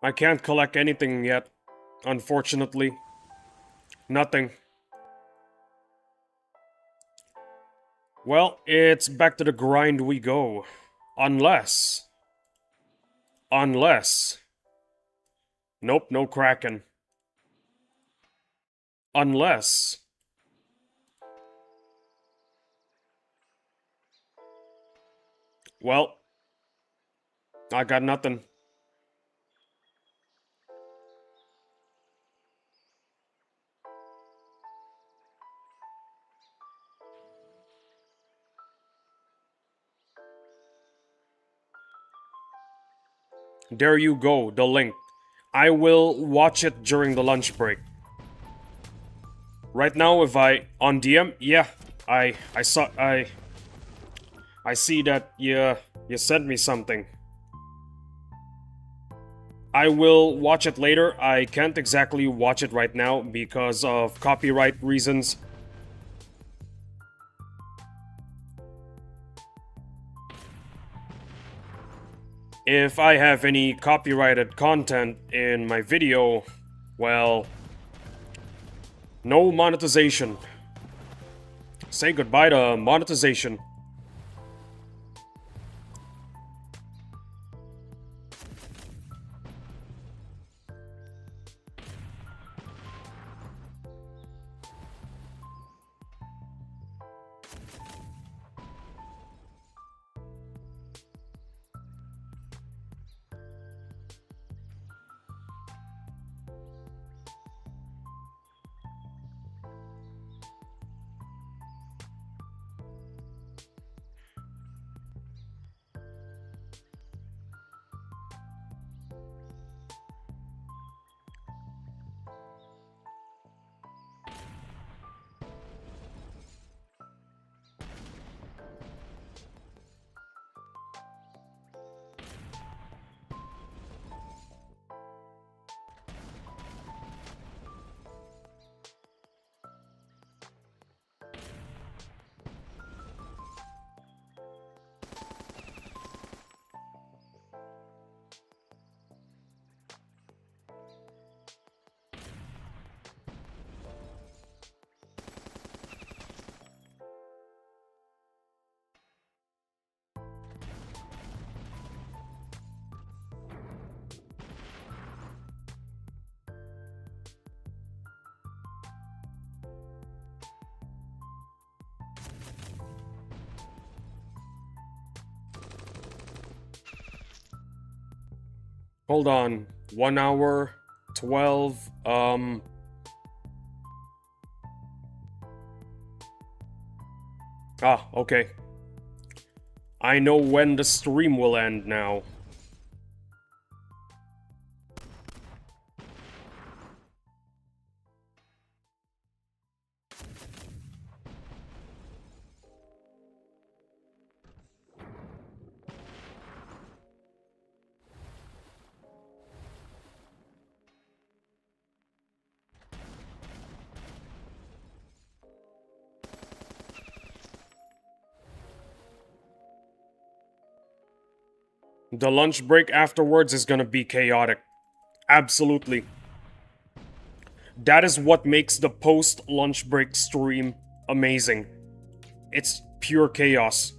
I can't collect anything yet, unfortunately. Nothing. Well, it's back to the grind we go. Unless... Nope, no Kraken. Unless... Well... I got nothing. There you go, the link. I will watch it during the lunch break. Right now, if I... On DM? Yeah, I see that you sent me something. I will watch it later. I can't exactly watch it right now because of copyright reasons. If I have any copyrighted content in my video, well, no monetization. Say goodbye to monetization. Hold on. 1 hour, 12, Ah, okay. I know when the stream will end now. The lunch break afterwards is gonna be chaotic. Absolutely. That is what makes the post-lunch break stream amazing. It's pure chaos.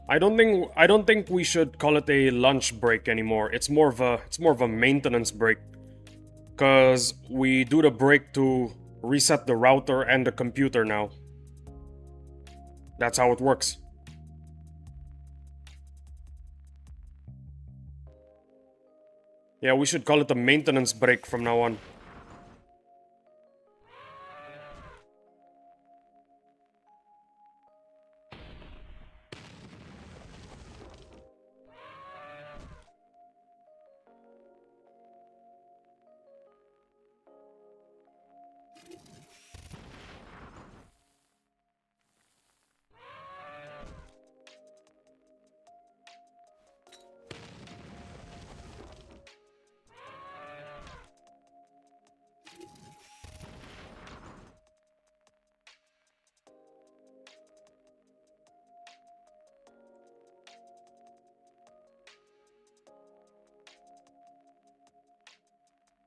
I don't think we should call it a lunch break anymore. It's more of a maintenance break. Cause we do the break to reset the router and the computer now. That's how it works. Yeah, we should call it a maintenance break from now on.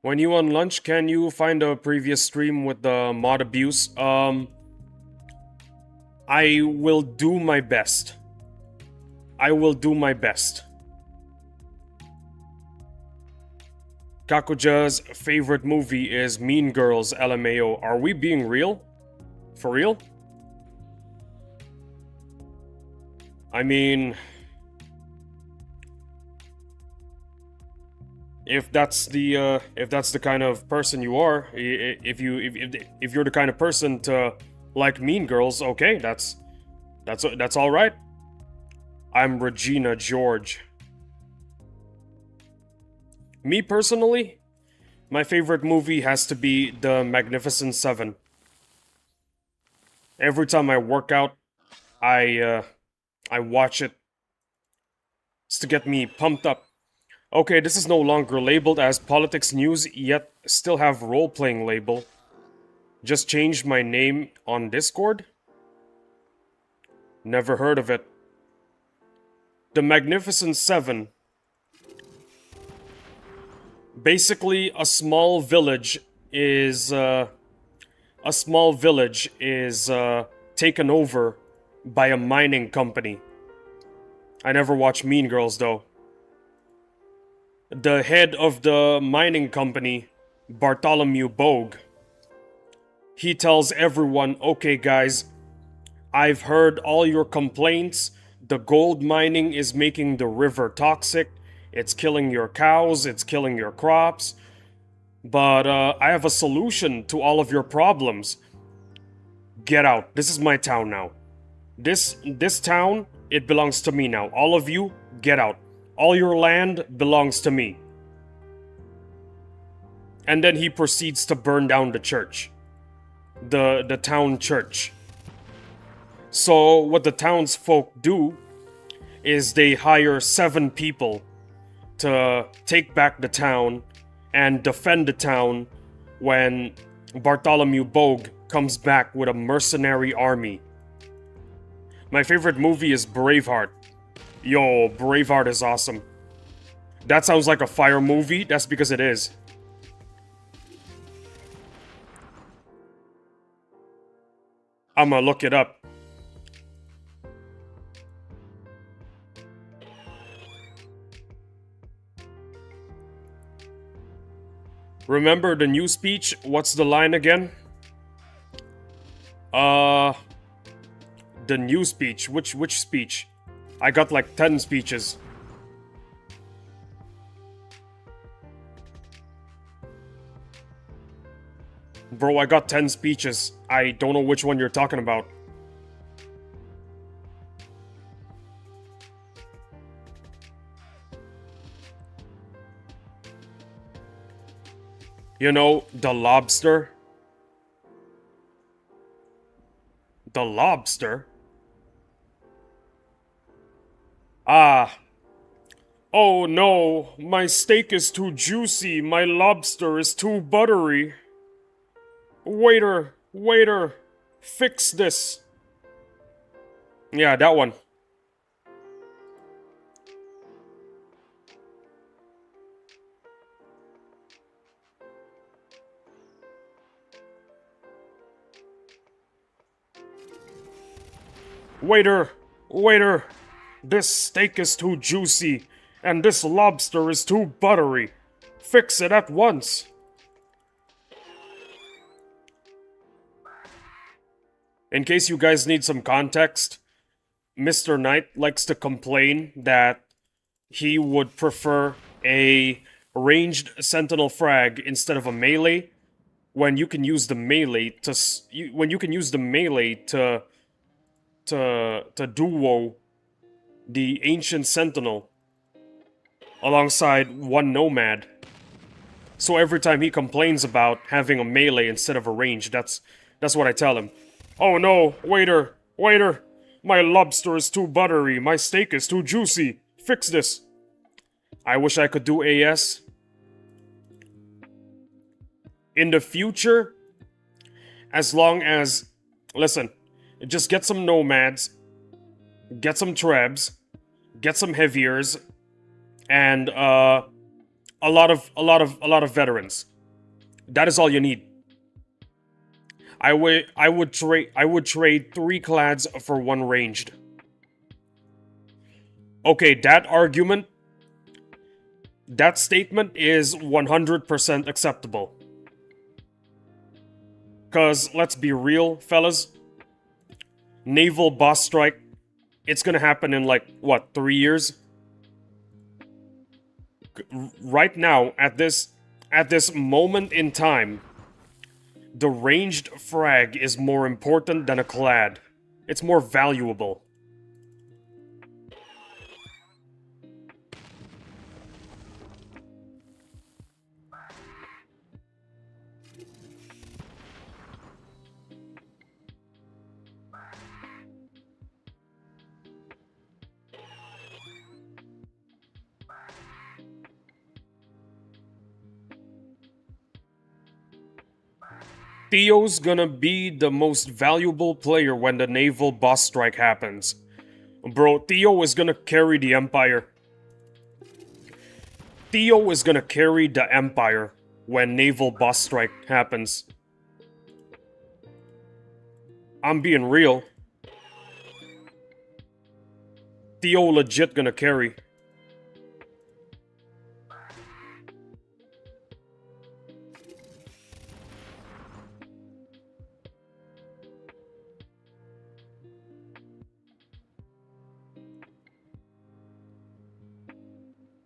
When you on lunch, can you find a previous stream with the mod abuse? I will do my best. I will do my best. Kakuja's favorite movie is Mean Girls, LMAO. Are we being real? For real? I mean... If that's the kind of person you are, if you're the kind of person to like Mean Girls, okay, that's all right. I'm Regina George. Me personally, my favorite movie has to be The Magnificent Seven. Every time I work out, I watch it. It's to get me pumped up. Okay, this is no longer labeled as politics news, yet still have role-playing label. Just changed my name on Discord? Never heard of it. The Magnificent Seven. Basically, a small village is taken over by a mining company. I never watched Mean Girls though. The head of the mining company, Bartholomew Bogue, he tells everyone, okay guys, I've heard all your complaints. The gold mining is making the river toxic. It's killing your cows, it's killing your crops. But I have a solution to all of your problems. Get out. This is my town now. This town, it belongs to me now. All of you, get out. All your land belongs to me. And then he proceeds to burn down the church. The town church. So what the townsfolk do is they hire 7 people to take back the town and defend the town when Bartholomew Bogue comes back with a mercenary army. My favorite movie is Braveheart. Yo, Braveheart is awesome. That sounds like a fire movie. That's because it is. I'ma look it up. Remember the new speech? What's the line again? The new speech. Which speech? I got like 10 speeches. Bro, I got 10 speeches. I don't know which one you're talking about. You know, the lobster? The lobster? Ah. Oh no, my steak is too juicy, my lobster is too buttery. Waiter, waiter, fix this. Yeah, that one. Waiter, waiter, this steak is too juicy, and this lobster is too buttery. Fix it at once. In case you guys need some context, Mr. Knight likes to complain that he would prefer a ranged sentinel frag instead of a melee, when you can use the melee to duo the ancient sentinel alongside one nomad. So every time he complains about having a melee instead of a range, that's what I tell him. Oh no, waiter, waiter, my lobster is too buttery, my steak is too juicy, fix this. I wish I could do AS. In the future, as long as, listen, just get some nomads, get some trebs, get some heaviers, and a lot of veterans. That is all you need. I would trade 3 clads for 1 ranged. Okay, that statement is 100% acceptable. Cause let's be real, fellas. Naval boss strike, it's gonna happen in like, what, 3 years? Right now, at this moment in time, the ranged frag is more important than a clad. It's more valuable. Theo's gonna be the most valuable player when the naval boss strike happens. Bro, Theo is gonna carry the Empire. Theo is gonna carry the Empire when naval boss strike happens. I'm being real. Theo legit gonna carry.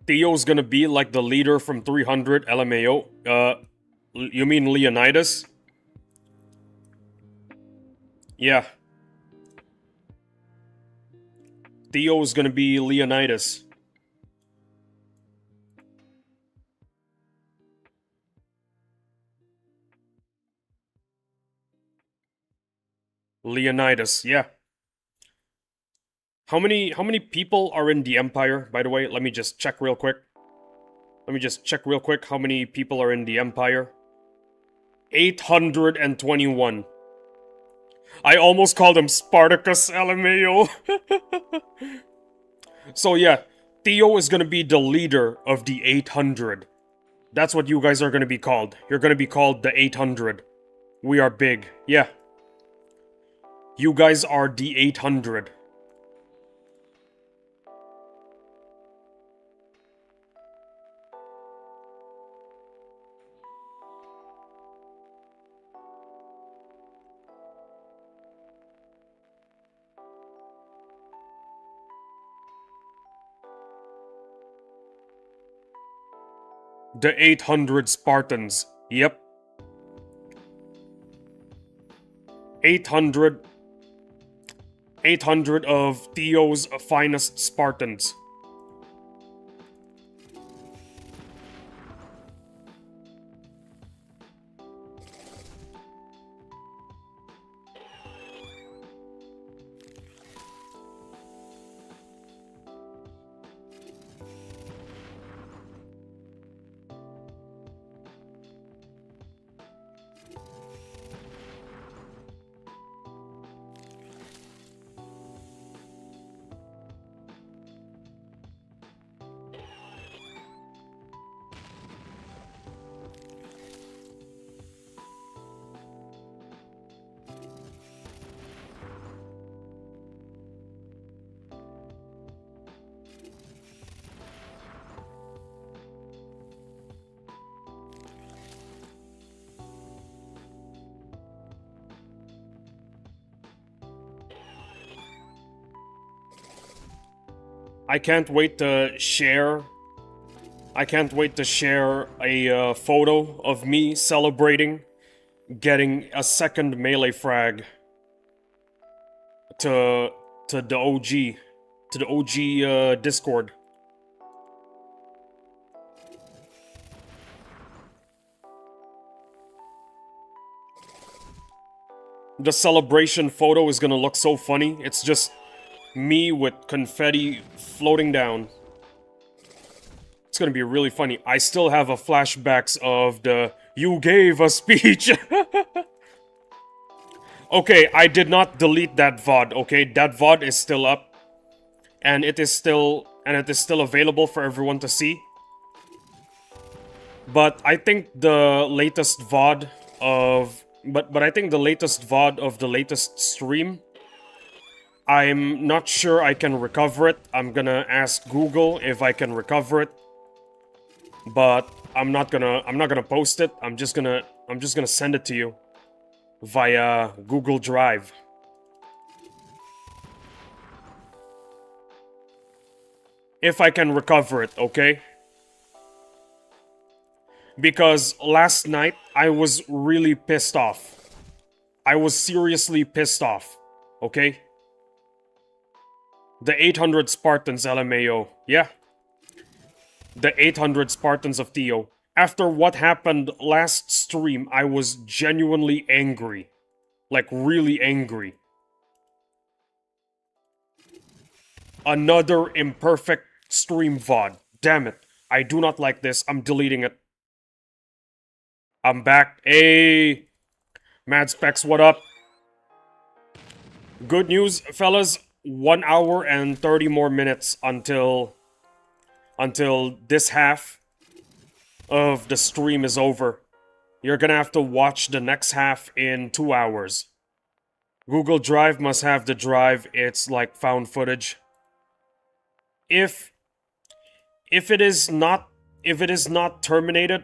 Theo's gonna be like the leader from 300 LMAO. You mean Leonidas? Yeah. Theo's gonna be Leonidas. Leonidas, yeah. How many people are in the Empire, by the way? Let me just check real quick. How many people are in the Empire. 821. I almost called him Spartacus LMAO. So yeah, Theo is gonna be the leader of the 800. That's what you guys are gonna be called. You're gonna be called the 800. We are big, yeah. You guys are the 800. The 800 Spartans. Yep. 800. 800 of Theo's finest Spartans. I can't wait to share. I can't wait to share a photo of me celebrating getting a second melee frag to the OG, to the OG Discord. The celebration photo is gonna look so funny. It's just me with confetti floating down. It's gonna be really funny. I still have a flashbacks of the "you gave a speech." Okay, I did not delete that VOD, okay? That VOD is still up. And it is still available for everyone to see. But I think the latest VOD of but I think the latest VOD of the latest stream, I'm not sure I can recover it. I'm gonna ask Google if I can recover it. But I'm not gonna post it. I'm just gonna send it to you via Google Drive. If I can recover it, okay? Because last night I was really pissed off. I was seriously pissed off, okay? The 800 Spartans, LMAO. Yeah. The 800 Spartans of Theo. After what happened last stream, I was genuinely angry. Like, really angry. Another imperfect stream VOD. Damn it. I do not like this. I'm deleting it. I'm back. Hey! Mad Specs, what up? Good news, fellas. 1 hour and 30 more minutes until this half of the stream is over. You're gonna have to watch the next half in 2 hours. Google Drive must have the drive. It's like found footage. If it is not terminated,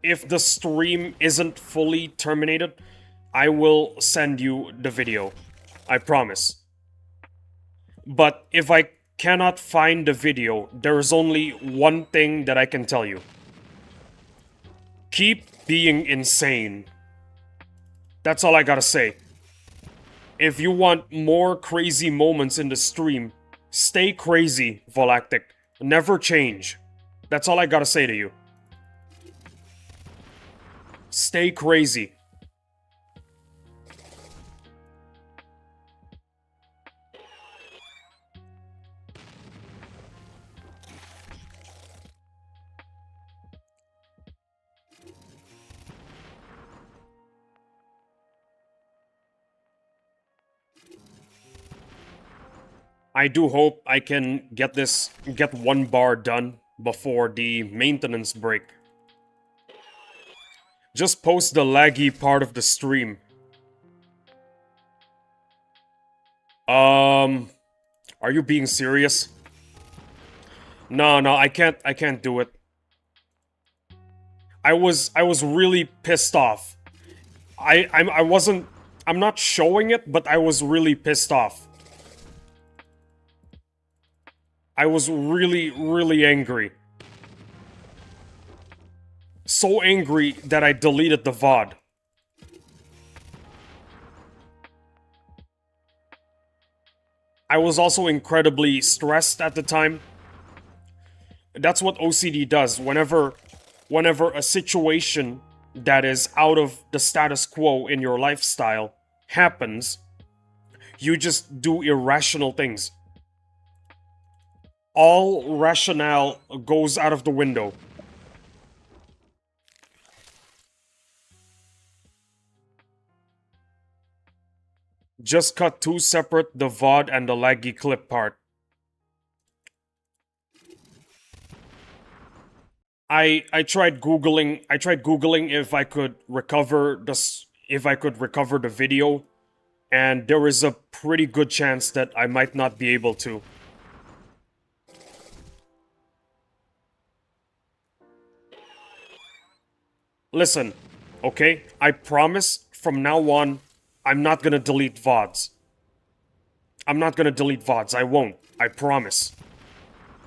if the stream isn't fully terminated, I will send you the video. I promise. But if I cannot find the video, there is only one thing that I can tell you. Keep being insane. That's all I gotta say. If you want more crazy moments in the stream, stay crazy, Volactic. Never change. That's all I gotta say to you. Stay crazy. I do hope I can get one bar done before the maintenance break. Just post the laggy part of the stream. Um, are you being serious? No, no, I can't do it. I was really pissed off. I wasn't, I'm not showing it, but I was really pissed off. I was really, really angry. So angry that I deleted the VOD. I was also incredibly stressed at the time. That's what OCD does. Whenever a situation that is out of the status quo in your lifestyle happens, you just do irrational things. All rationale goes out of the window. Just cut two separate, the VOD and the laggy clip part. I tried googling if I could recover the video, and there is a pretty good chance that I might not be able to. Listen, okay? I promise from now on I'm not gonna delete VODs. I'm not gonna delete VODs. I won't. I promise.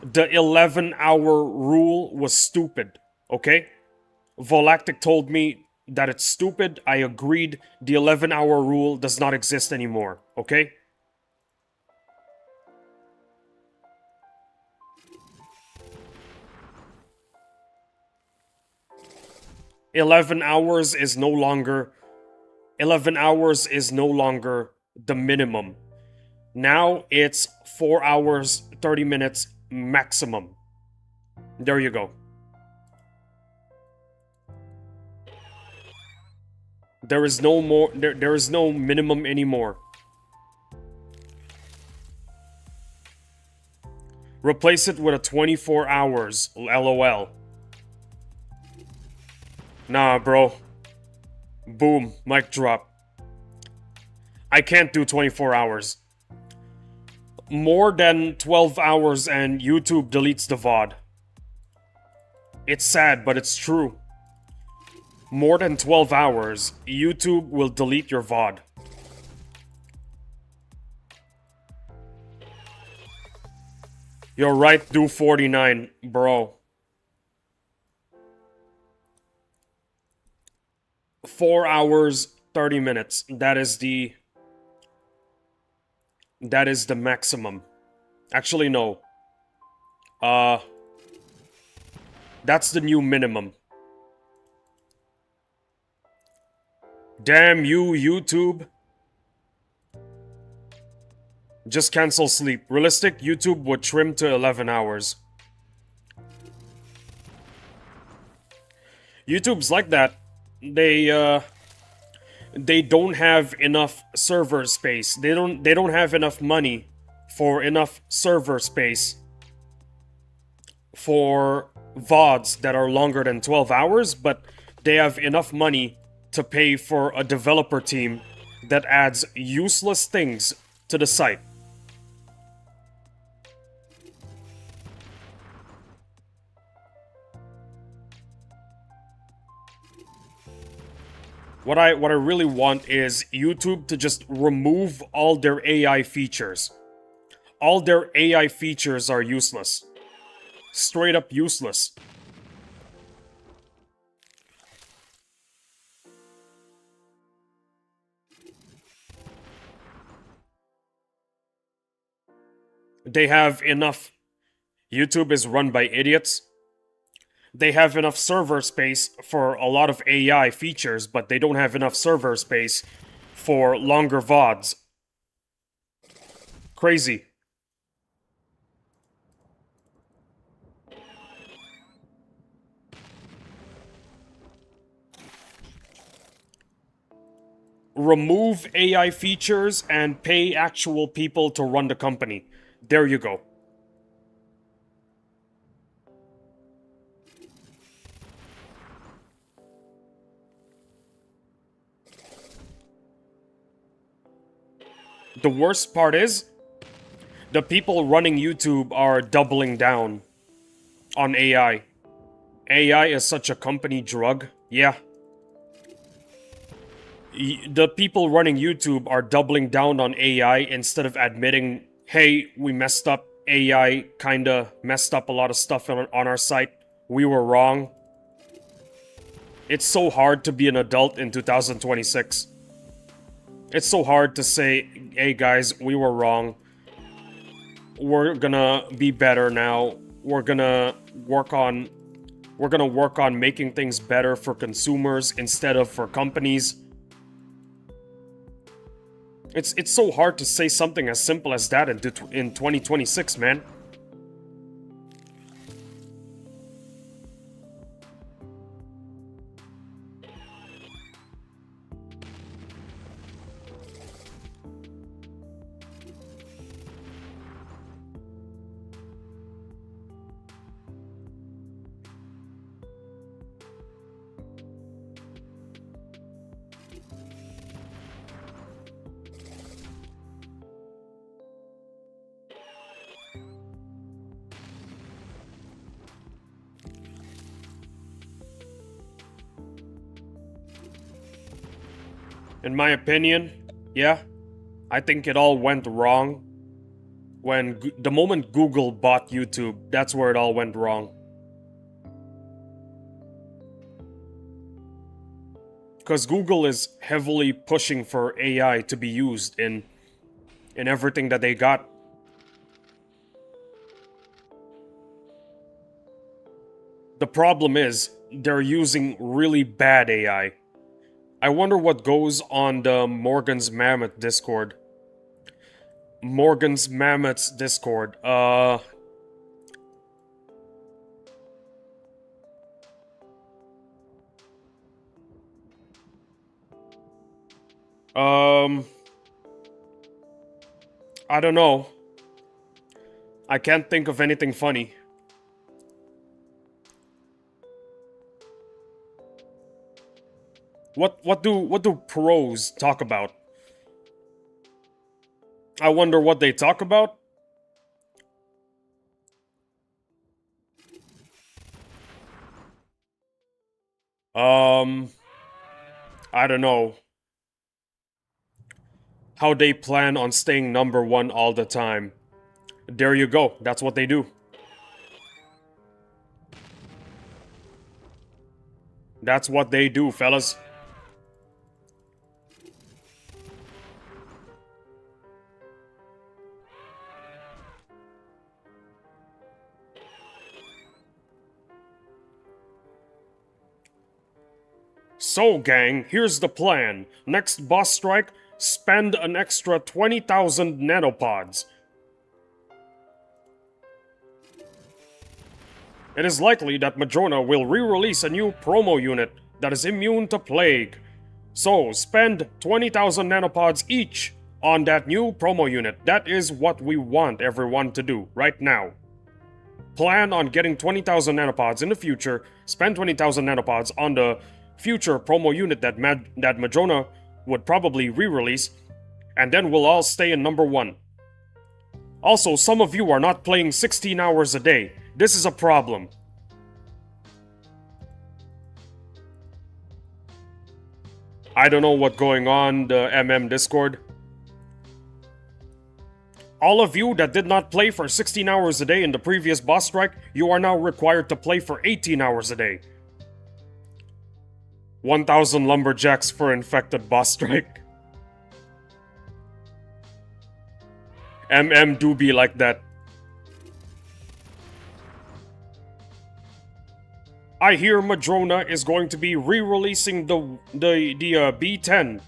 The 11-hour rule was stupid, okay? Volactic told me that it's stupid. I agreed. The 11-hour rule does not exist anymore, okay? 11 hours is no longer 11 hours is no longer the minimum. Now it's 4 hours 30 minutes maximum. There you go. There is no more there is no minimum anymore. Replace it with a 24 hours, LOL. Nah, bro. Boom, mic drop. I can't do 24 hours. More than 12 hours and YouTube deletes the VOD. It's sad, but it's true. More than 12 hours, YouTube will delete your VOD. You're right, do 49, bro. 4 hours, 30 minutes. That is the maximum. Actually, no. Uh, that's the new minimum. Damn you, YouTube. Just cancel sleep. Realistic, YouTube would trim to 11 hours. YouTube's like that. They don't have enough server space. They don't have enough money for enough server space for VODs that are longer than 12 hours, but they have enough money to pay for a developer team that adds useless things to the site. What I really want is YouTube to just remove all their AI features. All their AI features are useless. Straight up useless. They have enough. YouTube is run by idiots. They have enough server space for a lot of AI features, but they don't have enough server space for longer VODs. Crazy. Remove AI features and pay actual people to run the company. There you go. The worst part is, the people running YouTube are doubling down on AI. AI is such a company drug. Yeah. The people running YouTube are doubling down on AI instead of admitting, hey, we messed up. AI kinda messed up a lot of stuff on our site. We were wrong. It's so hard to be an adult in 2026. It's so hard to say, hey guys, we were wrong. We're gonna be better now. We're gonna work on making things better for consumers instead of for companies. It's so hard to say something as simple as that in 2026, man. In my opinion, yeah, I think it all went wrong. The moment Google bought YouTube, that's where it all went wrong. Because Google is heavily pushing for AI to be used in everything that they got. The problem is, they're using really bad AI. I wonder what goes on the Morgan's Mammoth Discord. Morgan's Mammoth's Discord. I don't know. I can't think of anything funny. What do pros talk about? I wonder what they talk about. I don't know. How they plan on staying number one all the time. There you go. That's what they do. That's what they do, fellas. So, gang, here's the plan. Next boss strike, spend an extra 20,000 nanopods. It is likely that Madrona will re-release a new promo unit that is immune to plague. So, spend 20,000 nanopods each on that new promo unit. That is what we want everyone to do right now. Plan on getting 20,000 nanopods in the future, spend 20,000 nanopods on the future promo unit that Madrona would probably re-release, and then we'll all stay in number one. Also, some of you are not playing 16 hours a day. This is a problem. I don't know what's going on the MM Discord. All of you that did not play for 16 hours a day in the previous boss strike, you are now required to play for 18 hours a day. 1,000 lumberjacks for infected boss strike. MM do be like that. I hear Madrona is going to be re-releasing the B10.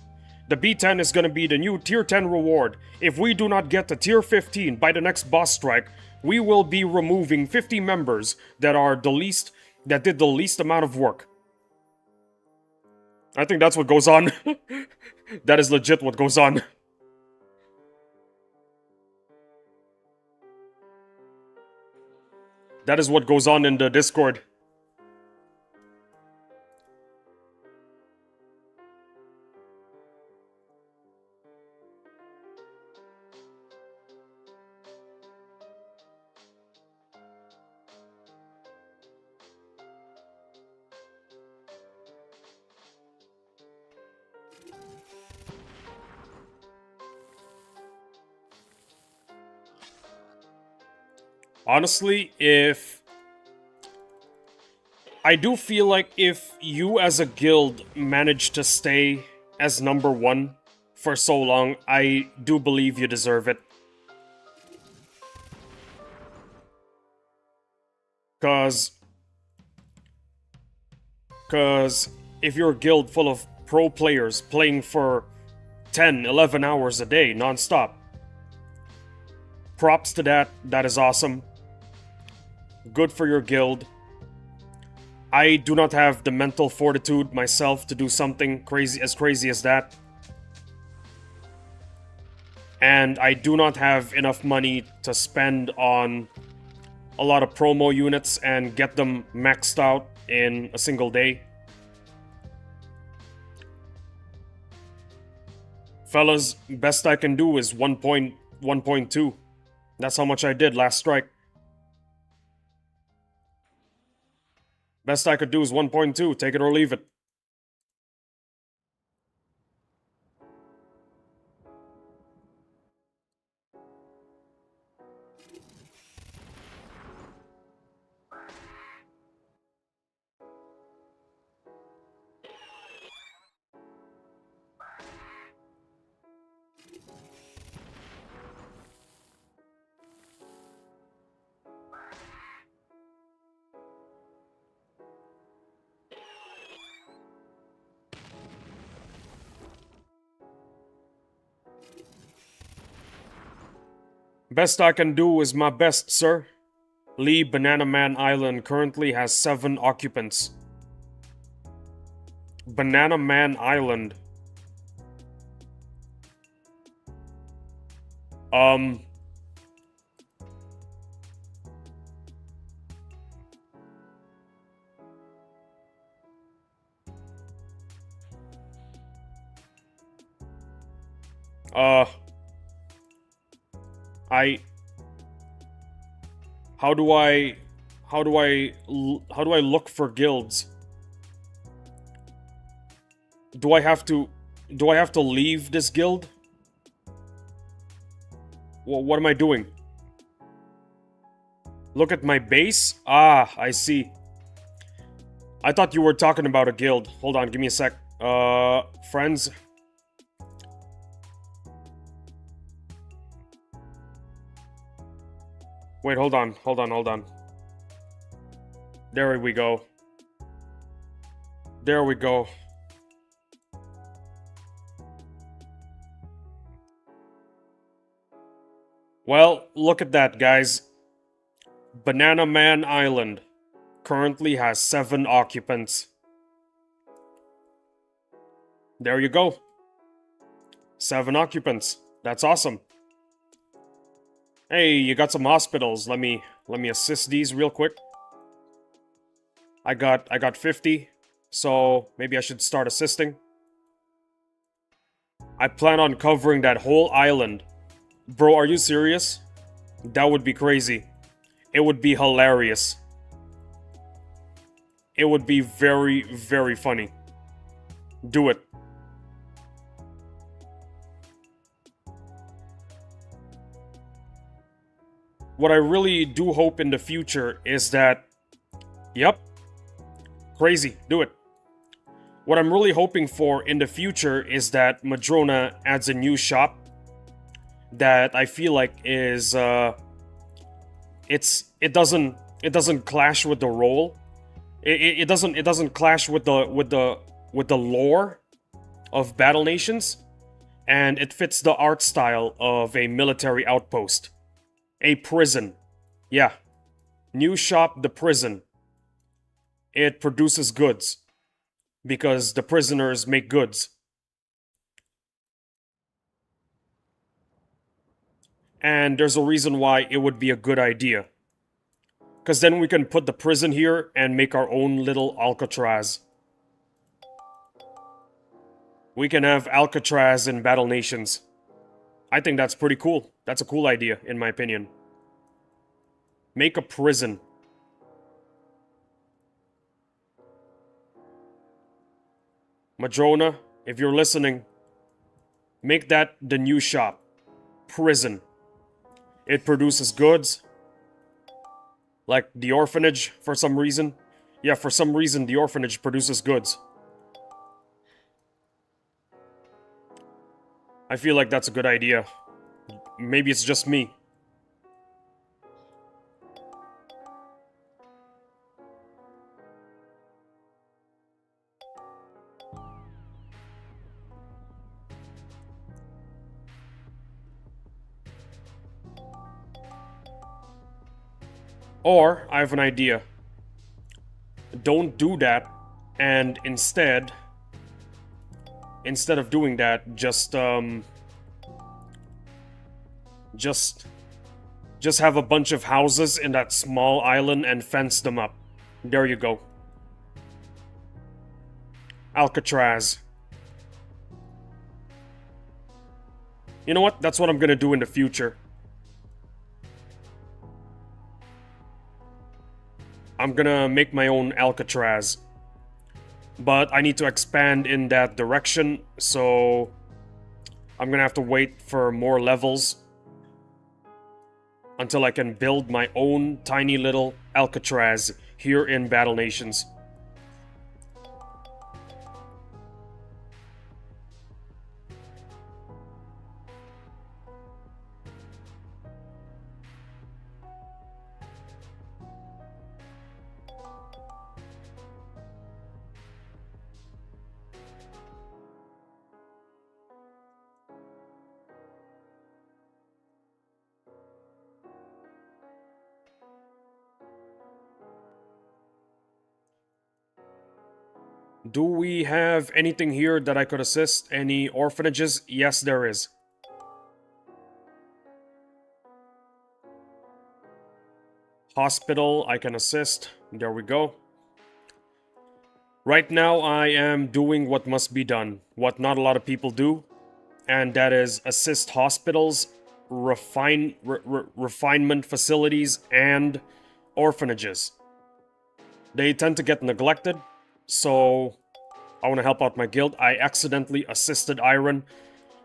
The B10 is going to be the new Tier 10 reward. If we do not get to Tier 15 by the next boss strike, we will be removing 50 members that did the least amount of work. I think that's what goes on. That is legit what goes on. That is what goes on in the Discord. Honestly, if... I do feel like if you as a guild manage to stay as number one for so long, I do believe you deserve it. Cause... Cause if you're a guild full of pro players playing for 10, 11 hours a day, non-stop, props to that, that is awesome. Good for your guild. I do not have the mental fortitude myself to do something crazy as that. And I do not have enough money to spend on a lot of promo units and get them maxed out in a single day. Fellas, best I can do is 1.2. That's how much I did last strike. Best I could do is 1.2, take it or leave it. Best I can do is my best, sir. Lee Banana Man Island currently has 7 occupants. Banana Man Island. Um... Uh... I... How do I look for guilds? Do I have to leave this guild? What am I doing? Look at my base? Ah, I see. I thought you were talking about a guild. Hold on, give me a sec. Friends. Wait, hold on. There we go. There we go. Well, look at that, guys. Banana Man Island currently has 7 occupants. There you go. 7 occupants. That's awesome. Hey, you got some hospitals. Let me assist these real quick. I got 50, so maybe I should start assisting. I plan on covering that whole island. Bro, are you serious? That would be crazy. It would be hilarious. It would be very, very funny. Do it. What I really do hope in the future is that... Yep. Crazy. Do it. What I'm really hoping for in the future is that Madrona adds a new shop that I feel like is it doesn't clash with the role. It doesn't clash with the lore of Battle Nations, and it fits the art style of a military outpost. A prison. Yeah. New shop, the prison. It produces goods. Because the prisoners make goods. And there's a reason why it would be a good idea. Because then we can put the prison here and make our own little Alcatraz. We can have Alcatraz in Battle Nations. I think that's pretty cool. That's a cool idea, in my opinion. Make a prison. Madrona, if you're listening, make that the new shop. Prison. It produces goods. Like the orphanage, for some reason. Yeah, for some reason the orphanage produces goods. I feel like that's a good idea. Maybe it's just me. Or, I have an idea. Don't do that, and instead of doing that, just have a bunch of houses in that small island and fence them up. There you go. Alcatraz. You know what? That's what I'm gonna do in the future. I'm gonna make my own Alcatraz. But I need to expand in that direction, so I'm gonna have to wait for more levels until I can build my own tiny little Alcatraz here in Battle Nations. Do we have anything here that I could assist? Any orphanages? Yes, there is. Hospital, I can assist. There we go. Right now, I am doing what must be done, what not a lot of people do, and that is assist hospitals, refinement facilities, and orphanages. They tend to get neglected, so I want to help out my guild. I accidentally assisted Iron.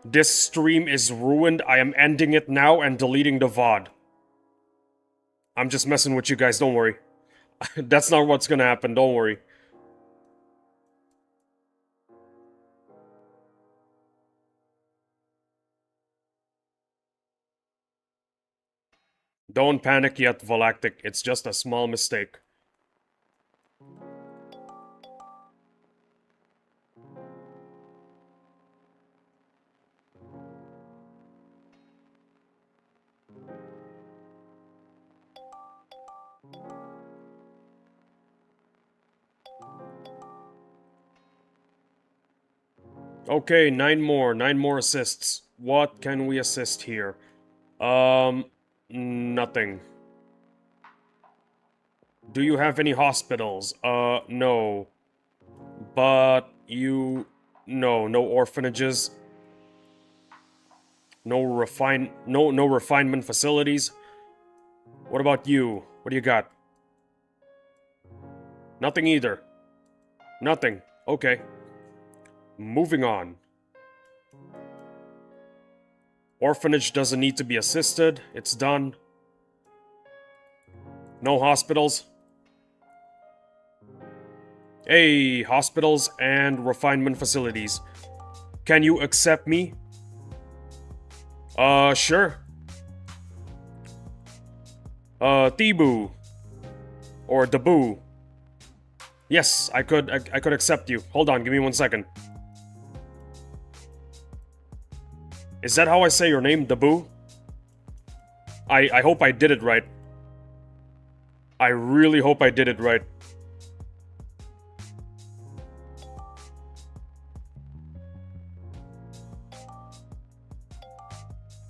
This stream is ruined. I am ending it now and deleting the VOD. I'm just messing with you guys, don't worry. That's not what's gonna happen, don't worry. Don't panic yet, Volactic. It's just a small mistake. Okay, 9 more. 9 more assists. What can we assist here? Nothing. Do you have any hospitals? No. But you... No orphanages. No refinement facilities. What about you? What do you got? Nothing either. Nothing. Okay. Moving on. Orphanage doesn't need to be assisted. It's done. No hospitals. Hey, hospitals and refinement facilities. Can you accept me? Sure. Thibu. Or Dabu. Yes, I could accept you. Hold on, give me 1 second. Is that how I say your name, Dabu? I hope I did it right. I really hope I did it right.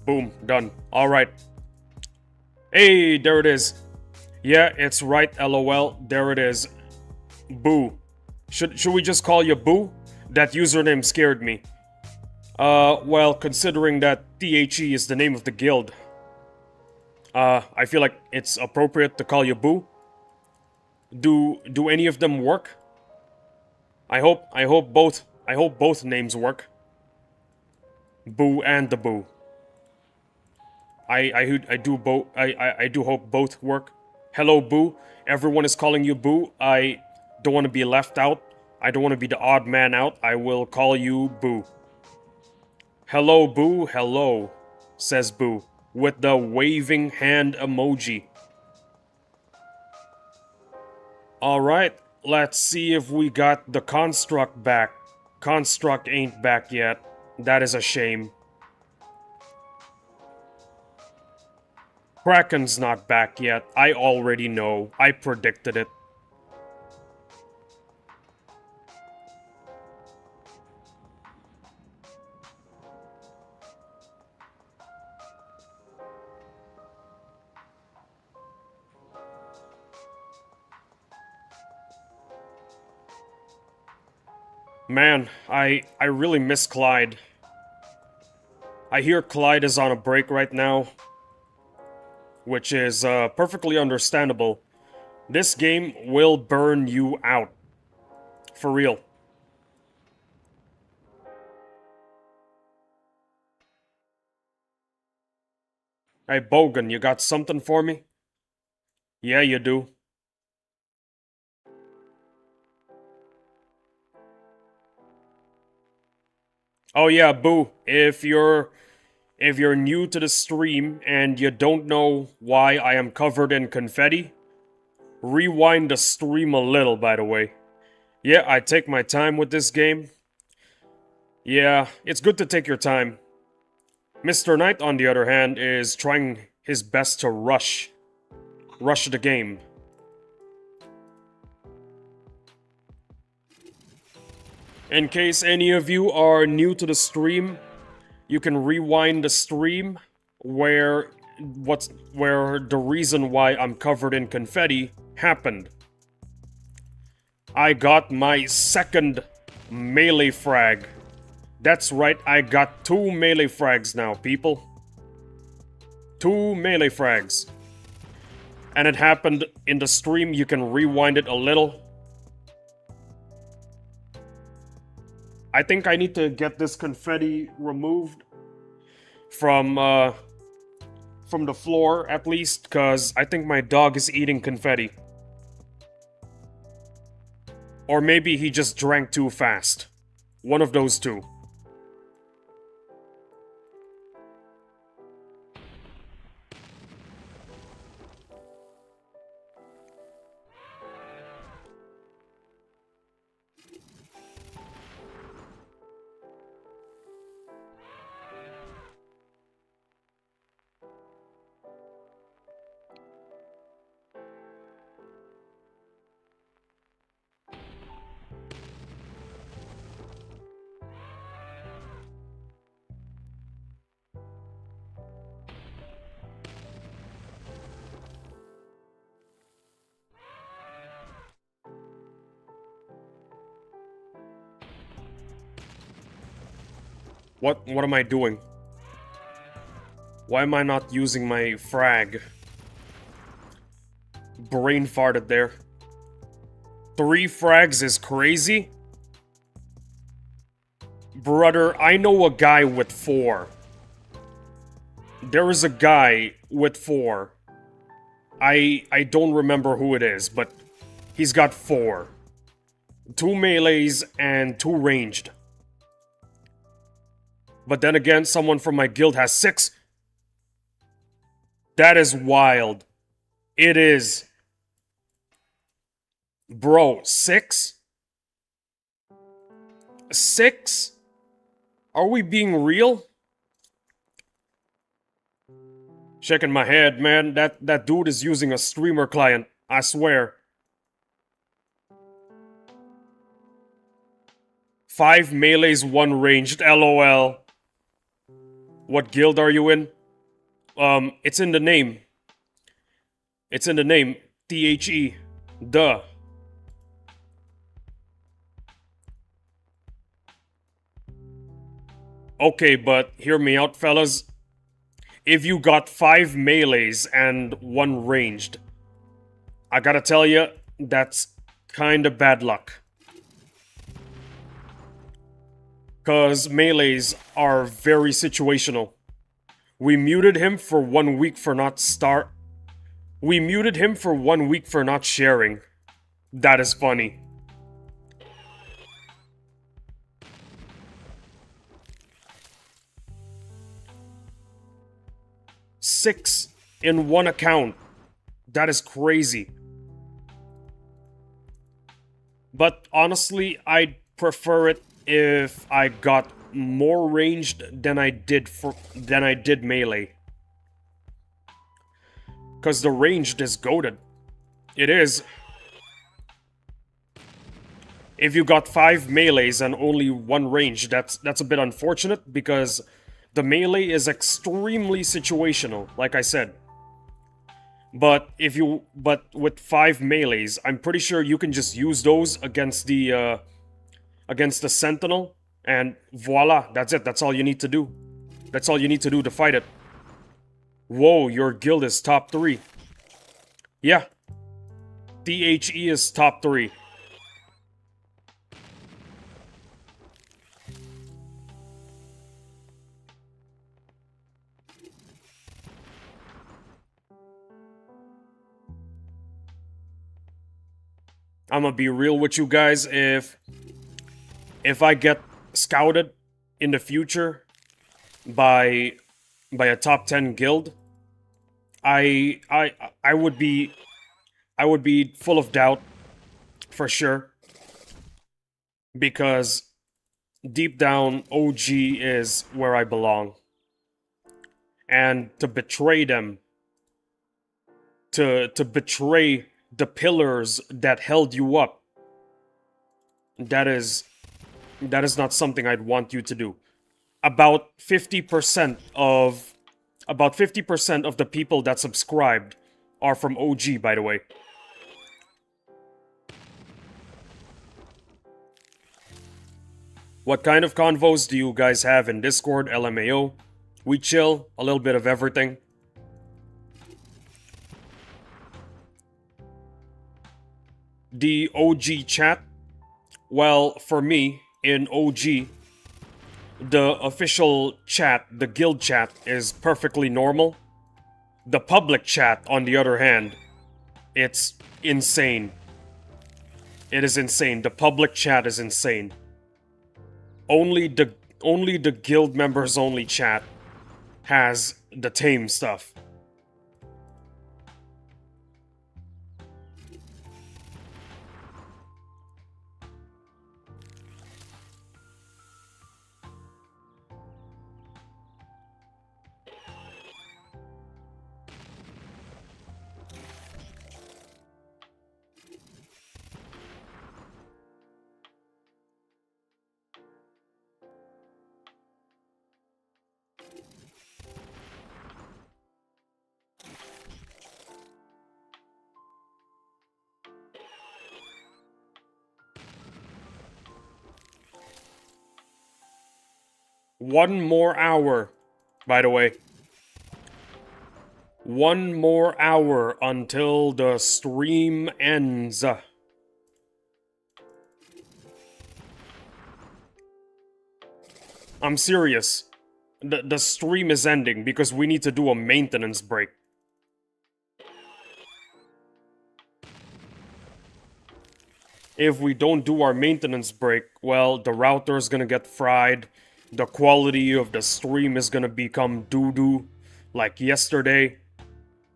Boom, done. Alright. Hey, there it is. Yeah, it's right, LOL. There it is. Boo. Should we just call you Boo? That username scared me. Well, considering that THE is the name of the guild, I feel like it's appropriate to call you Boo. Do any of them work? I hope both names work. Boo and the Boo. I do hope both work. Hello, Boo. Everyone is calling you Boo. I don't want to be left out. I don't want to be the odd man out. I will call you Boo. Hello, Boo. Hello, says Boo, with the waving hand emoji. Alright, let's see if we got the construct back. Construct ain't back yet. That is a shame. Kraken's not back yet. I already know. I predicted it. Man, I really miss Clyde. I hear Clyde is on a break right now, which is perfectly understandable. This game will burn you out. For real. Hey, Bogan, you got something for me? Yeah, you do. Oh yeah, Boo, if you're new to the stream and you don't know why I am covered in confetti, rewind the stream a little, by the way. Yeah, I take my time with this game. Yeah, it's good to take your time. Mr. Knight, on the other hand, is trying his best to rush the game. In case any of you are new to the stream, you can rewind the stream where the reason why I'm covered in confetti happened. I got my second melee frag. That's right, I got 2 melee frags now, people. 2 melee frags. And it happened in the stream. You can rewind it a little. I think I need to get this confetti removed from the floor, at least, because I think my dog is eating confetti. Or maybe he just drank too fast. One of those two. What am I doing? Why am I not using my frag? Brain farted there. 3 frags is crazy? Brother, I know a guy with 4. There is a guy with 4. I don't remember who it is, but he's got 4. 2 melees and 2 ranged. But then again, someone from my guild has 6. That is wild. It is. Bro, 6? 6? Are we being real? Shaking my head, man. That dude is using a streamer client. I swear. 5 melees, 1 ranged. LOL. What guild are you in? It's in the name. It's in the name. THE. Duh. Okay, but hear me out, fellas. If you got 5 melees and 1 ranged, I gotta tell you, that's kinda bad luck. Cause melees are very situational. We muted him for 1 week for not We muted him for 1 week for not sharing. That is funny. Six in one account. That is crazy. But honestly, I'd prefer it if I got more ranged than I did melee. Cause the ranged is goated. It is. If you got 5 melees and only 1 range, that's a bit unfortunate because the melee is extremely situational, like I said. But with 5 melees, I'm pretty sure you can just use those against the sentinel, and voila, that's it. That's all you need to do. That's all you need to do to fight it. Whoa, your guild is top 3. Yeah. THE is top 3. I'm gonna be real with you guys. If I get scouted in the future by a top 10 guild, I would be full of doubt for sure, because deep down OG is where I belong. And to betray them, to betray the pillars that held you up, that is not something I'd want you to do. About 50% of the people that subscribed are from OG, by the way. What kind of convos do you guys have in Discord, LMAO? We chill, a little bit of everything. The OG chat? Well, for me, in OG, the official chat, the guild chat, is perfectly normal. The public chat, on the other hand, it's insane. It is insane. The public chat is insane. Only the guild members only chat has the tame stuff. One more hour, by the way. One more hour until the stream ends. I'm serious. The stream is ending because we need to do a maintenance break. If we don't do our maintenance break, well, the router is gonna get fried. The quality of the stream is gonna become doo-doo, like yesterday.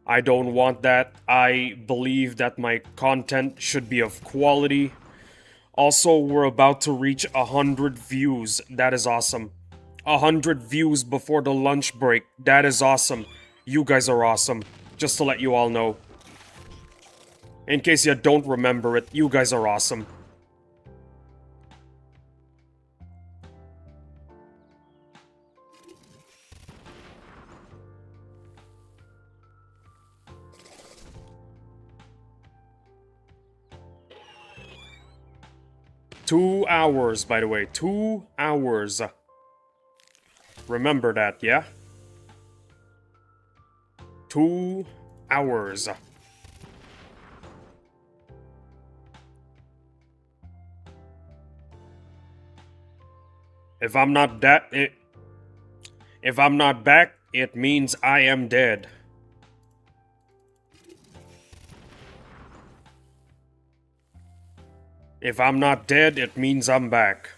I don't want that. I believe that my content should be of quality. Also, we're about to reach 100 views. That is awesome. 100 views before the lunch break. That is awesome. You guys are awesome. Just to let you all know. In case you don't remember it, you guys are awesome. Two hours, by the way. 2 hours. Remember that, yeah? 2 hours. If I'm not if I'm not back, it means I am dead. If I'm not dead, it means I'm back.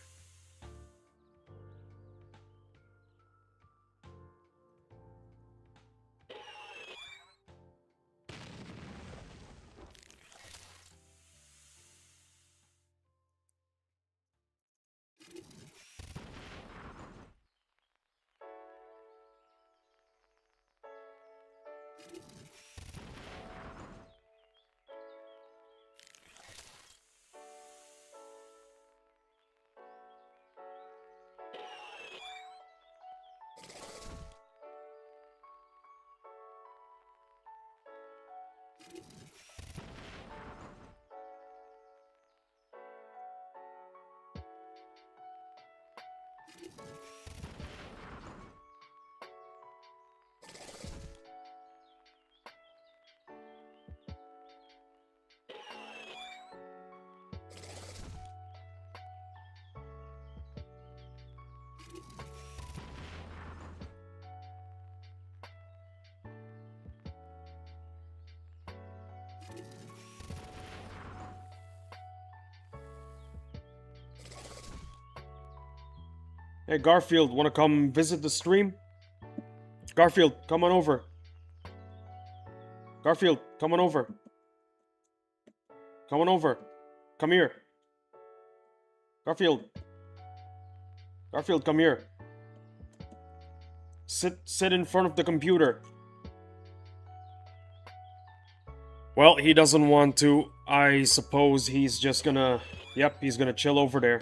Hey, Garfield, wanna come visit the stream? Garfield, come on over. Garfield, come on over. Come on over. Come here. Garfield. Garfield, come here. Sit in front of the computer. Well, he doesn't want to. I suppose he's just gonna... Yep, he's gonna chill over there.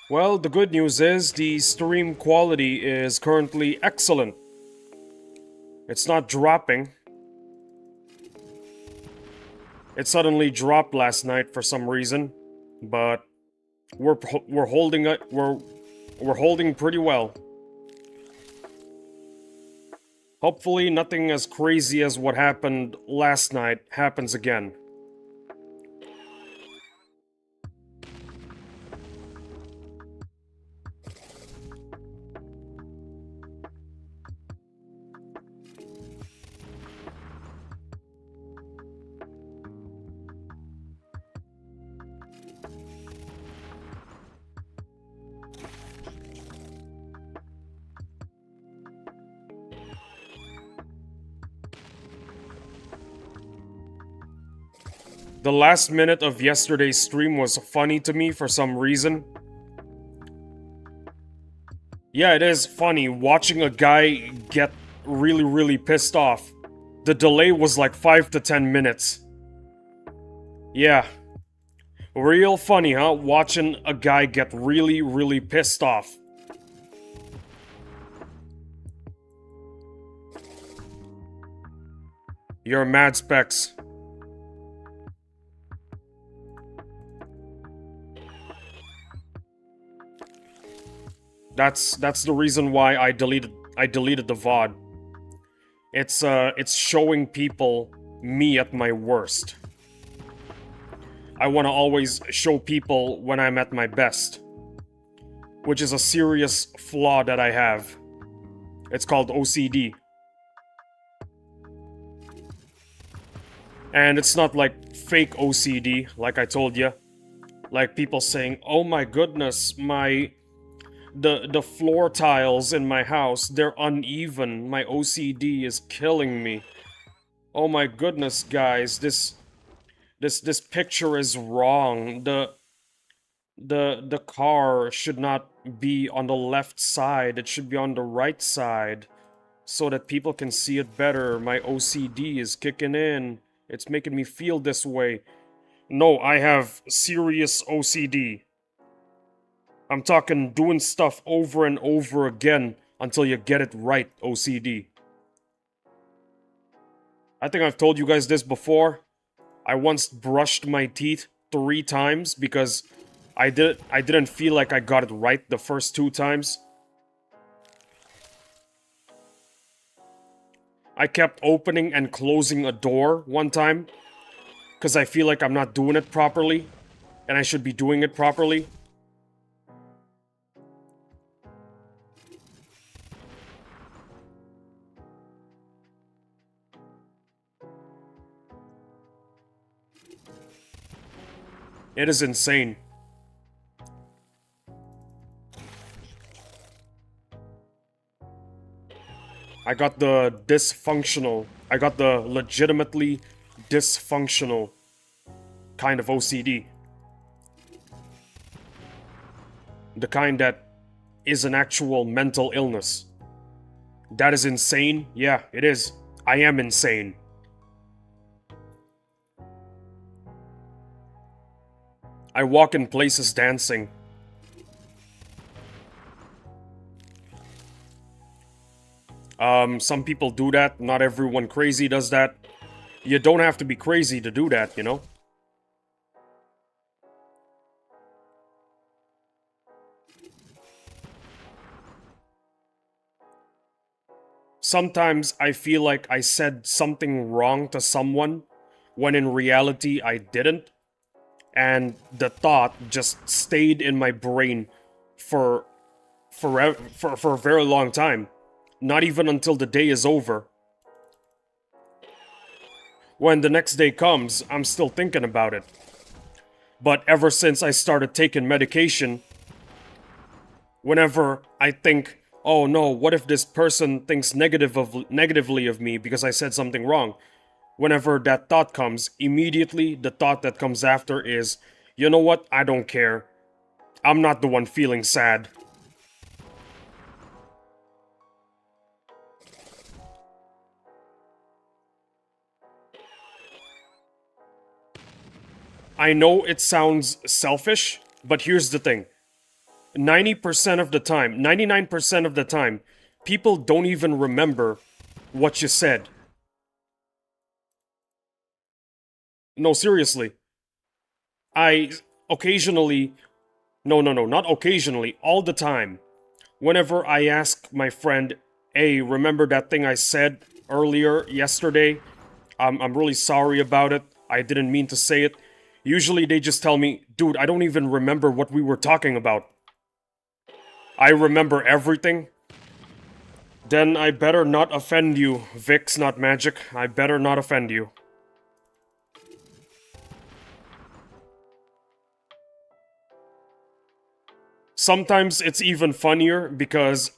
Well, the good news is the stream quality is currently excellent. It's not dropping. It suddenly dropped last night for some reason, but we're holding it. We're holding pretty well. Hopefully, nothing as crazy as what happened last night happens again. The last minute of yesterday's stream was funny to me for some reason. Yeah, it is funny watching a guy get really pissed off. The delay was like 5 to 10 minutes. Yeah. Real funny, huh? Watching a guy get really pissed off. You're mad, Specs. That's the reason why I deleted the VOD. It's showing people me at my worst. I want to always show people when I'm at my best, which is a serious flaw that I have. It's called OCD. And it's not like fake OCD, like I told you. Like people saying, "Oh my goodness, The floor tiles in my house, they're uneven. My OCD is killing me. Oh my goodness, guys, this picture is wrong. The car should not be on the left side. It should be on the right side so that people can see it better. My OCD is kicking in. It's making me feel this way. No, I have serious OCD. I'm talking doing stuff over and over again until you get it right, OCD. I think I've told you guys this before. I once brushed my teeth 3 times because I didn't feel like I got it right the first 2 times. I kept opening and closing a door one time because I feel like I'm not doing it properly and I should be doing it properly. It is insane. I got the legitimately dysfunctional kind of OCD. The kind that is an actual mental illness. That is insane? Yeah, it is. I am insane. I walk in places dancing. Some people do that. Not everyone crazy does that. You don't have to be crazy to do that, you know? Sometimes I feel like I said something wrong to someone when in reality I didn't. And the thought just stayed in my brain for a very long time. Not even until the day is over. When the next day comes, I'm still thinking about it. But ever since I started taking medication, whenever I think, oh no, what if this person thinks negatively of me because I said something wrong? Whenever that thought comes, immediately the thought that comes after is, you know what, I don't care. I'm not the one feeling sad. I know it sounds selfish, but here's the thing. 90% of the time, 99% of the time, people don't even remember what you said. No, seriously. I occasionally, no, not occasionally, all the time. Whenever I ask my friend, hey, remember that thing I said earlier yesterday? I'm really sorry about it. I didn't mean to say it. Usually they just tell me, dude, I don't even remember what we were talking about. I remember everything. Then I better not offend you, Vic's not magic. I better not offend you. Sometimes it's even funnier because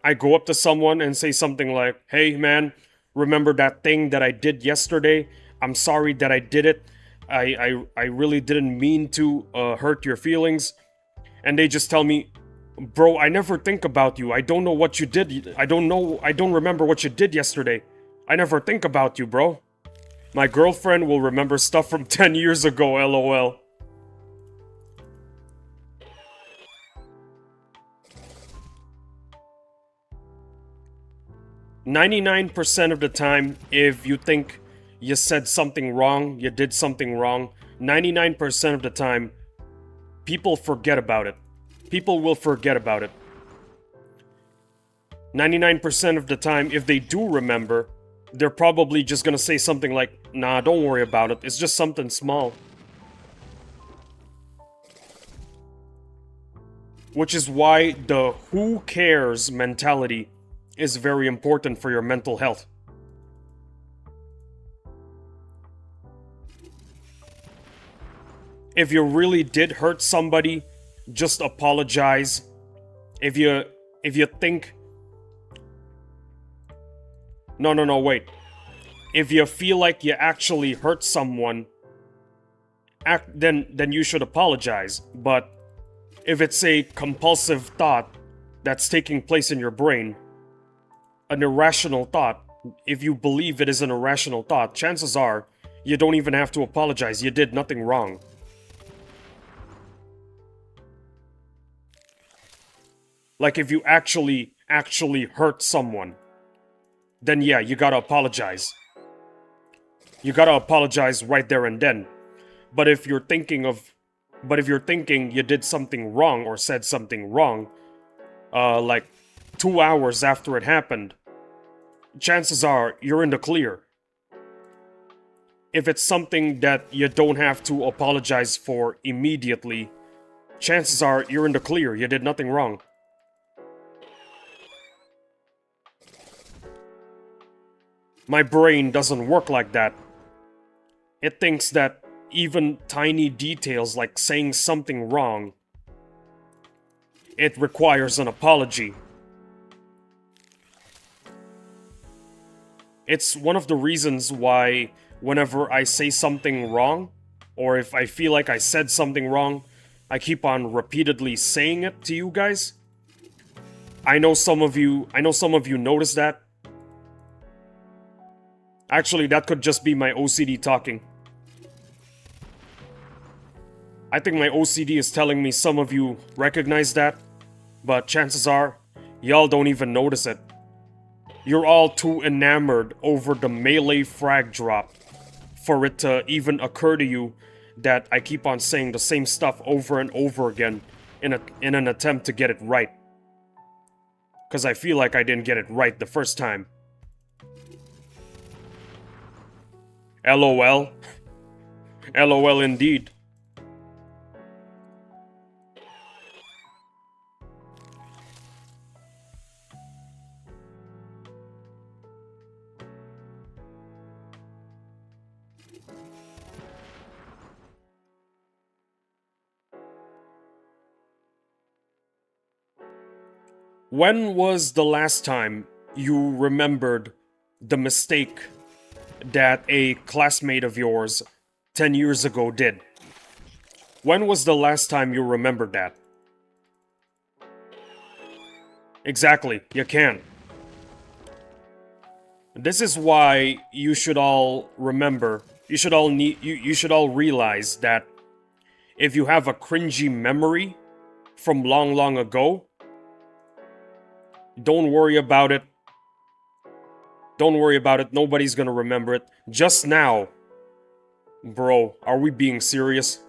I go up to someone and say something like, hey man, remember that thing that I did yesterday? I'm sorry that I did it. I really didn't mean to hurt your feelings. And they just tell me, bro, I never think about you. I don't know what you did. I don't remember what you did yesterday. I never think about you, bro. My girlfriend will remember stuff from 10 years ago, lol. "99% of the time, if you think you said something wrong, you did something wrong, 99% of the time, people forget about it. People will forget about it. 99% of the time, if they do remember, they're probably just gonna say something like, nah, don't worry about it, it's just something small. Which is why the who cares mentality is very important for your mental health. If you really did hurt somebody, just apologize. If you think... No, wait. If you feel like you actually hurt someone, then you should apologize. But if it's a compulsive thought that's taking place in your brain, an irrational thought, if you believe it is an irrational thought, chances are you don't even have to apologize. You did nothing wrong. Like if you actually hurt someone, then yeah, you gotta apologize. You gotta apologize right there and then. But if you're thinking you did something wrong or said something wrong, like 2 hours after it happened, chances are you're in the clear. If it's something that you don't have to apologize for immediately, chances are you're in the clear. You did nothing wrong. My brain doesn't work like that. It thinks that even tiny details like saying something wrong, it requires an apology. It's one of the reasons why whenever I say something wrong, or if I feel like I said something wrong, I keep on repeatedly saying it to you guys. I know some of you notice that. Actually, that could just be my OCD talking. I think my OCD is telling me some of you recognize that, but chances are, y'all don't even notice it. You're all too enamored over the melee frag drop for it to even occur to you that I keep on saying the same stuff over and over again in an attempt to get it right. Because I feel like I didn't get it right the first time. LOL. LOL indeed. When was the last time you remembered the mistake that a classmate of yours 10 years ago did? When was the last time you remembered that? Exactly, you can't. This is why you should all remember, you should all realize that if you have a cringy memory from long ago, don't worry about it. Don't worry about it, nobody's gonna remember it. Just now. Bro, are we being serious?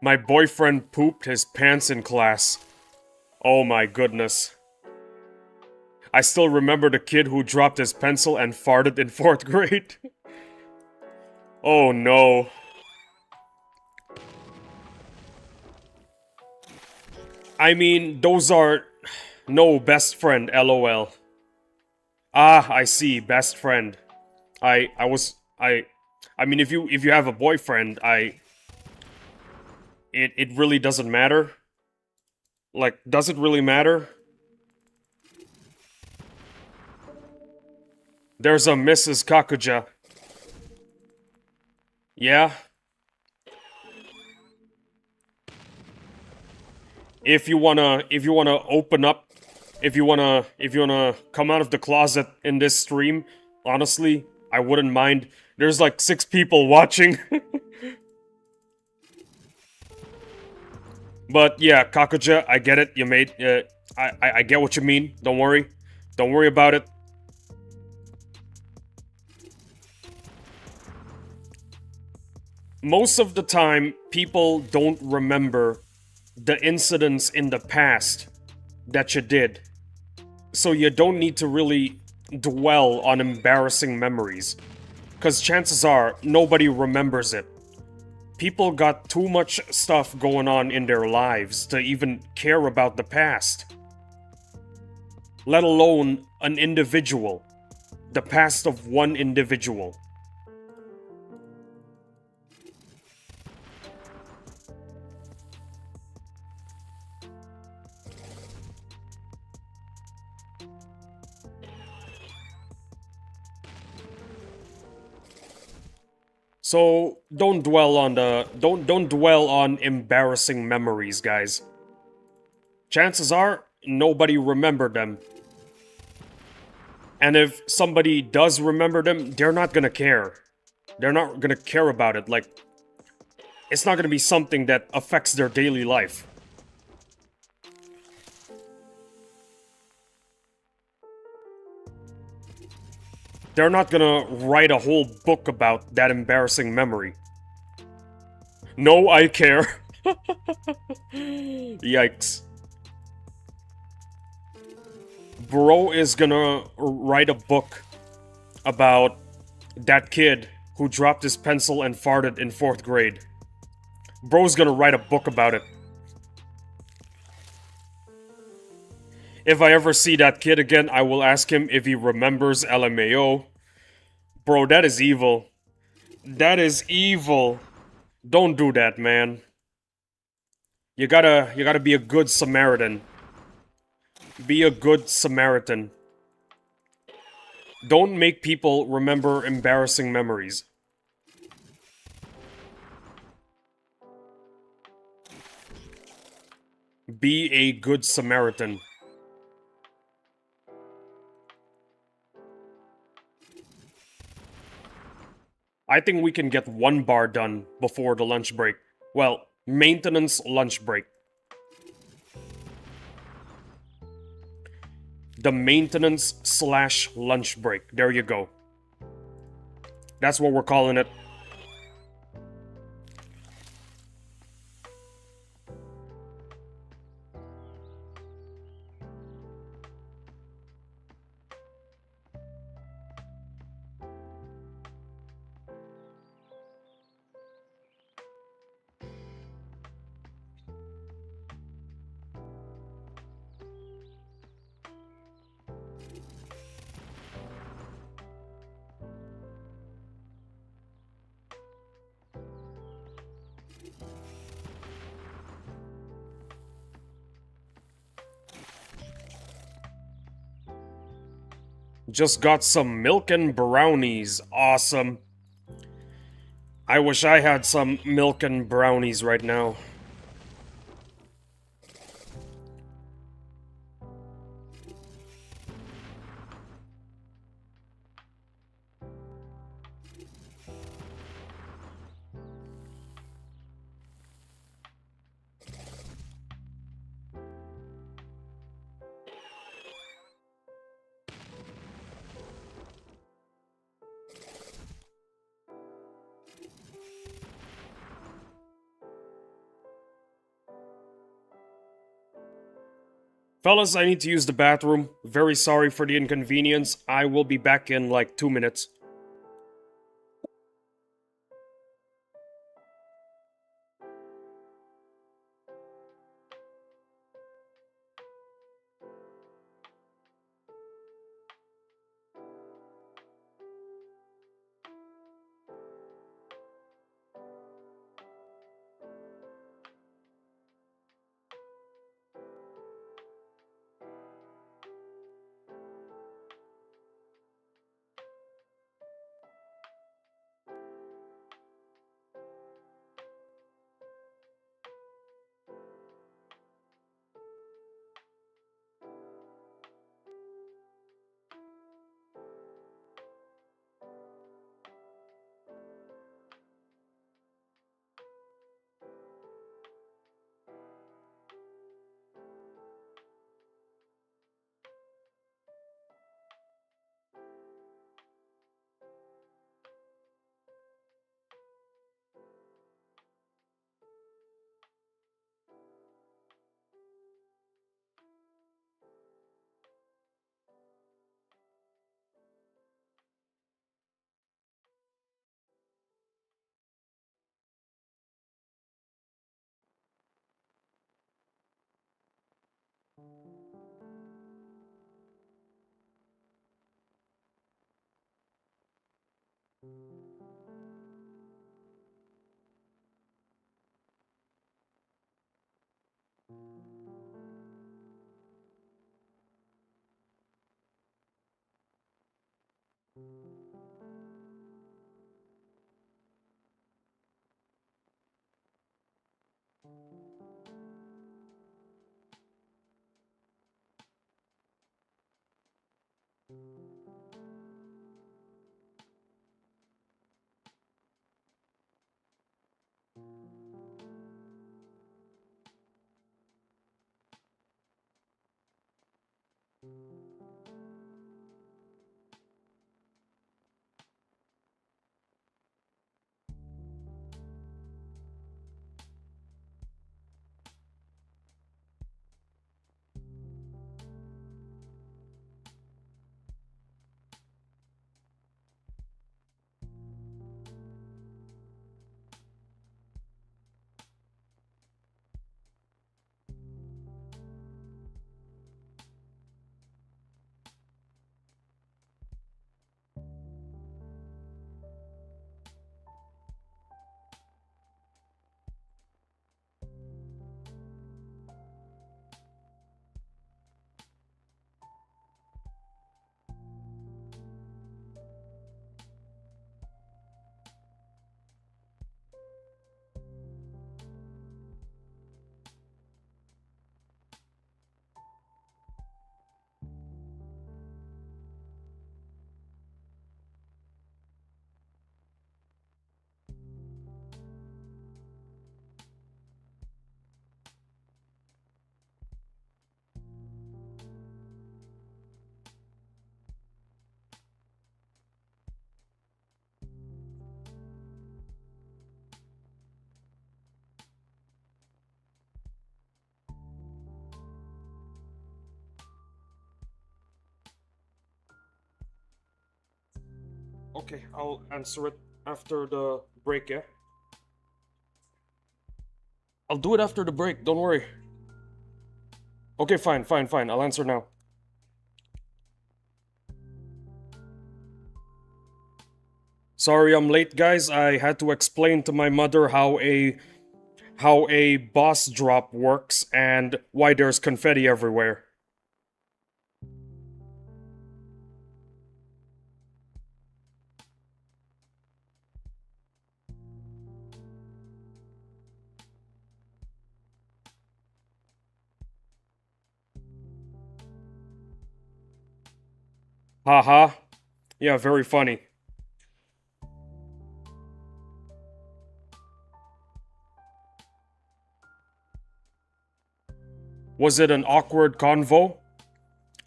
My boyfriend pooped his pants in class. Oh my goodness. I still remember the kid who dropped his pencil and farted in 4th grade. Oh no. I mean, those are... No, best friend, LOL. Ah, I see, best friend. I mean, if you have a boyfriend, it really doesn't matter. Like, does it really matter? There's a Mrs. Kakuja. Yeah? If you wanna open up, if you wanna come out of the closet in this stream, honestly, I wouldn't mind. There's like 6 people watching. But yeah, Kakuja, I get it. You made, I get what you mean. Don't worry. Don't worry about it. Most of the time, people don't remember the incidents in the past that you did. So you don't need to really dwell on embarrassing memories. Because chances are, nobody remembers it. People got too much stuff going on in their lives to even care about the past. Let alone an individual. The past of one individual. So don't dwell on embarrassing memories, guys. Chances are nobody remembered them. And if somebody does remember them, they're not gonna care. They're not gonna care about it. Like, it's not gonna be something that affects their daily life. They're not gonna write a whole book about that embarrassing memory. No, I care. Yikes. Bro is gonna write a book about that kid who dropped his pencil and farted in 4th grade. Bro's gonna write a book about it. If I ever see that kid again, I will ask him if he remembers LMAO. Bro, that is evil. That is evil. Don't do that, man. You gotta be a good Samaritan. Be a good Samaritan. Don't make people remember embarrassing memories. Be a good Samaritan. I think we can get 1 bar done before the lunch break. Well, maintenance lunch break. The maintenance / lunch break. There you go. That's what we're calling it. Just got some milk and brownies. Awesome. I wish I had some milk and brownies right now. Fellas, I need to use the bathroom. Very sorry for the inconvenience. I will be back in like 2 minutes. Okay, I'll answer it after the break, yeah? I'll do it after the break, don't worry. Okay, fine. I'll answer now. Sorry I'm late, guys. I had to explain to my mother how a boss drop works and why there's confetti everywhere. Haha. Yeah, very funny. Was it an awkward convo?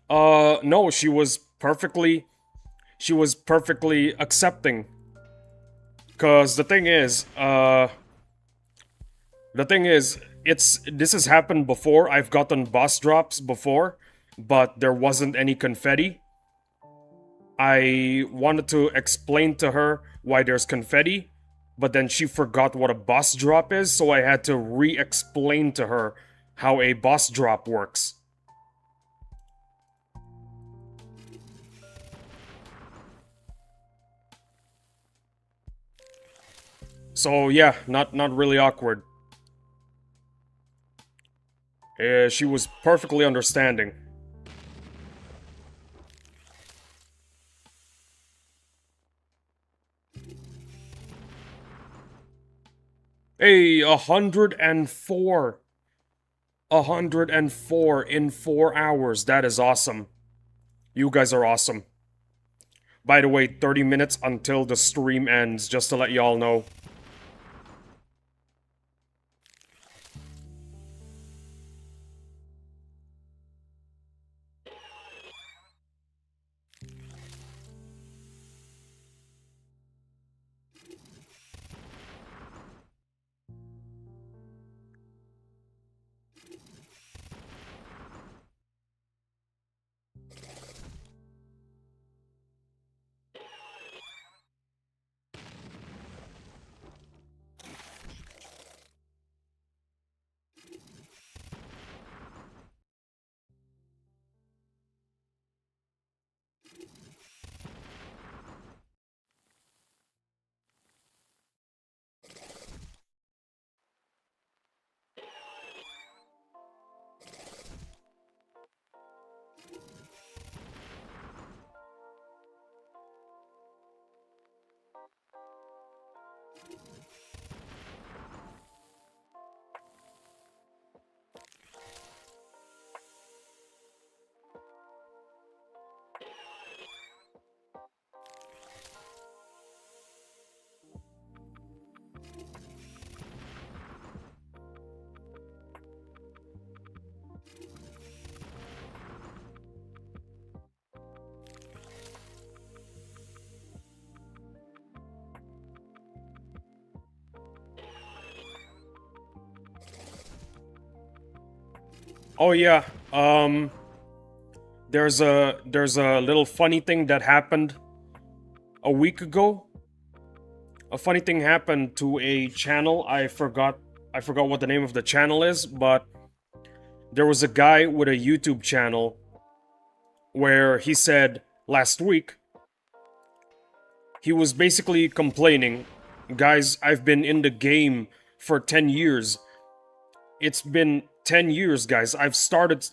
No, she was perfectly accepting. Cause the thing is, this has happened before. I've gotten boss drops before, but there wasn't any confetti. I wanted to explain to her why there's confetti, but then she forgot what a boss drop is, so I had to re-explain to her how a boss drop works. So yeah, not really awkward. She was perfectly understanding. Hey, 104. 104 in 4 hours. That is awesome. You guys are awesome. By the way, 30 minutes until the stream ends, just to let y'all know. Oh yeah, there's a little funny thing that happened a week ago. A funny thing happened to a channel. I forgot what the name of the channel is, but there was a guy with a YouTube channel where he said last week he was basically complaining, guys, I've been in the game for 10 years. It's been 10 years, guys. I've started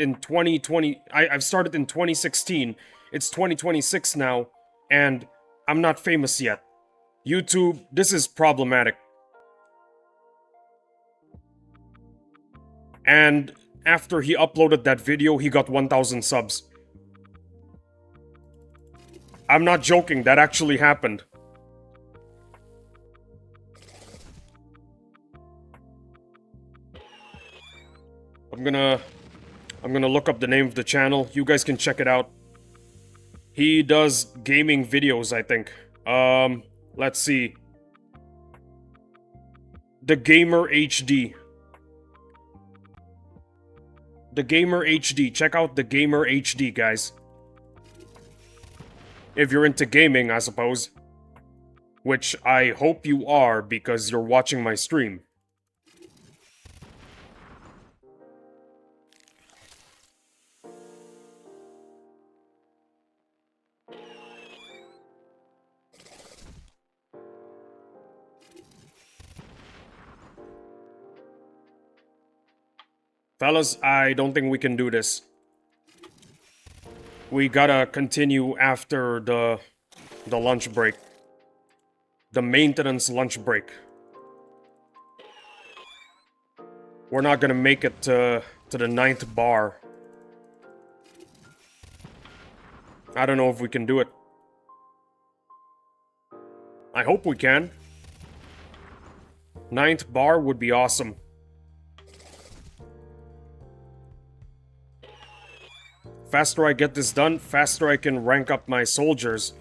in 2020. I've started in 2016. It's 2026 now, and I'm not famous yet. YouTube, this is problematic. And after he uploaded that video, he got 1,000 subs. I'm not joking, that actually happened. I'm gonna I'm gonna look up the name of the channel. You guys can check it out. He does gaming videos, I think. Let's see. The Gamer HD. The Gamer HD. Check out the Gamer HD, guys. If you're into gaming, I suppose. Which I hope you are, because you're watching my stream. Fellas, I don't think we can do this. We gotta continue after the lunch break. The maintenance lunch break. We're not gonna make it to the 9th bar. I don't know if we can do it. I hope we can. 9th bar would be awesome. Faster I get this done, faster I can rank up my soldiers.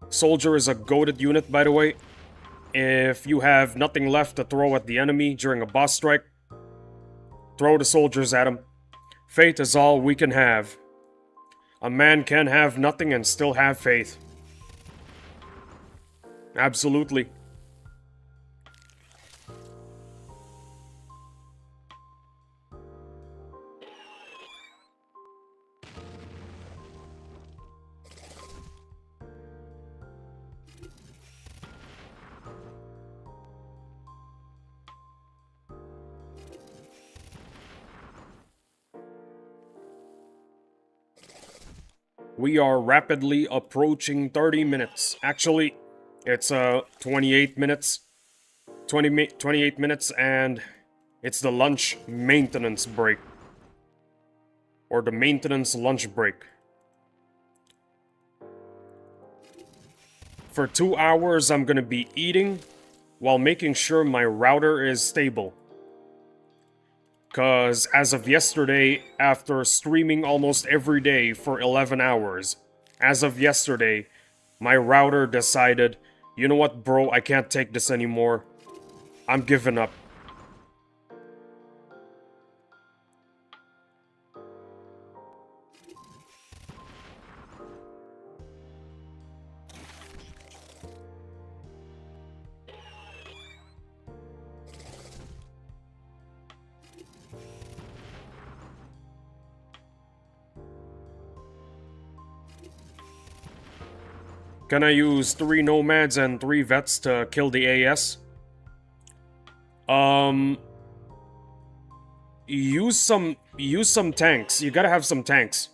Soldier is a goated unit, by the way. If you have nothing left to throw at the enemy during a boss strike, throw the soldiers at him. Faith is all we can have. A man can have nothing and still have faith. Absolutely. We are rapidly approaching 30 minutes. Actually, it's 28 minutes. 28 minutes, and it's the lunch maintenance break. Or the maintenance lunch break. For 2 hours, I'm gonna be eating while making sure my router is stable. Cause as of yesterday, after streaming almost every day for 11 hours, as of yesterday, my router decided, you know what, bro, I can't take this anymore. I'm giving up. Can I use 3 nomads and 3 vets to kill the AS? Use some tanks. You gotta have some tanks.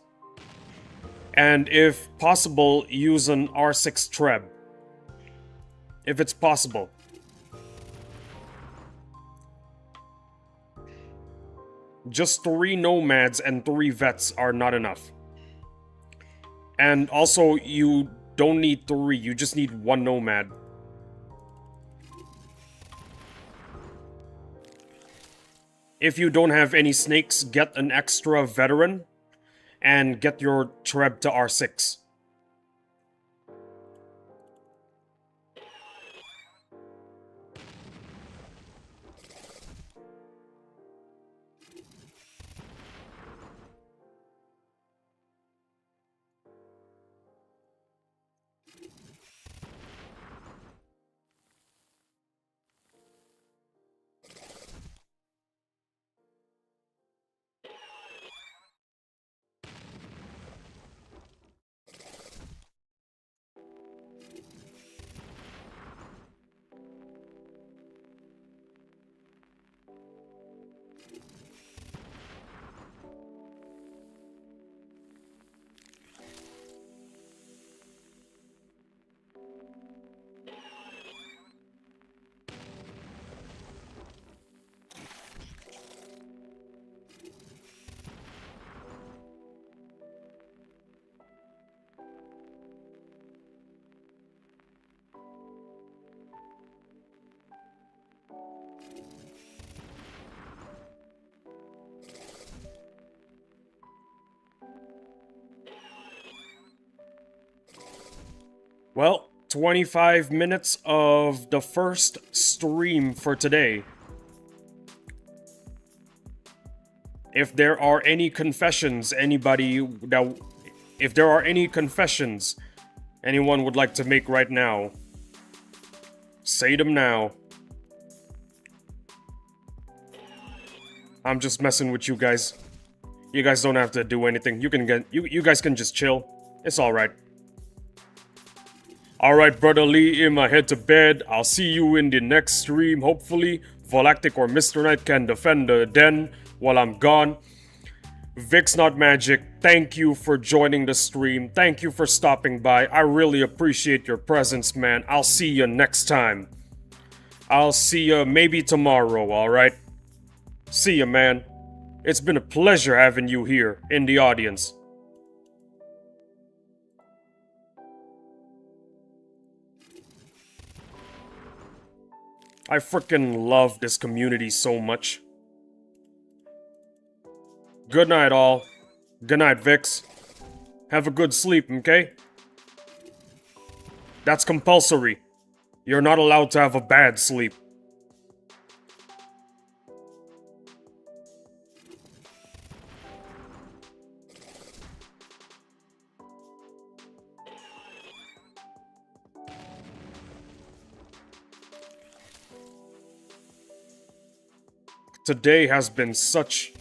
And if possible, use an R6 Treb. If it's possible. Just 3 nomads and 3 vets are not enough. And also, you don't need 3, you just need 1 nomad. If you don't have any snakes, get an extra veteran and get your Treb to R6. Well, 25 minutes of the first stream for today. If there are any confessions, anybody that If there are any confessions anyone would like to make right now, say them now. I'm just messing with you guys. You guys don't have to do anything. You guys can just chill. It's alright. Alright, Brother Lee, I'ma head to bed. I'll see you in the next stream. Hopefully, Volactic or Mr. Knight can defend the den while I'm gone. Vic's Not Magic, thank you for joining the stream. Thank you for stopping by. I really appreciate your presence, man. I'll see you next time. I'll see you maybe tomorrow, alright? See ya, man. It's been a pleasure having you here in the audience. I freaking love this community so much. Good night, all. Good night, Vix. Have a good sleep, okay? That's compulsory. You're not allowed to have a bad sleep. Today has been such...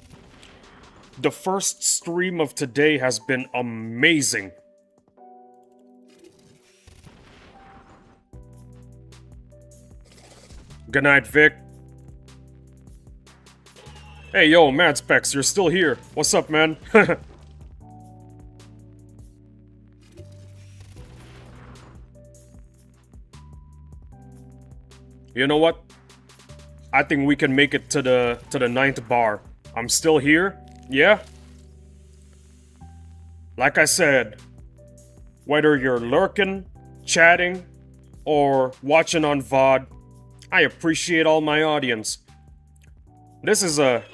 The first stream of today has been amazing. Good night, Vic. Hey, yo, Mad Specs, you're still here. What's up, man? You know what? I think we can make it to the 9th bar. I'm still here. Yeah? Like I said, whether you're lurking, chatting, or watching on VOD, I appreciate all my audience. This is a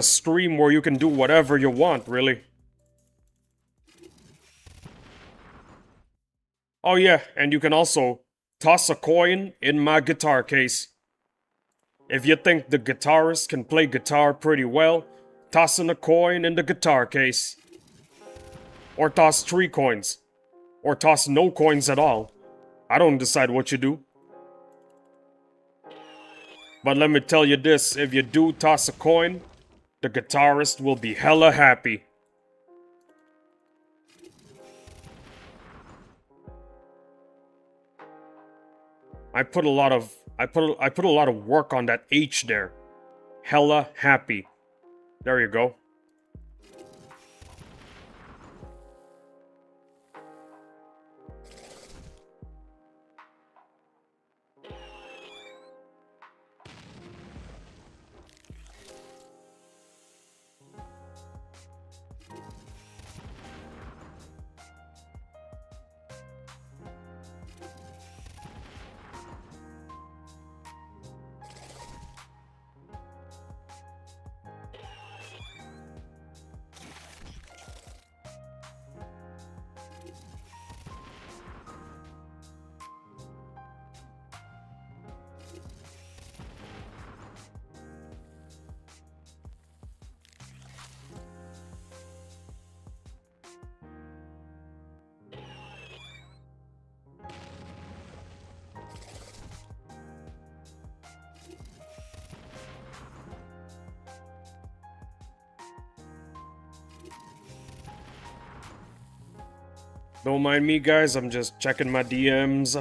stream where you can do whatever you want, really. Oh yeah, and you can also toss a coin in my guitar case. If you think the guitarist can play guitar pretty well, toss in a coin in the guitar case. Or toss 3 coins. Or toss no coins at all. I don't decide what you do. But let me tell you this, if you do toss a coin, the guitarist will be hella happy. I put a lot of work on that H there. Hella happy. There you go. Don't mind me, guys, I'm just checking my DMs.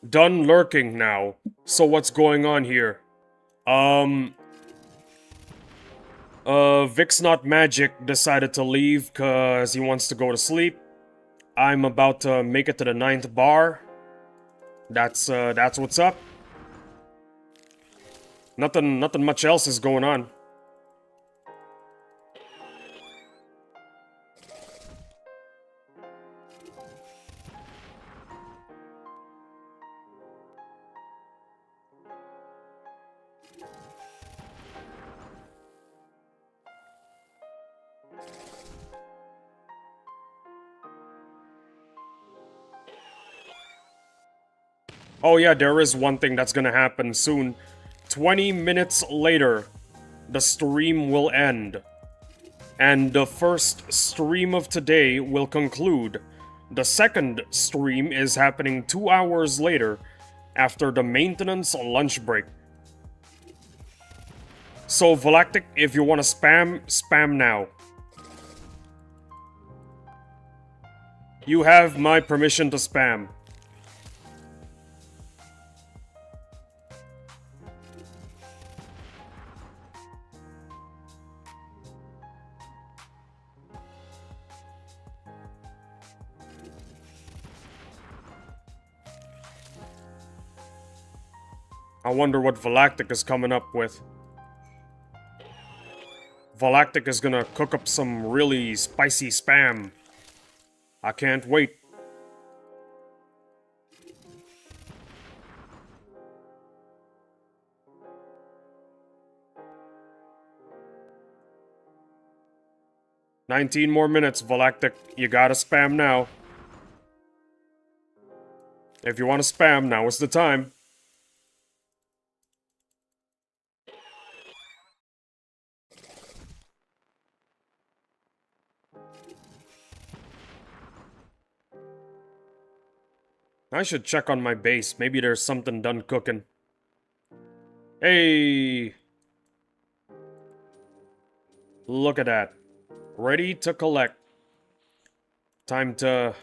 Done lurking now. So what's going on here? Vic's Not Magic decided to leave cause he wants to go to sleep. I'm about to make it to the 9th bar. That's what's up. Nothing much else is going on. Oh yeah, there is one thing that's gonna happen soon. 20 minutes later, the stream will end. And the first stream of today will conclude. The second stream is happening 2 hours later, after the maintenance lunch break. So, Volactic, if you want to spam, spam now. You have my permission to spam. I wonder what Volactic is coming up with. Volactic is gonna cook up some really spicy spam. I can't wait. "19 more minutes, Volactic. You gotta spam now. If you want to spam, now is the time." I should check on my base. Maybe there's something done cooking. Hey! Look at that. Ready to collect. Time to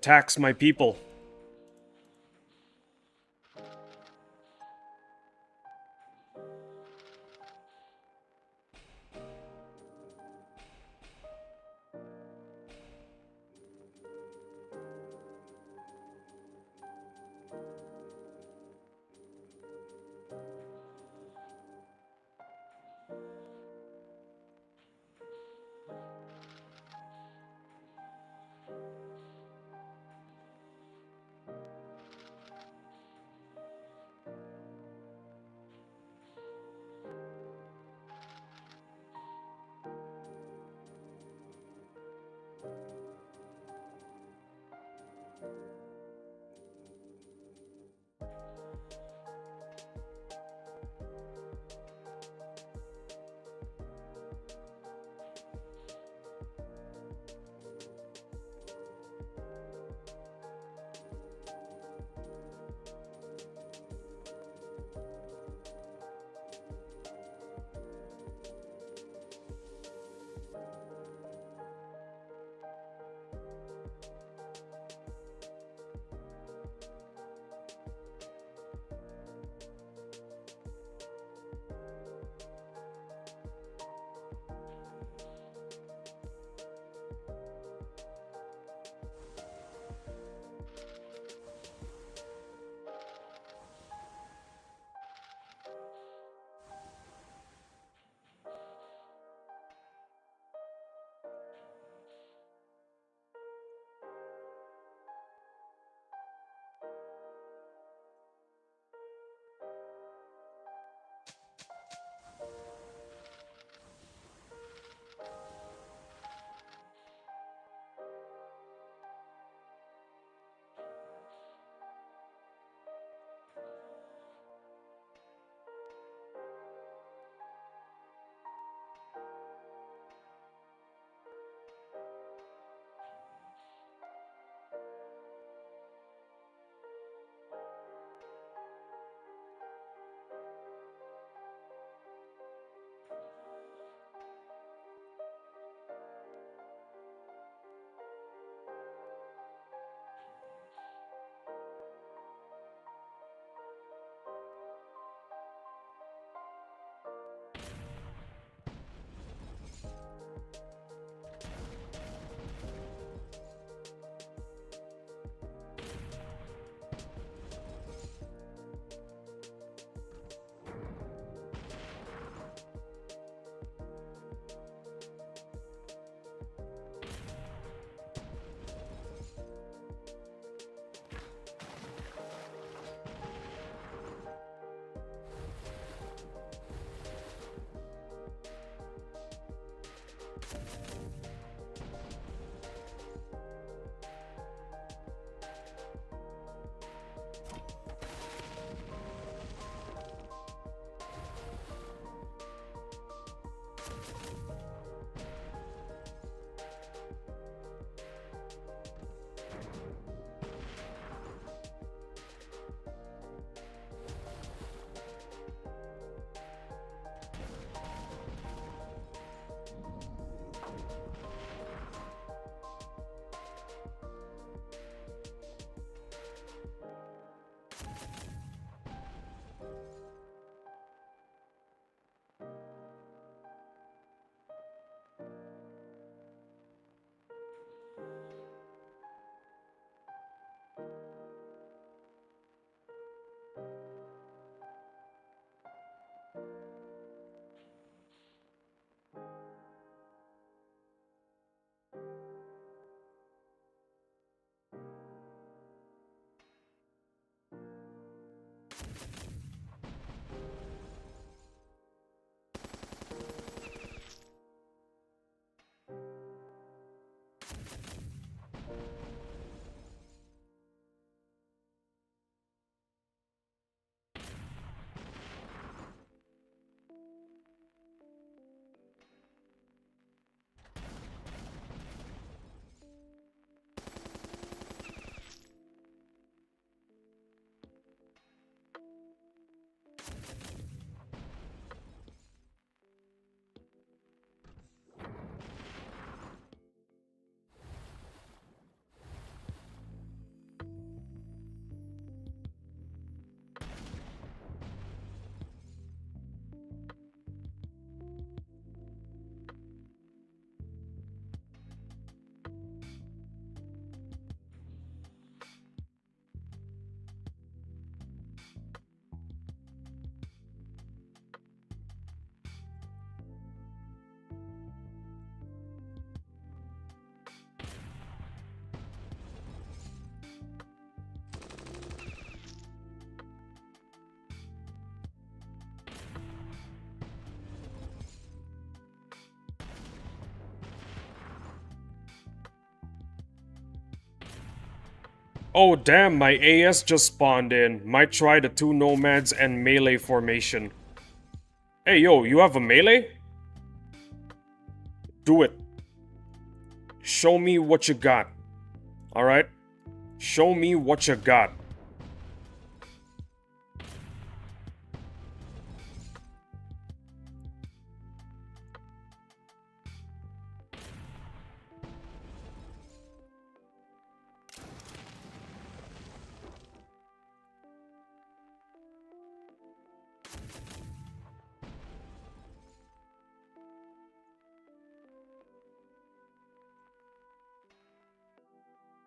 tax my people. Oh damn, my AS just spawned in. Might try the two nomads and melee formation. Hey yo, you have a melee? Do it. Show me what you got. Alright? Show me what you got.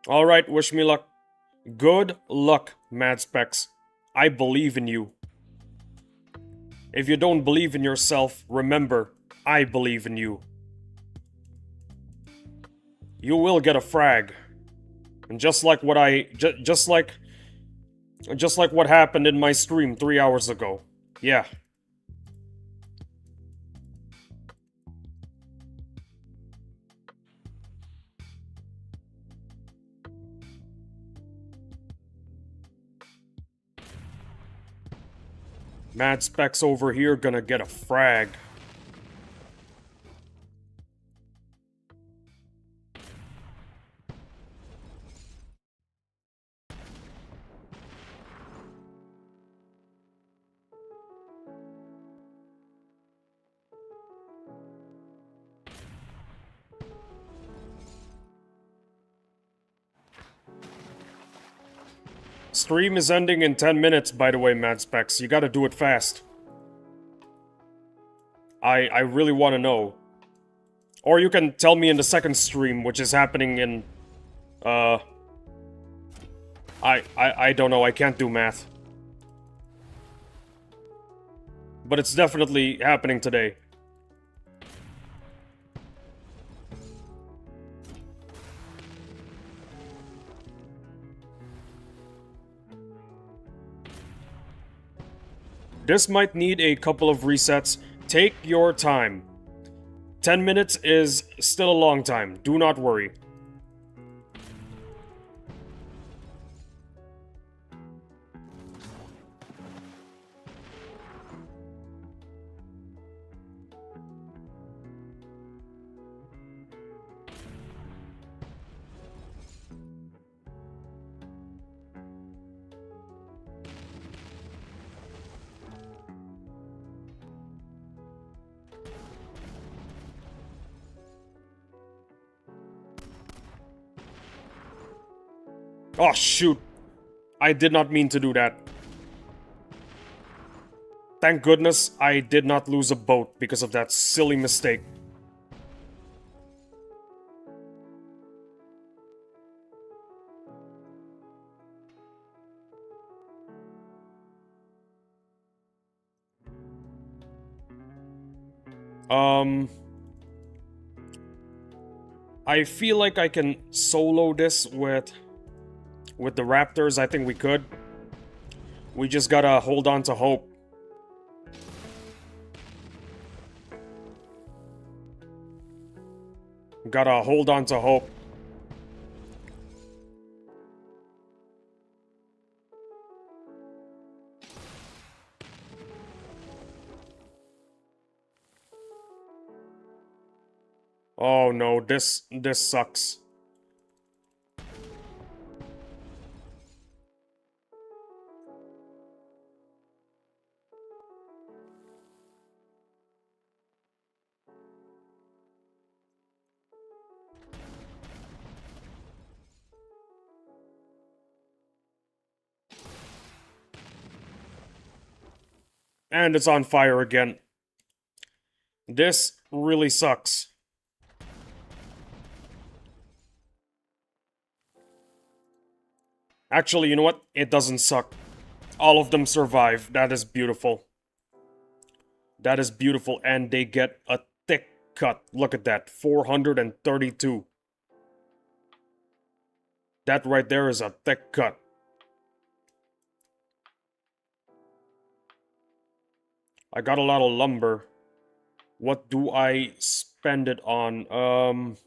Alright, wish me luck. Good luck, Mad Specs. I believe in you. If you don't believe in yourself, remember, I believe in you. You will get a frag. And just like what just like what happened in my stream 3 hours ago. Yeah. Mad Specs over here gonna get a frag. Stream is ending in 10 minutes, by the way, Mad Specs. You gotta do it fast. I really want to know. Or you can tell me in the second stream, which is happening in... I don't know, I can't do math. But it's definitely happening today. This might need a couple of resets. Take your time. 10 minutes is still a long time. Do not worry. Oh, shoot. I did not mean to do that. Thank goodness I did not lose a boat because of that silly mistake. I feel like I can solo this with the Raptors. I think we could. We just gotta hold on to hope. Gotta hold on to hope. Oh no, this sucks. And it's on fire again. This really sucks. Actually, you know what? It doesn't suck. All of them survive. That is beautiful. That is beautiful. And they get a thick cut. Look at that. 432. That right there is a thick cut. I got a lot of lumber. What do I spend it on?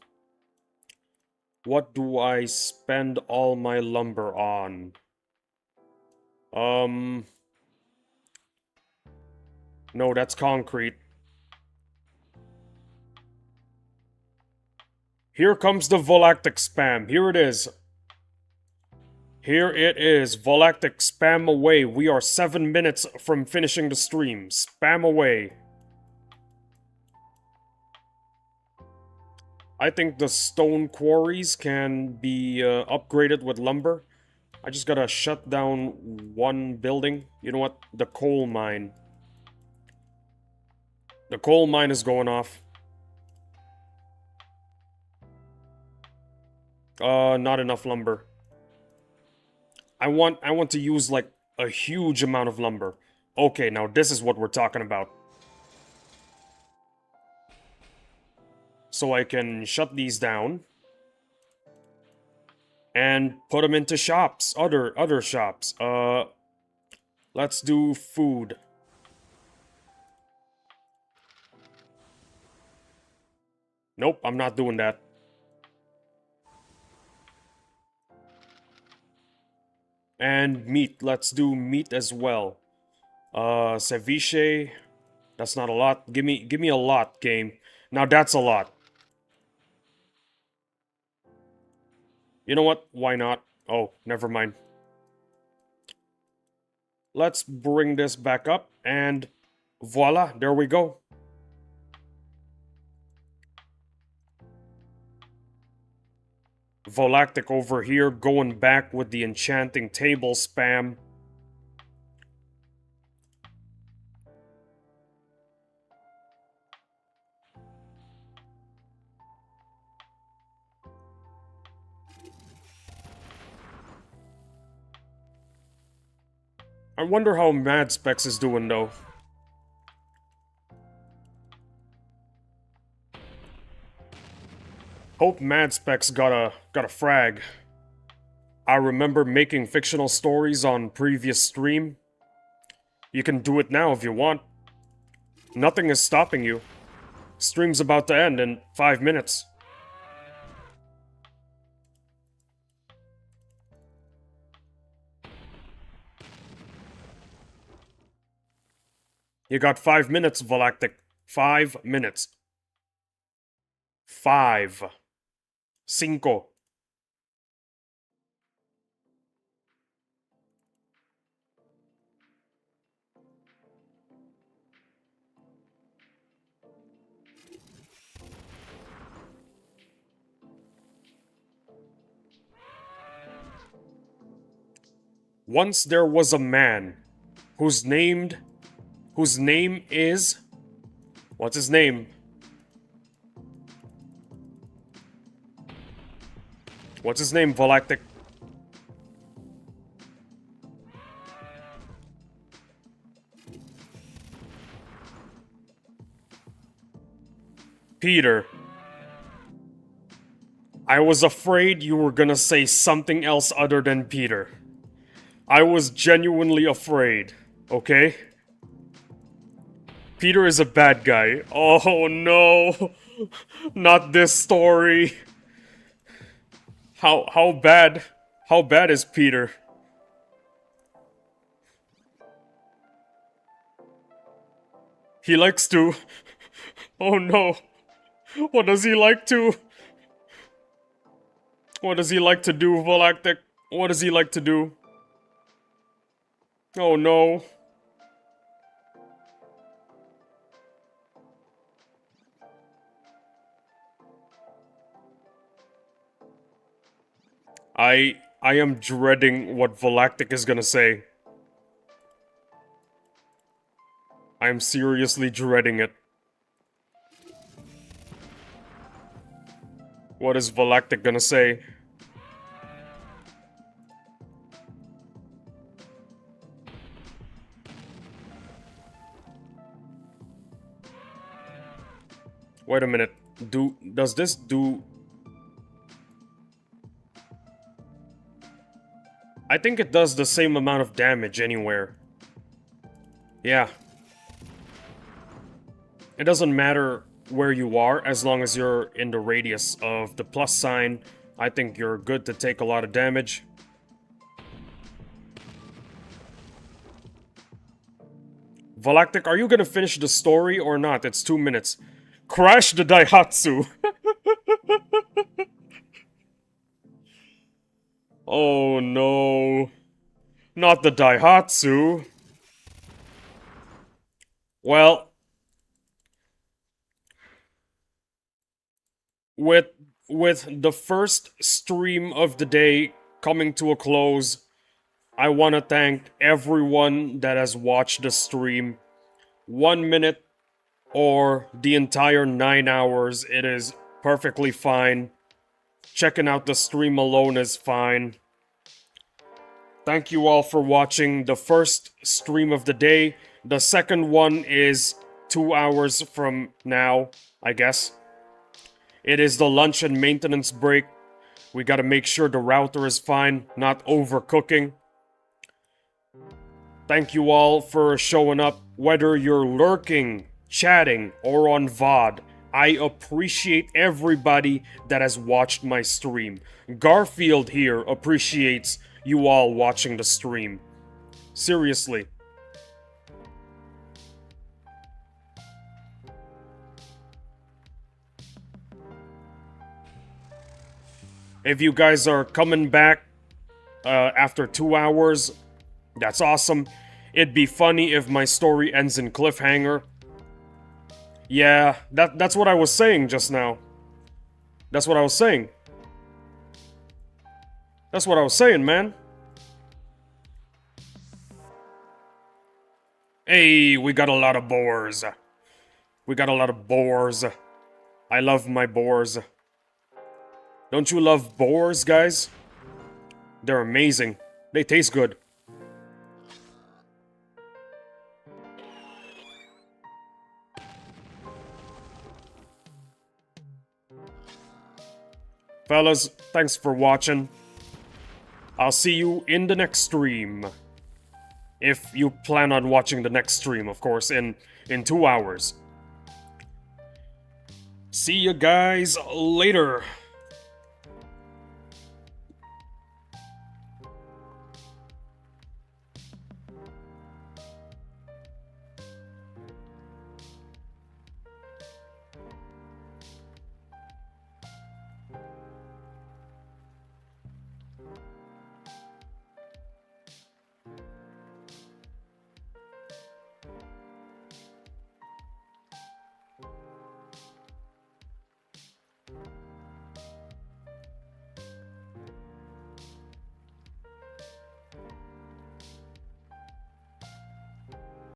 What do I spend all my lumber on? No, that's concrete. Here comes the Volactic spam. Here it is. Here it is. Volactic spam away. We are 7 minutes from finishing the stream. Spam away. I think the stone quarries can be upgraded with lumber. I just gotta shut down one building. You know what? The coal mine. The coal mine is going off. Not enough lumber. I want to use like a huge amount of lumber. Okay, now this is what we're talking about. So I can shut these down and put them into shops, other shops. Let's do food. Nope, I'm not doing that. And meat. Let's do meat as well. Ceviche. That's not a lot. Give me a lot, game. Now that's a lot. You know what? Why not? Oh, never mind. Let's bring this back up, and voila, there we go. Volactic over here, going back with the enchanting table spam. I wonder how Mad Specs is doing, though. Hope Mad Specs got a frag. I remember making fictional stories on previous stream. You can do it now if you want. Nothing is stopping you. Stream's about to end in 5 minutes. You got 5 minutes, Volactic. 5 minutes. 5. Cinco. Once there was a man whose name is... What's his name? What's his name, Volactic? Peter. I was afraid you were gonna say something else other than Peter. I was genuinely afraid, okay? Peter is a bad guy. Oh no! Not this story. How bad? How bad is Peter? He likes to... Oh no. What does he like to... What does he like to do, Volactic? What does he like to do? Oh no. I am dreading what Volactic is gonna say. I am seriously dreading it. What is Volactic gonna say? Wait a minute. Does this do... I think it does the same amount of damage anywhere. Yeah. It doesn't matter where you are as long as you're in the radius of the plus sign I think you're good to take a lot of damage. Valactic, are you gonna finish the story or not? It's 2 minutes. Crash the Daihatsu! Oh no. Not the Daihatsu. Well, with the first stream of the day coming to a close, I want to thank everyone that has watched the stream. 1 minute or the entire 9 hours, it is perfectly fine. Checking out the stream alone is fine. Thank you all for watching the first stream of the day. The second one is 2 hours from now, I guess. It is the lunch and maintenance break. We gotta make sure the router is fine, not overcooking. Thank you all for showing up, whether you're lurking, chatting, or on VOD. I appreciate everybody that has watched my stream. Garfield here appreciates you all watching the stream. Seriously. If you guys are coming back after 2 hours, that's awesome. It'd be funny if my story ends in cliffhanger. Yeah, that's what I was saying just now. That's what I was saying. That's what I was saying, man. Hey, we got a lot of boars. We got a lot of boars. I love my boars. Don't you love boars, guys? They're amazing. They taste good. Fellas, thanks for watching. I'll see you in the next stream. If you plan on watching the next stream, of course, in 2 hours. See you guys later.